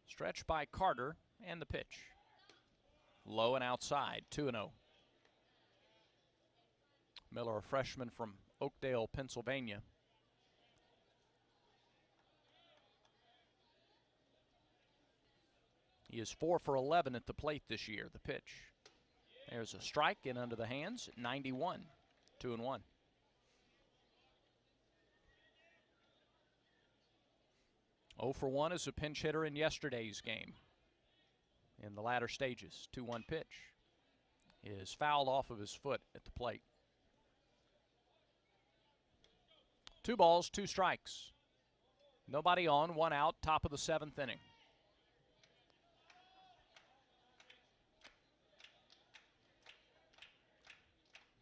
Stretch by Carter and the pitch. Low and outside, 2-0. Miller, a freshman from Oakdale, Pennsylvania. He is 4 for 11 at the plate this year. The pitch. There's a strike in under the hands at 91, 2-1. Oh for 1 as a pinch hitter in yesterday's game. In the latter stages, 2-1 pitch is fouled off of his foot at the plate. 2 balls, 2 strikes. Nobody on, 1 out, top of the 7th inning.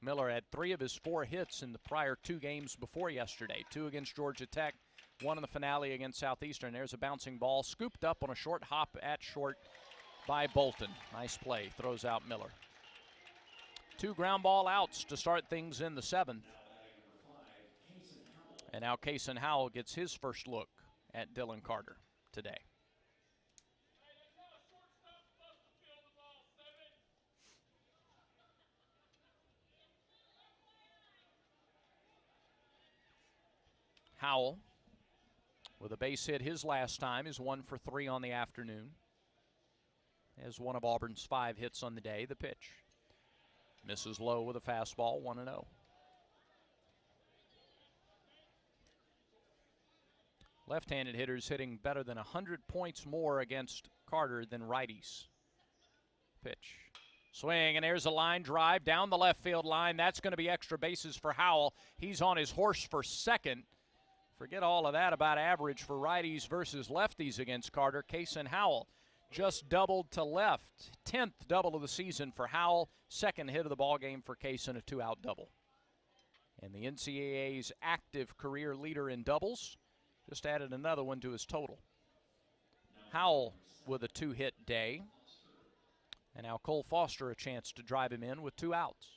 Miller had 3 of his 4 hits in the prior 2 games before yesterday. 2 against Georgia Tech, 1 in the finale against Southeastern. There's a bouncing ball scooped up on a short hop at short by Bolton. Nice play, throws out Miller. 2 ground ball outs to start things in the 7th. And now Kason Howell gets his first look at Dylan Carter today. Howell, with a base hit his last time, is 1 for 3 on the afternoon. As one of Auburn's 5 hits on the day. The pitch. Misses low with a fastball, 1-0. Left-handed hitters hitting better than 100 points more against Carter than righties. Pitch. Swing, and there's a line drive down the left field line. That's going to be extra bases for Howell. He's on his horse for second. Forget all of that about average for righties versus lefties against Carter. Kason Howell just doubled to left. 10th double of the season for Howell. Second hit of the ball game for Kason, a 2-out double. And the NCAA's active career leader in doubles just added another one to his total. Howell with a 2-hit day. And now Cole Foster a chance to drive him in with 2 outs.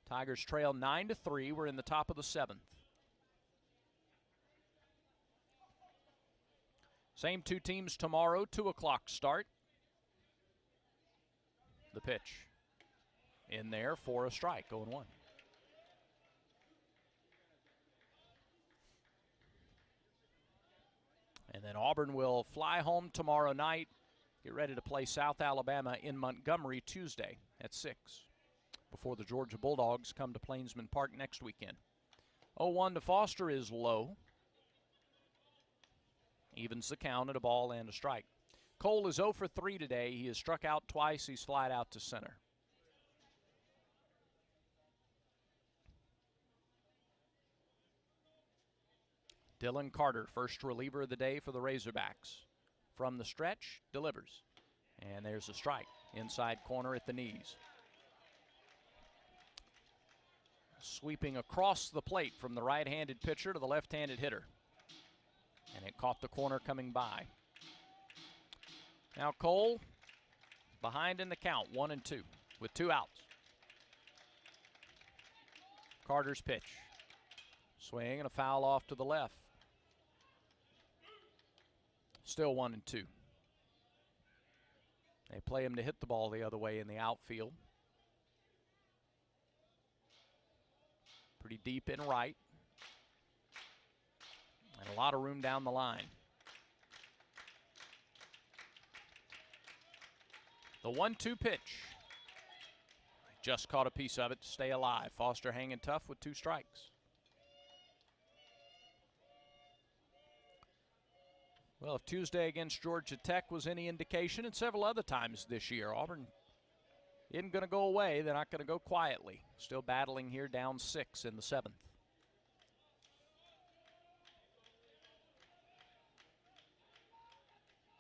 Tigers trail 9-3. We're in the top of the 7th. Same 2 teams tomorrow, 2 o'clock start. The pitch in there for a strike, 0-1. And then Auburn will fly home tomorrow night, get ready to play South Alabama in Montgomery Tuesday at 6 before the Georgia Bulldogs come to Plainsman Park next weekend. 0-1 to Foster is low. Evens the count at a ball and a strike. Cole is 0 for 3 today. He has struck out twice. He's flied out to center. Dylan Carter, first reliever of the day for the Razorbacks. From the stretch, delivers. And there's a strike. Inside corner at the knees. Sweeping across the plate from the right-handed pitcher to the left-handed hitter. And it caught the corner coming by. Now Cole behind in the count, 1-2 with 2 outs. Carter's pitch. Swing and a foul off to the left. Still 1-2. They play him to hit the ball the other way in the outfield. Pretty deep in right. And a lot of room down the line. The 1-2 pitch. Just caught a piece of it to stay alive. Foster hanging tough with 2 strikes. Well, if Tuesday against Georgia Tech was any indication, and several other times this year, Auburn isn't going to go away. They're not going to go quietly. Still battling here, down 6 in the 7th.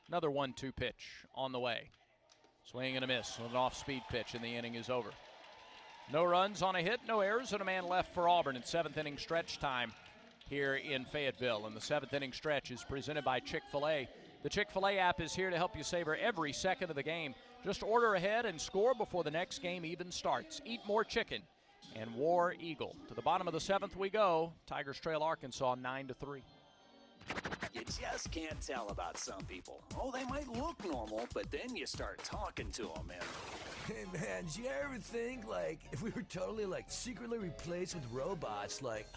Another 1-2 pitch on the way. Swing and a miss with an off-speed pitch, and the inning is over. No runs on a hit, no errors, and a man left for Auburn in 7th inning stretch time here in Fayetteville. And the 7th inning stretch is presented by Chick-fil-A. The Chick-fil-A app is here to help you savor every second of the game. Just order ahead and score before the next game even starts. Eat more chicken and War Eagle. To the bottom of the 7th we go. Tigers trail Arkansas 9-3. You just can't tell about some people. Oh, they might look normal, but then you start talking to them and... Hey man, do you ever think, like, if we were totally, like, secretly replaced with robots, like,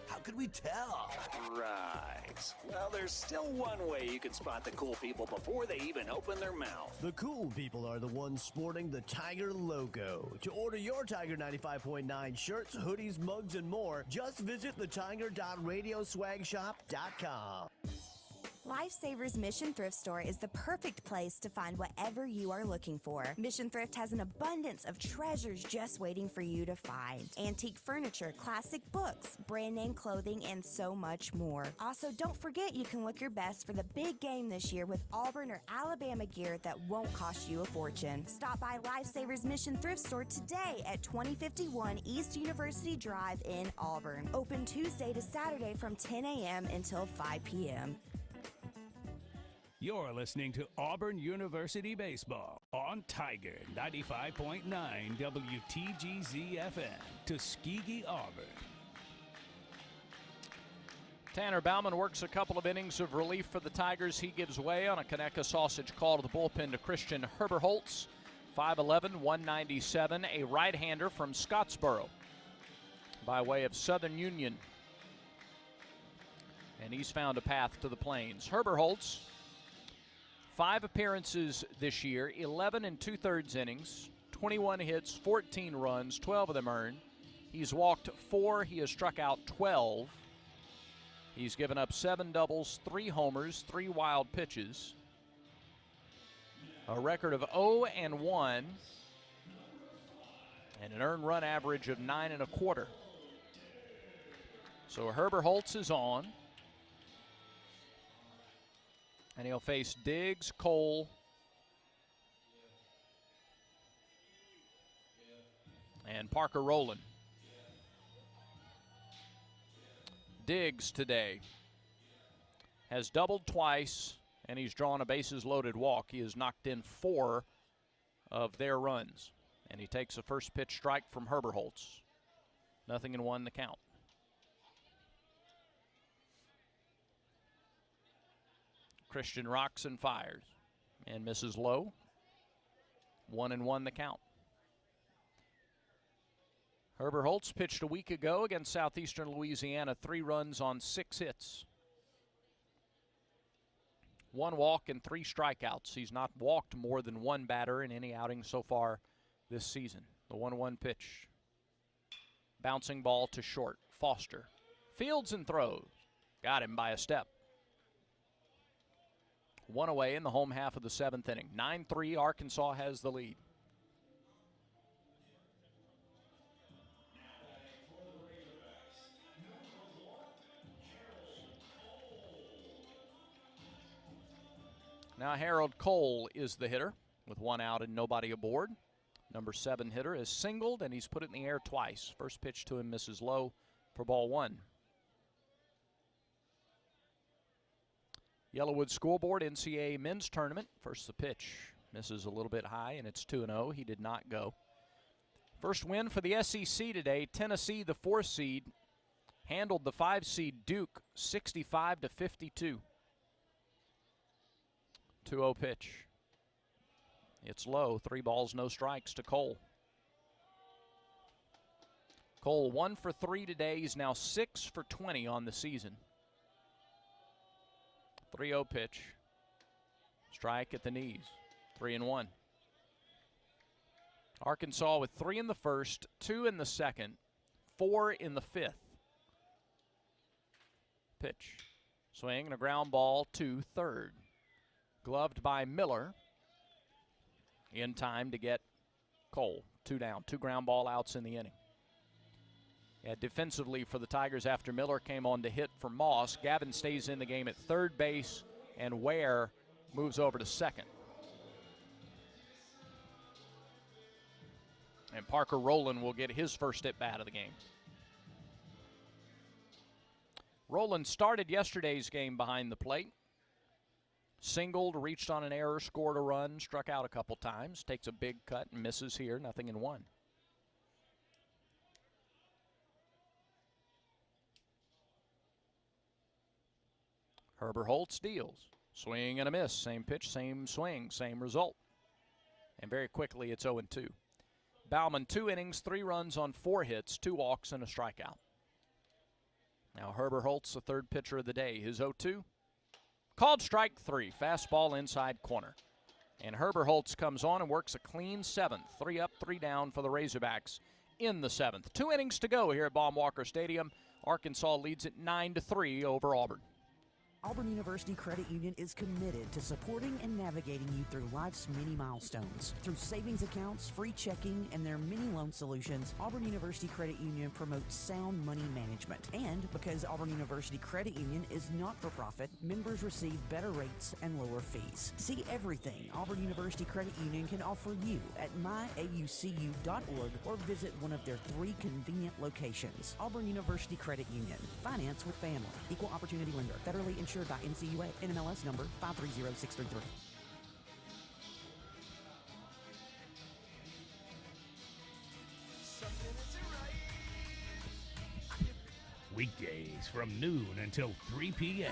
how could we tell? Right. Well, there's still one way you can spot the cool people before they even open their mouth. The cool people are the ones sporting the Tiger logo. To order your Tiger 95.9 shirts, hoodies, mugs, and more, just visit thetiger.radioswagshop.com. Lifesavers Mission Thrift Store is the perfect place to find whatever you are looking for. Mission Thrift has an abundance of treasures just waiting for you to find. Antique furniture, classic books, brand name clothing, and so much more. Also, don't forget you can look your best for the big game this year with Auburn or Alabama gear that won't cost you a fortune. Stop by Lifesavers Mission Thrift Store today at 2051 East University Drive in Auburn. Open Tuesday to Saturday from 10 a.m. until 5 p.m. You're listening to Auburn University Baseball on Tiger 95.9 WTGZ FM, Tuskegee, Auburn. Tanner Bauman works a couple of innings of relief for the Tigers. He gives way on a Conecuh sausage call to the bullpen to Christian Herberholtz. 5'11", 197, a right-hander from Scottsboro by way of Southern Union. And he's found a path to the Plains. Herberholtz, 5 appearances this year, 11 2/3 innings, 21 hits, 14 runs, 12 of them earned. He's walked 4, he has struck out 12. He's given up 7 doubles, 3 homers, 3 wild pitches. A record of 0-1, and an earned run average of 9 1/4. So Herberholtz is on. And he'll face Diggs, Cole, and Parker Rowland. Diggs today has doubled twice, and he's drawn a bases-loaded walk. He has knocked in 4 of their runs, and he takes a first pitch strike from Herberholtz. 0-1 the count. Christian rocks and fires and misses low. 1-1 the count. Herberholtz pitched a week ago against Southeastern Louisiana, 3 runs on 6 hits. 1 walk and 3 strikeouts. He's not walked more than 1 batter in any outing so far this season. The 1-1 pitch. Bouncing ball to short. Foster fields and throws. Got him by a step. 1 away in the home half of the 7th inning. 9-3, Arkansas has the lead. Now Harold Cole is the hitter with 1 out and nobody aboard. Number 7 hitter is singled, and he's put it in the air twice. First pitch to him misses low for ball 1. Yellowwood scoreboard, NCAA men's tournament. First the pitch misses a little bit high, and it's 2-0. He did not go. First win for the SEC today. Tennessee, the 4 seed, handled the 5 seed Duke 65-52. 2-0 pitch. It's low. 3 balls, no strikes to Cole. Cole 1 for 3 today. He's now 6 for 20 on the season. 3-0 pitch. Strike at the knees. 3-1. Arkansas with 3 in the first, 2 in the second, 4 in the fifth. Pitch. Swing and a ground ball to third. Gloved by Miller. In time to get Cole. 2 down, 2 ground ball outs in the inning. Yeah, defensively for the Tigers after Miller came on to hit for Moss. Gavin stays in the game at third base, and Ware moves over to second. And Parker Rowland will get his first at-bat of the game. Rowland started yesterday's game behind the plate. Singled, reached on an error, scored a run, struck out a couple times. Takes a big cut and misses here, nothing in 1. Herbert Holtz deals. Swing and a miss. Same pitch, same swing, same result. And very quickly it's 0-2. Baumann, 2 innings, 3 runs on 4 hits, 2 walks, and a strikeout. Now Herbert Holtz, the third pitcher of the day. His 0-2. Called strike 3. Fastball inside corner. And Herbert Holtz comes on and works a clean 7th. 3 up, 3 down for the Razorbacks in the 7th. 2 innings to go here at Baum-Walker Stadium. Arkansas leads it 9-3 over Auburn. Auburn University Credit Union is committed to supporting and navigating you through life's many milestones. Through savings accounts, free checking, and their many loan solutions, Auburn University Credit Union promotes sound money management. And because Auburn University Credit Union is not for profit, members receive better rates and lower fees. See everything Auburn University Credit Union can offer you at myaucu.org or visit one of their 3 convenient locations. Auburn University Credit Union. Finance with family. Equal opportunity lender. Federally insured by NCUA. NMLS number 530633. Weekdays from noon until 3 p.m.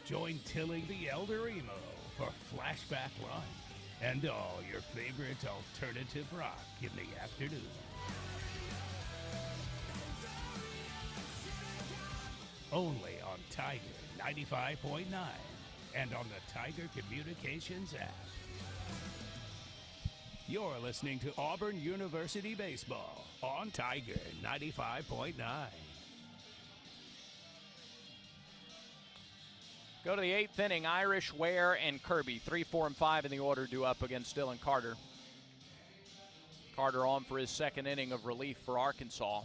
Join Tilly the Elder Emo for Flashback Run and all your favorite alternative rock in the afternoon. Only on Tiger 95.9 and on the Tiger Communications app. You're listening to Auburn University Baseball on Tiger 95.9. Go to the 8th inning. Irish, Ware, and Kirby. 3, 4, and 5 in the order due up against Dylan Carter. Carter on for his 2nd inning of relief for Arkansas.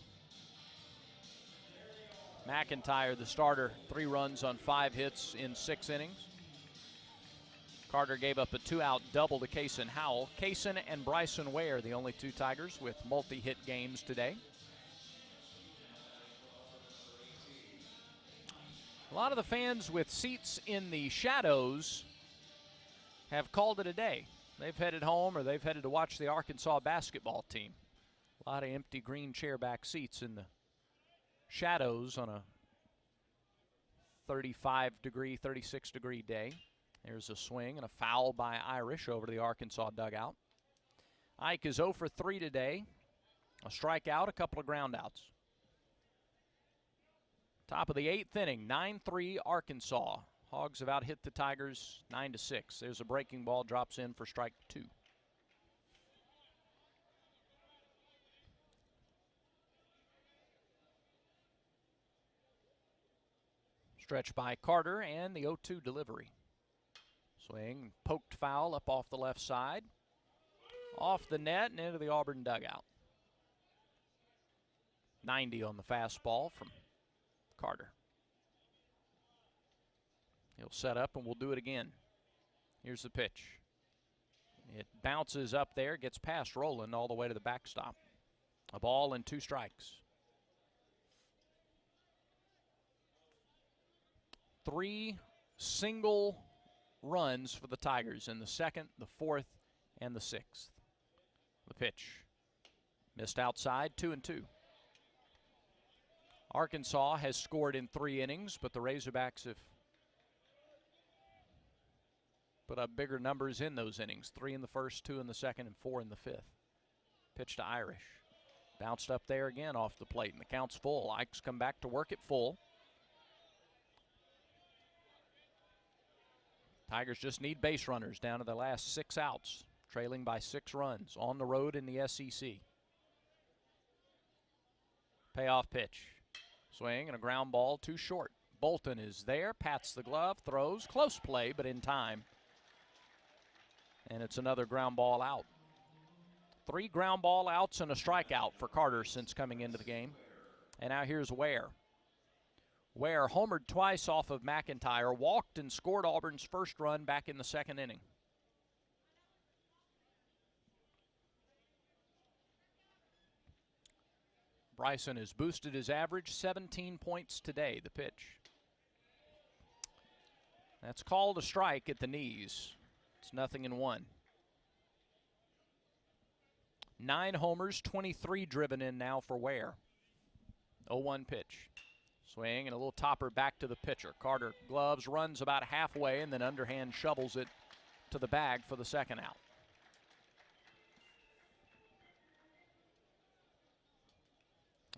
McIntyre, the starter, 3 runs on 5 hits in 6 innings. Carter gave up a 2-out double to Kaysen Howell. Kaysen and Bryson Ware, the only 2 Tigers with multi-hit games today. A lot of the fans with seats in the shadows have called it a day. They've headed home or they've headed to watch the Arkansas basketball team. A lot of empty green chairback seats in the shadows on a 35-degree, 36-degree day. There's a swing and a foul by Irish over to the Arkansas dugout. Ike is 0 for 3 today. A strikeout, a couple of groundouts. Top of the 8th inning, 9-3 Arkansas. Hogs have out hit the Tigers 9-6. There's a breaking ball, drops in for strike 2. Stretch by Carter and the 0-2 delivery. Swing, poked foul up off the left side. Off the net and into the Auburn dugout. 90 on the fastball from Carter. He'll set up and we'll do it again. Here's the pitch. It bounces up there, gets past Rowland all the way to the backstop. A ball and 2 strikes. 3 single runs for the Tigers in the 2nd, the 4th, and the 6th. The pitch. Missed outside, 2-2. Arkansas has scored in 3 innings, but the Razorbacks have put up bigger numbers in those innings. 3 in the 1st, 2 in the 2nd, and 4 in the 5th. Pitch to Irish. Bounced up there again off the plate, and the count's full. Ike's come back to work it full. Tigers just need base runners down to the last 6 outs, trailing by 6 runs on the road in the SEC. Payoff pitch. Swing and a ground ball too short. Bolton is there, pats the glove, throws, close play, but in time. And it's another ground ball out. 3 ground ball outs and a strikeout for Carter since coming into the game. And now here's Ware. Ware homered twice off of McIntyre, walked and scored Auburn's first run back in the 2nd inning. Bryson has boosted his average 17 points today. The pitch. That's called a strike at the knees. It's 0-1. 9 homers, 23 driven in now for Ware. 0-1 pitch. Swing and a little topper back to the pitcher. Carter gloves, runs about halfway, and then underhand shovels it to the bag for the 2nd out.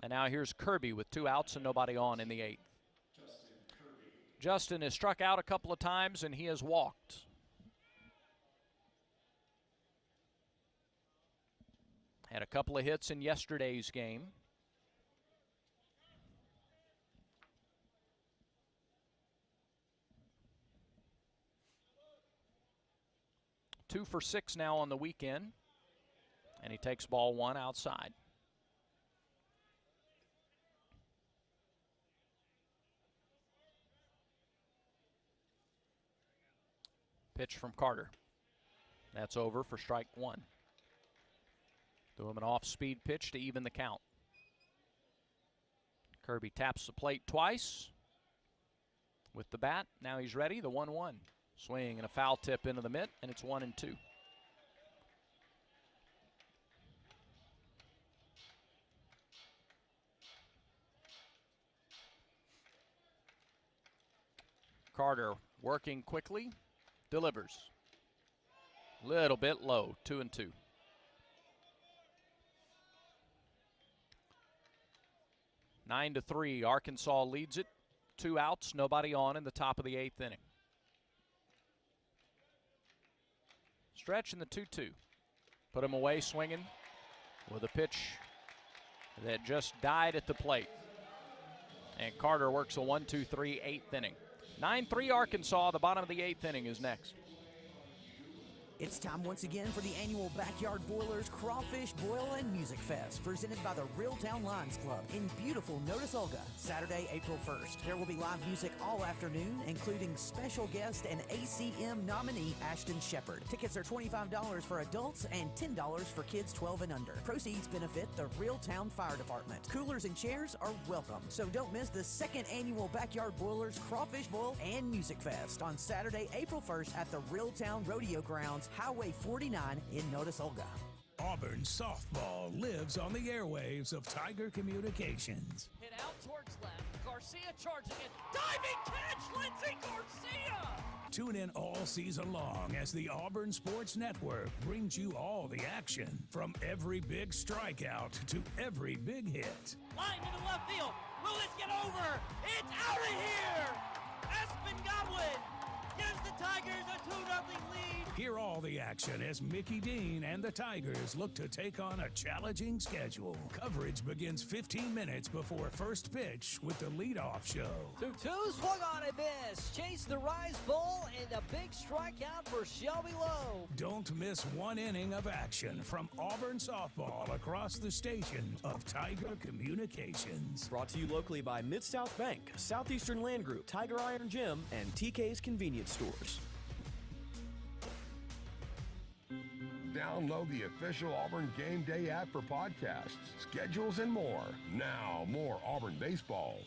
And now here's Kirby with 2 outs and nobody on in the 8th. Justin has struck out a couple of times and he has walked. Had a couple of hits in yesterday's game. Two for 6 now on the weekend. And he takes ball 1 outside. Pitch from Carter. That's over for strike 1. Threw him an off-speed pitch to even the count. Kirby taps the plate twice with the bat. Now he's ready, the 1-1. Swing and a foul tip into the mitt, and it's 1-2. Carter working quickly. Delivers. Little bit low, 2-2. 9-3, Arkansas leads it. 2 outs, nobody on in the top of the 8th inning. Stretch in the 2-2. Put him away swinging with a pitch that just died at the plate. And Carter works a 1-2-3 8th inning. 9-3 Arkansas. The bottom of the 8th inning is next. It's time once again for the annual Backyard Boilers Crawfish Boil and Music Fest, presented by the Reeltown Lions Club in beautiful Notice Olga, Saturday, April 1st. There will be live music all afternoon, including special guest and ACM nominee Ashton Shepard. Tickets are $25 for adults and $10 for kids 12 and under. Proceeds benefit the Reeltown Fire Department. Coolers and chairs are welcome, so don't miss the 2nd annual Backyard Boilers Crawfish Boil and Music Fest on Saturday, April 1st at the Reeltown Rodeo Grounds, Highway 49 in Notice Olga. Auburn softball lives on the airwaves of Tiger Communications. Hit out towards left. Garcia charging it. Diving catch, Lindsey Garcia! Tune in all season long as the Auburn Sports Network brings you all the action, from every big strikeout to every big hit. Line to the left field. Will this get over? It's out of here! Aspen Godwin gives the Tigers a 2-0 lead. Hear all the action as Mickey Dean and the Tigers look to take on a challenging schedule. Coverage begins 15 minutes before first pitch with the leadoff show. 2-2, swung on a miss. Chase the rise ball and a big strikeout for Shelby Lowe. Don't miss one inning of action from Auburn softball across the station of Tiger Communications. Brought to you locally by Mid-South Bank, Southeastern Land Group, Tiger Iron Gym, and TK's Convenience Stores. Download the official Auburn Game Day app for podcasts, schedules, and more. Now, more Auburn baseball.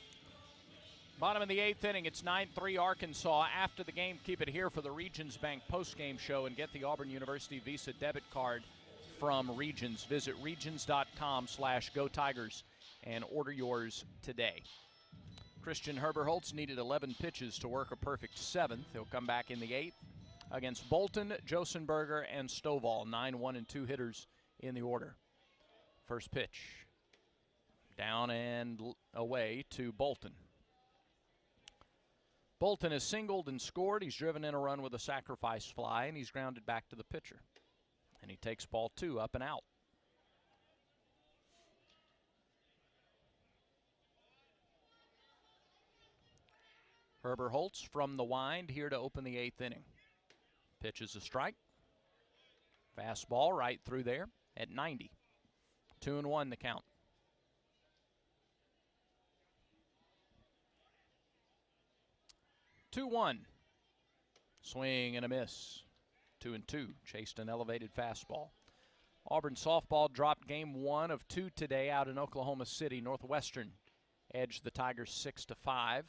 Bottom of the 8th inning, it's 9-3 Arkansas. After the game, keep it here for the Regions Bank postgame show and get the Auburn University Visa debit card from Regions. Visit regions.com/Go Tigers and order yours today. Christian Herberholtz needed 11 pitches to work a perfect 7th. He'll come back in the 8th. Against Bolton, Josenberger, and Stovall, 9, 1, and 2 hitters in the order. First pitch. Down and away to Bolton. Bolton has singled and scored. He's driven in a run with a sacrifice fly, and he's grounded back to the pitcher. And he takes ball 2 up and out. Herbert Holtz from the wind here to open the 8th inning. Pitch is a strike. Fastball right through there at 90. 2-1 the count. Two-one. Swing and a miss. 2-2. Chased an elevated fastball. Auburn softball dropped game 1 of 2 today out in Oklahoma City. Northwestern edged the Tigers 6-5.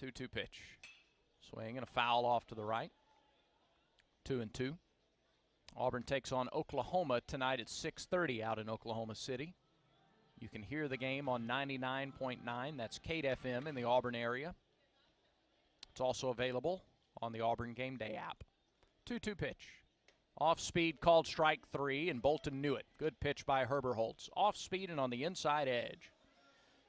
2-2 pitch. Swing and a foul off to the right. 2-2. Auburn takes on Oklahoma tonight at 6:30 out in Oklahoma City. You can hear the game on 99.9. That's Kate FM in the Auburn area. It's also available on the Auburn Game Day app. 2-2 pitch. Off speed called strike 3, and Bolton knew it. Good pitch by Herbert Holtz. Off speed and on the inside edge.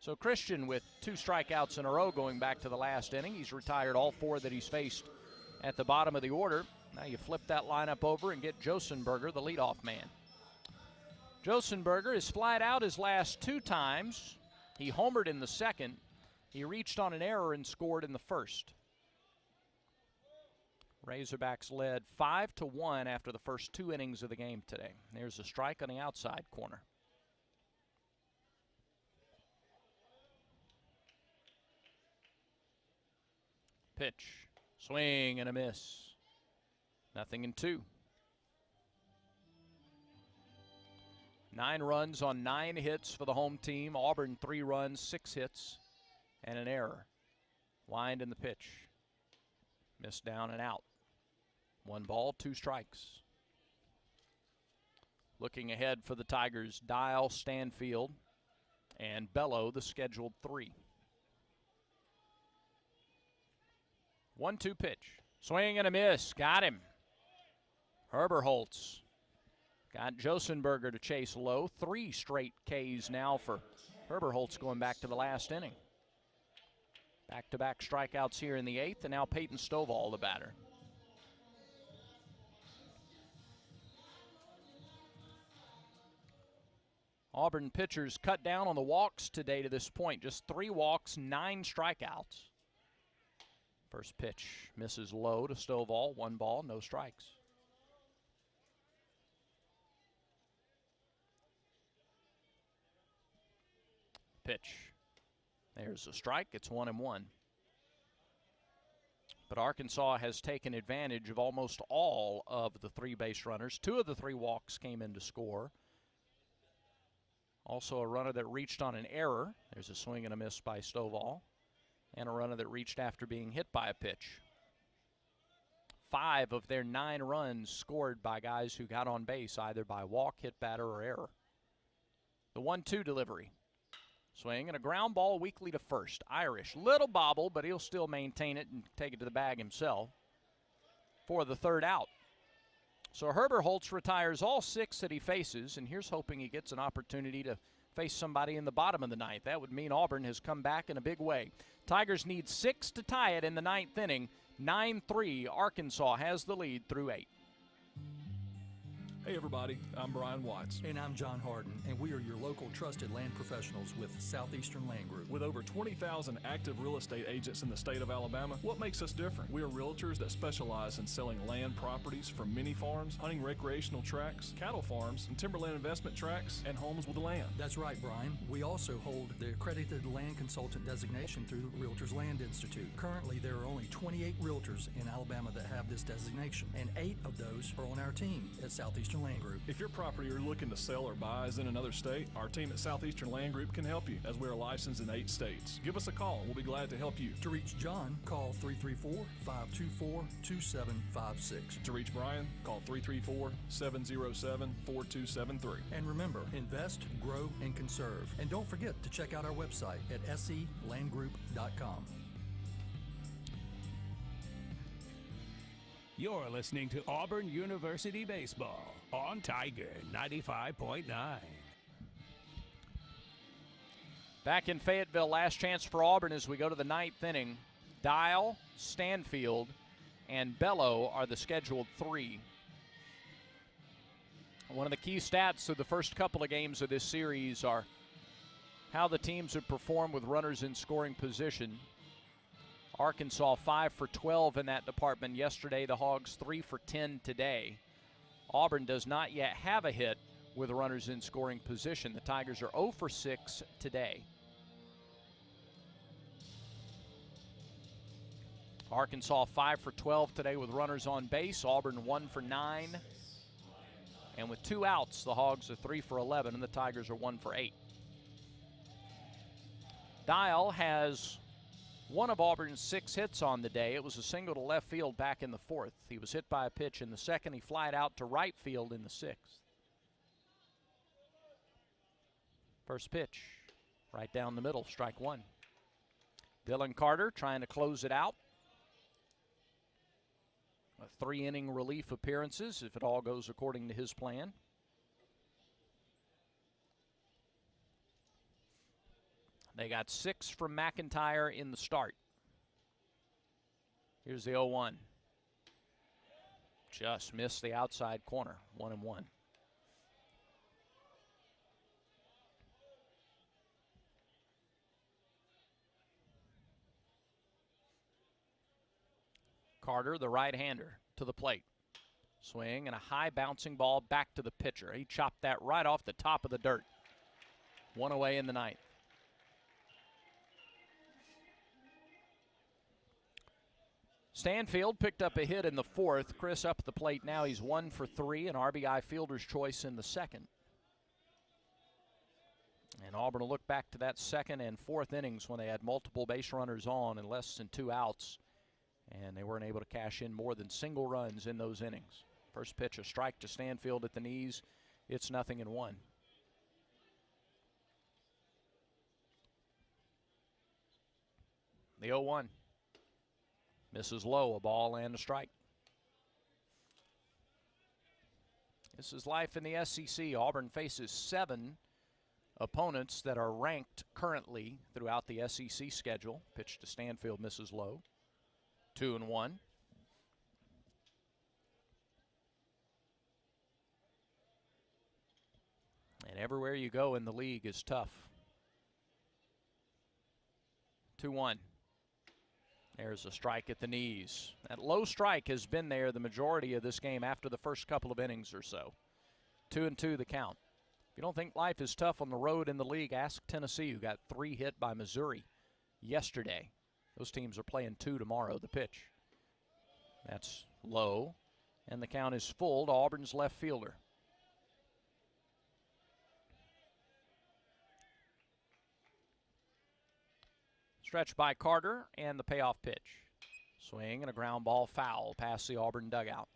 So Christian with 2 strikeouts in a row going back to the last inning. He's retired all 4 that he's faced at the bottom of the order. Now you flip that lineup over and get Josenberger, the leadoff man. Josenberger has flied out his last 2 times. He homered in the second. He reached on an error and scored in the first. Razorbacks led 5-1 after the first 2 innings of the game today. There's a strike on the outside corner. Pitch, swing and a miss. 0-2. 9 runs on 9 hits for the home team. Auburn 3 runs, 6 hits, and an error. Wind in the pitch. Missed down and out. 1 ball, 2 strikes. Looking ahead for the Tigers, Dial, Stanfield, and Bello, the scheduled 3. 1-2 pitch. Swing and a miss. Got him. Herbert Holtz got Josenberger to chase low. 3 straight Ks now for Herbert Holtz going back to the last inning. Back-to-back strikeouts here in the 8th, and now Peyton Stovall, the batter. Auburn pitchers cut down on the walks today to this point. Just 3 walks, 9 strikeouts. First pitch misses low to Stovall. 1 ball, no strikes. Pitch. There's a strike. It's 1-1. But Arkansas has taken advantage of almost all of the 3 base runners. 2 of the 3 walks came in to score. Also a runner that reached on an error. There's a swing and a miss by Stovall. And a runner that reached after being hit by a pitch. 5 of their 9 runs scored by guys who got on base either by walk, hit batter, or error. The 1-2 delivery. Swing and a ground ball weakly to first. Irish, little bobble, but he'll still maintain it and take it to the bag himself for the 3rd out. So Herbert Holtz retires all 6 that he faces, and here's hoping he gets an opportunity to face somebody in the bottom of the 9th. That would mean Auburn has come back in a big way. Tigers need 6 to tie it in the 9th inning. 9-3, Arkansas has the lead through 8. Hey everybody, I'm Brian Watts. And I'm John Harden, and we are your local trusted land professionals with Southeastern Land Group. With over 20,000 active real estate agents in the state of Alabama, what makes us different? We are realtors that specialize in selling land properties from mini farms, hunting recreational tracts, cattle farms, and timberland investment tracts, and homes with land. That's right, Brian. We also hold the accredited land consultant designation through the Realtors Land Institute. Currently, there are only 28 realtors in Alabama that have this designation, and 8 of those are on our team at Southeastern Land Group. If your property you're looking to sell or buy is in another state, our team at Southeastern Land Group can help you, as we are licensed in 8 states. Give us a call. We'll be glad to help you. To reach John, call 334-524-2756. To reach Brian, call 334-707-4273. And remember, invest, grow, and conserve. And don't forget to check out our website at selandgroup.com. You're listening to Auburn University Baseball on Tiger 95.9. Back in Fayetteville, last chance for Auburn as we go to the 9th inning. Dial, Stanfield, and Bello are the scheduled 3. One of the key stats of the first couple of games of this series are how the teams have performed with runners in scoring position. Arkansas 5 for 12 in that department yesterday. The Hogs 3 for 10 today. Auburn does not yet have a hit with runners in scoring position. The Tigers are 0 for 6 today. Arkansas 5 for 12 today with runners on base. Auburn 1 for 9. And with 2 outs, the Hogs are 3 for 11 and the Tigers are 1 for 8. Dial has one of Auburn's 6 hits on the day. It was a single to left field back in the 4th. He was hit by a pitch in the 2nd. He flied out to right field in the 6th. First pitch, right down the middle, strike 1. Dylan Carter trying to close it out. 3-inning relief appearances, if it all goes according to his plan. They got 6 from McIntyre in the start. Here's the 0-1. Just missed the outside corner, 1-1. Carter, the right-hander, to the plate. Swing and a high bouncing ball back to the pitcher. He chopped that right off the top of the dirt. 1 away in the 9th. Stanfield picked up a hit in the 4th. Chris up at the plate now. He's 1 for 3, an RBI fielder's choice in the 2nd. And Auburn will look back to that 2nd and 4th innings when they had multiple base runners on and less than 2 outs. And they weren't able to cash in more than single runs in those innings. First pitch, a strike to Stanfield at the knees. It's 0-1. The 0-1. Misses low, a ball and a strike. This is life in the SEC. Auburn faces 7 opponents that are ranked currently throughout the SEC schedule. Pitch to Stanfield, misses low. 2-1. And everywhere you go in the league is tough. 2-1. There's a strike at the knees. That low strike has been there the majority of this game after the first couple of innings or so. 2-2 the count. If you don't think life is tough on the road in the league, ask Tennessee, who got 3 hit by Missouri yesterday. Those teams are playing 2 tomorrow. The pitch. That's low. And the count is full to Auburn's left fielder. Stretch by Carter and the payoff pitch. Swing and a ground ball foul past the Auburn dugout.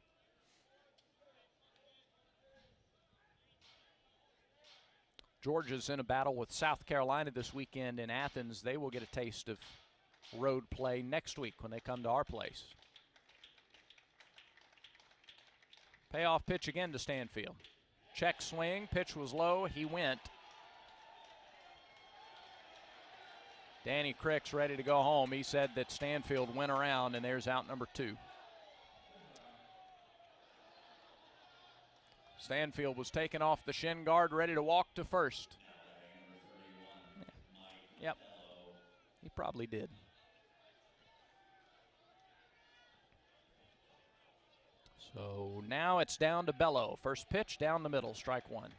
Georgia's in a battle with South Carolina this weekend in Athens. They will get a taste of road play next week when they come to our place. Payoff pitch again to Stanfield. Check swing, pitch was low, he went. Danny Crick's ready to go home. He said that Stanfield went around, and there's out number 2. Stanfield was taken off the shin guard, ready to walk to first. Yep, he probably did. So now it's down to Bello. First pitch down the middle, strike 1.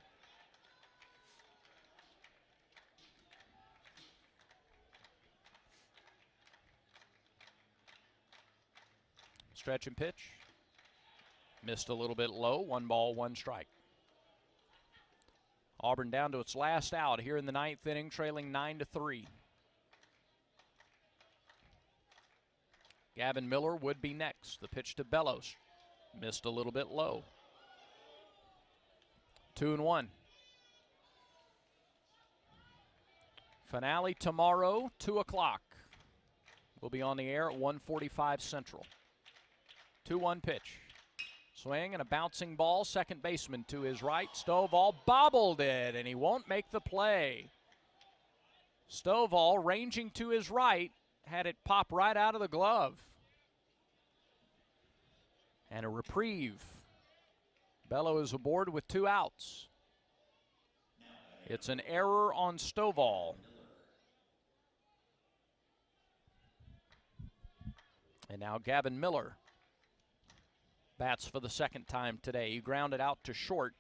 Stretch and pitch. Missed a little bit low. 1 ball, 1 strike. Auburn down to its last out here in the 9th inning, trailing 9-3. Gavin Miller would be next. The pitch to Bellows. Missed a little bit low. 2-1. Finale tomorrow, 2 o'clock. We'll be on the air at 1:45 Central. 2-1 pitch. Swing and a bouncing ball. Second baseman to his right. Stovall bobbled it, and he won't make the play. Stovall ranging to his right, had it pop right out of the glove. And a reprieve. Bello is aboard with 2 outs. It's an error on Stovall. And now Gavin Miller bats for the second time today. He grounded out to short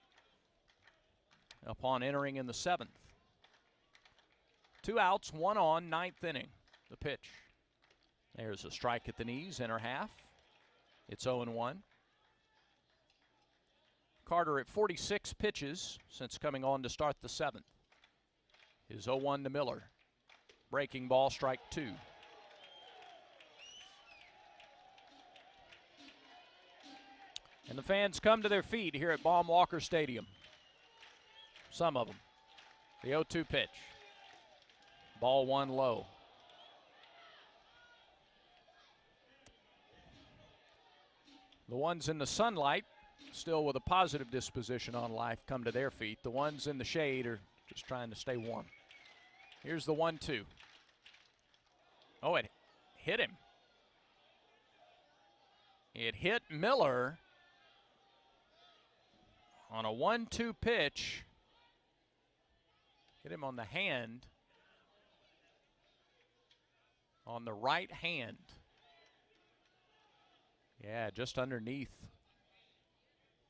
upon entering in the 7th. 2 outs, 1 on, 9th inning. The pitch. There's a strike at the knees, inner half. It's 0-1. Carter at 46 pitches since coming on to start the 7th. His 0-1 to Miller. Breaking ball, strike 2. And the fans come to their feet here at Baum-Walker Stadium. Some of them. The 0-2 pitch. Ball 1 low. The ones in the sunlight, still with a positive disposition on life, come to their feet. The ones in the shade are just trying to stay warm. Here's the 1-2. Oh, it hit him. It hit Miller on a 1-2 pitch. Hit him on the hand. On the right hand. Yeah, just underneath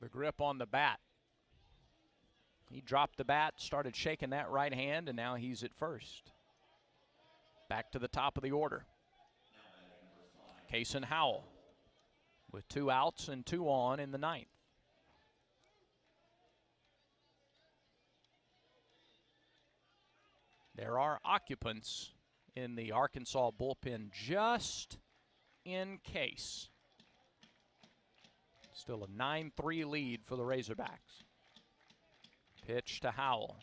the grip on the bat. He dropped the bat, started shaking that right hand, and now he's at first. Back to the top of the order. Kason Howell with 2 outs and 2 on in the 9th. There are occupants in the Arkansas bullpen just in case. Still a 9-3 lead for the Razorbacks. Pitch to Howell.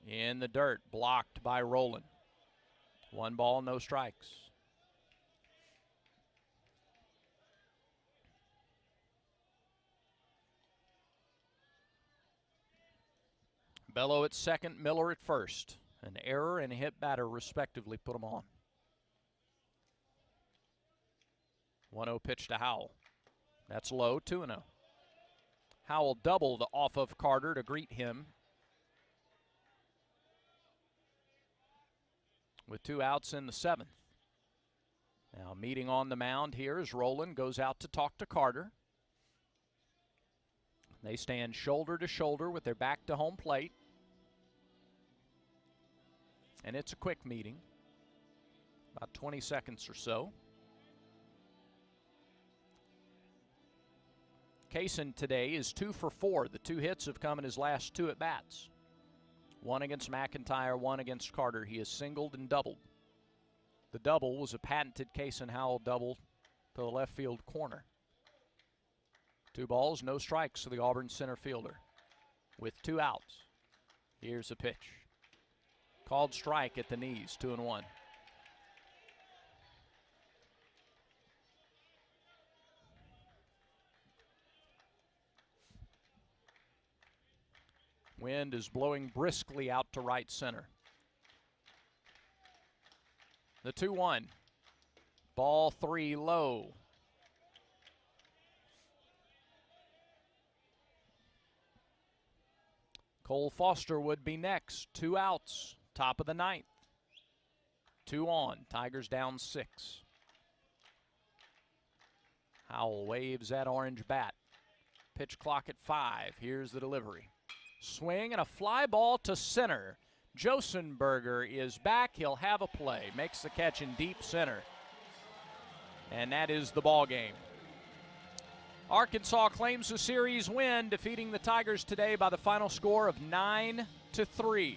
In the dirt, blocked by Rowland. 1 ball, no strikes. Bello at second, Miller at first. An error and a hit batter, respectively, put them on. 1-0 pitch to Howell. That's low, 2-0. Howell doubled off of Carter to greet him. With 2 outs in the 7th. Now meeting on the mound here as Rowland goes out to talk to Carter. They stand shoulder to shoulder with their back to home plate. And it's a quick meeting, about 20 seconds or so. Kason today is 2 for 4. The 2 hits have come in his last 2 at-bats. 1 against McIntyre, 1 against Carter. He has singled and doubled. The double was a patented Kason Howell double to the left field corner. 2 balls, no strikes to the Auburn center fielder. With 2 outs, here's a pitch. Called strike at the knees, 2-1. Wind is blowing briskly out to right center. The 2-1. Ball 3 low. Cole Foster would be next. 2 outs. Top of the 9th. 2 on. Tigers down 6. Howell waves that orange bat. Pitch clock at 5. Here's the delivery. Swing and a fly ball to center. Josenberger is back. He'll have a play. Makes the catch in deep center. And that is the ball game. Arkansas claims the series win, defeating the Tigers today by the final score of 9-3.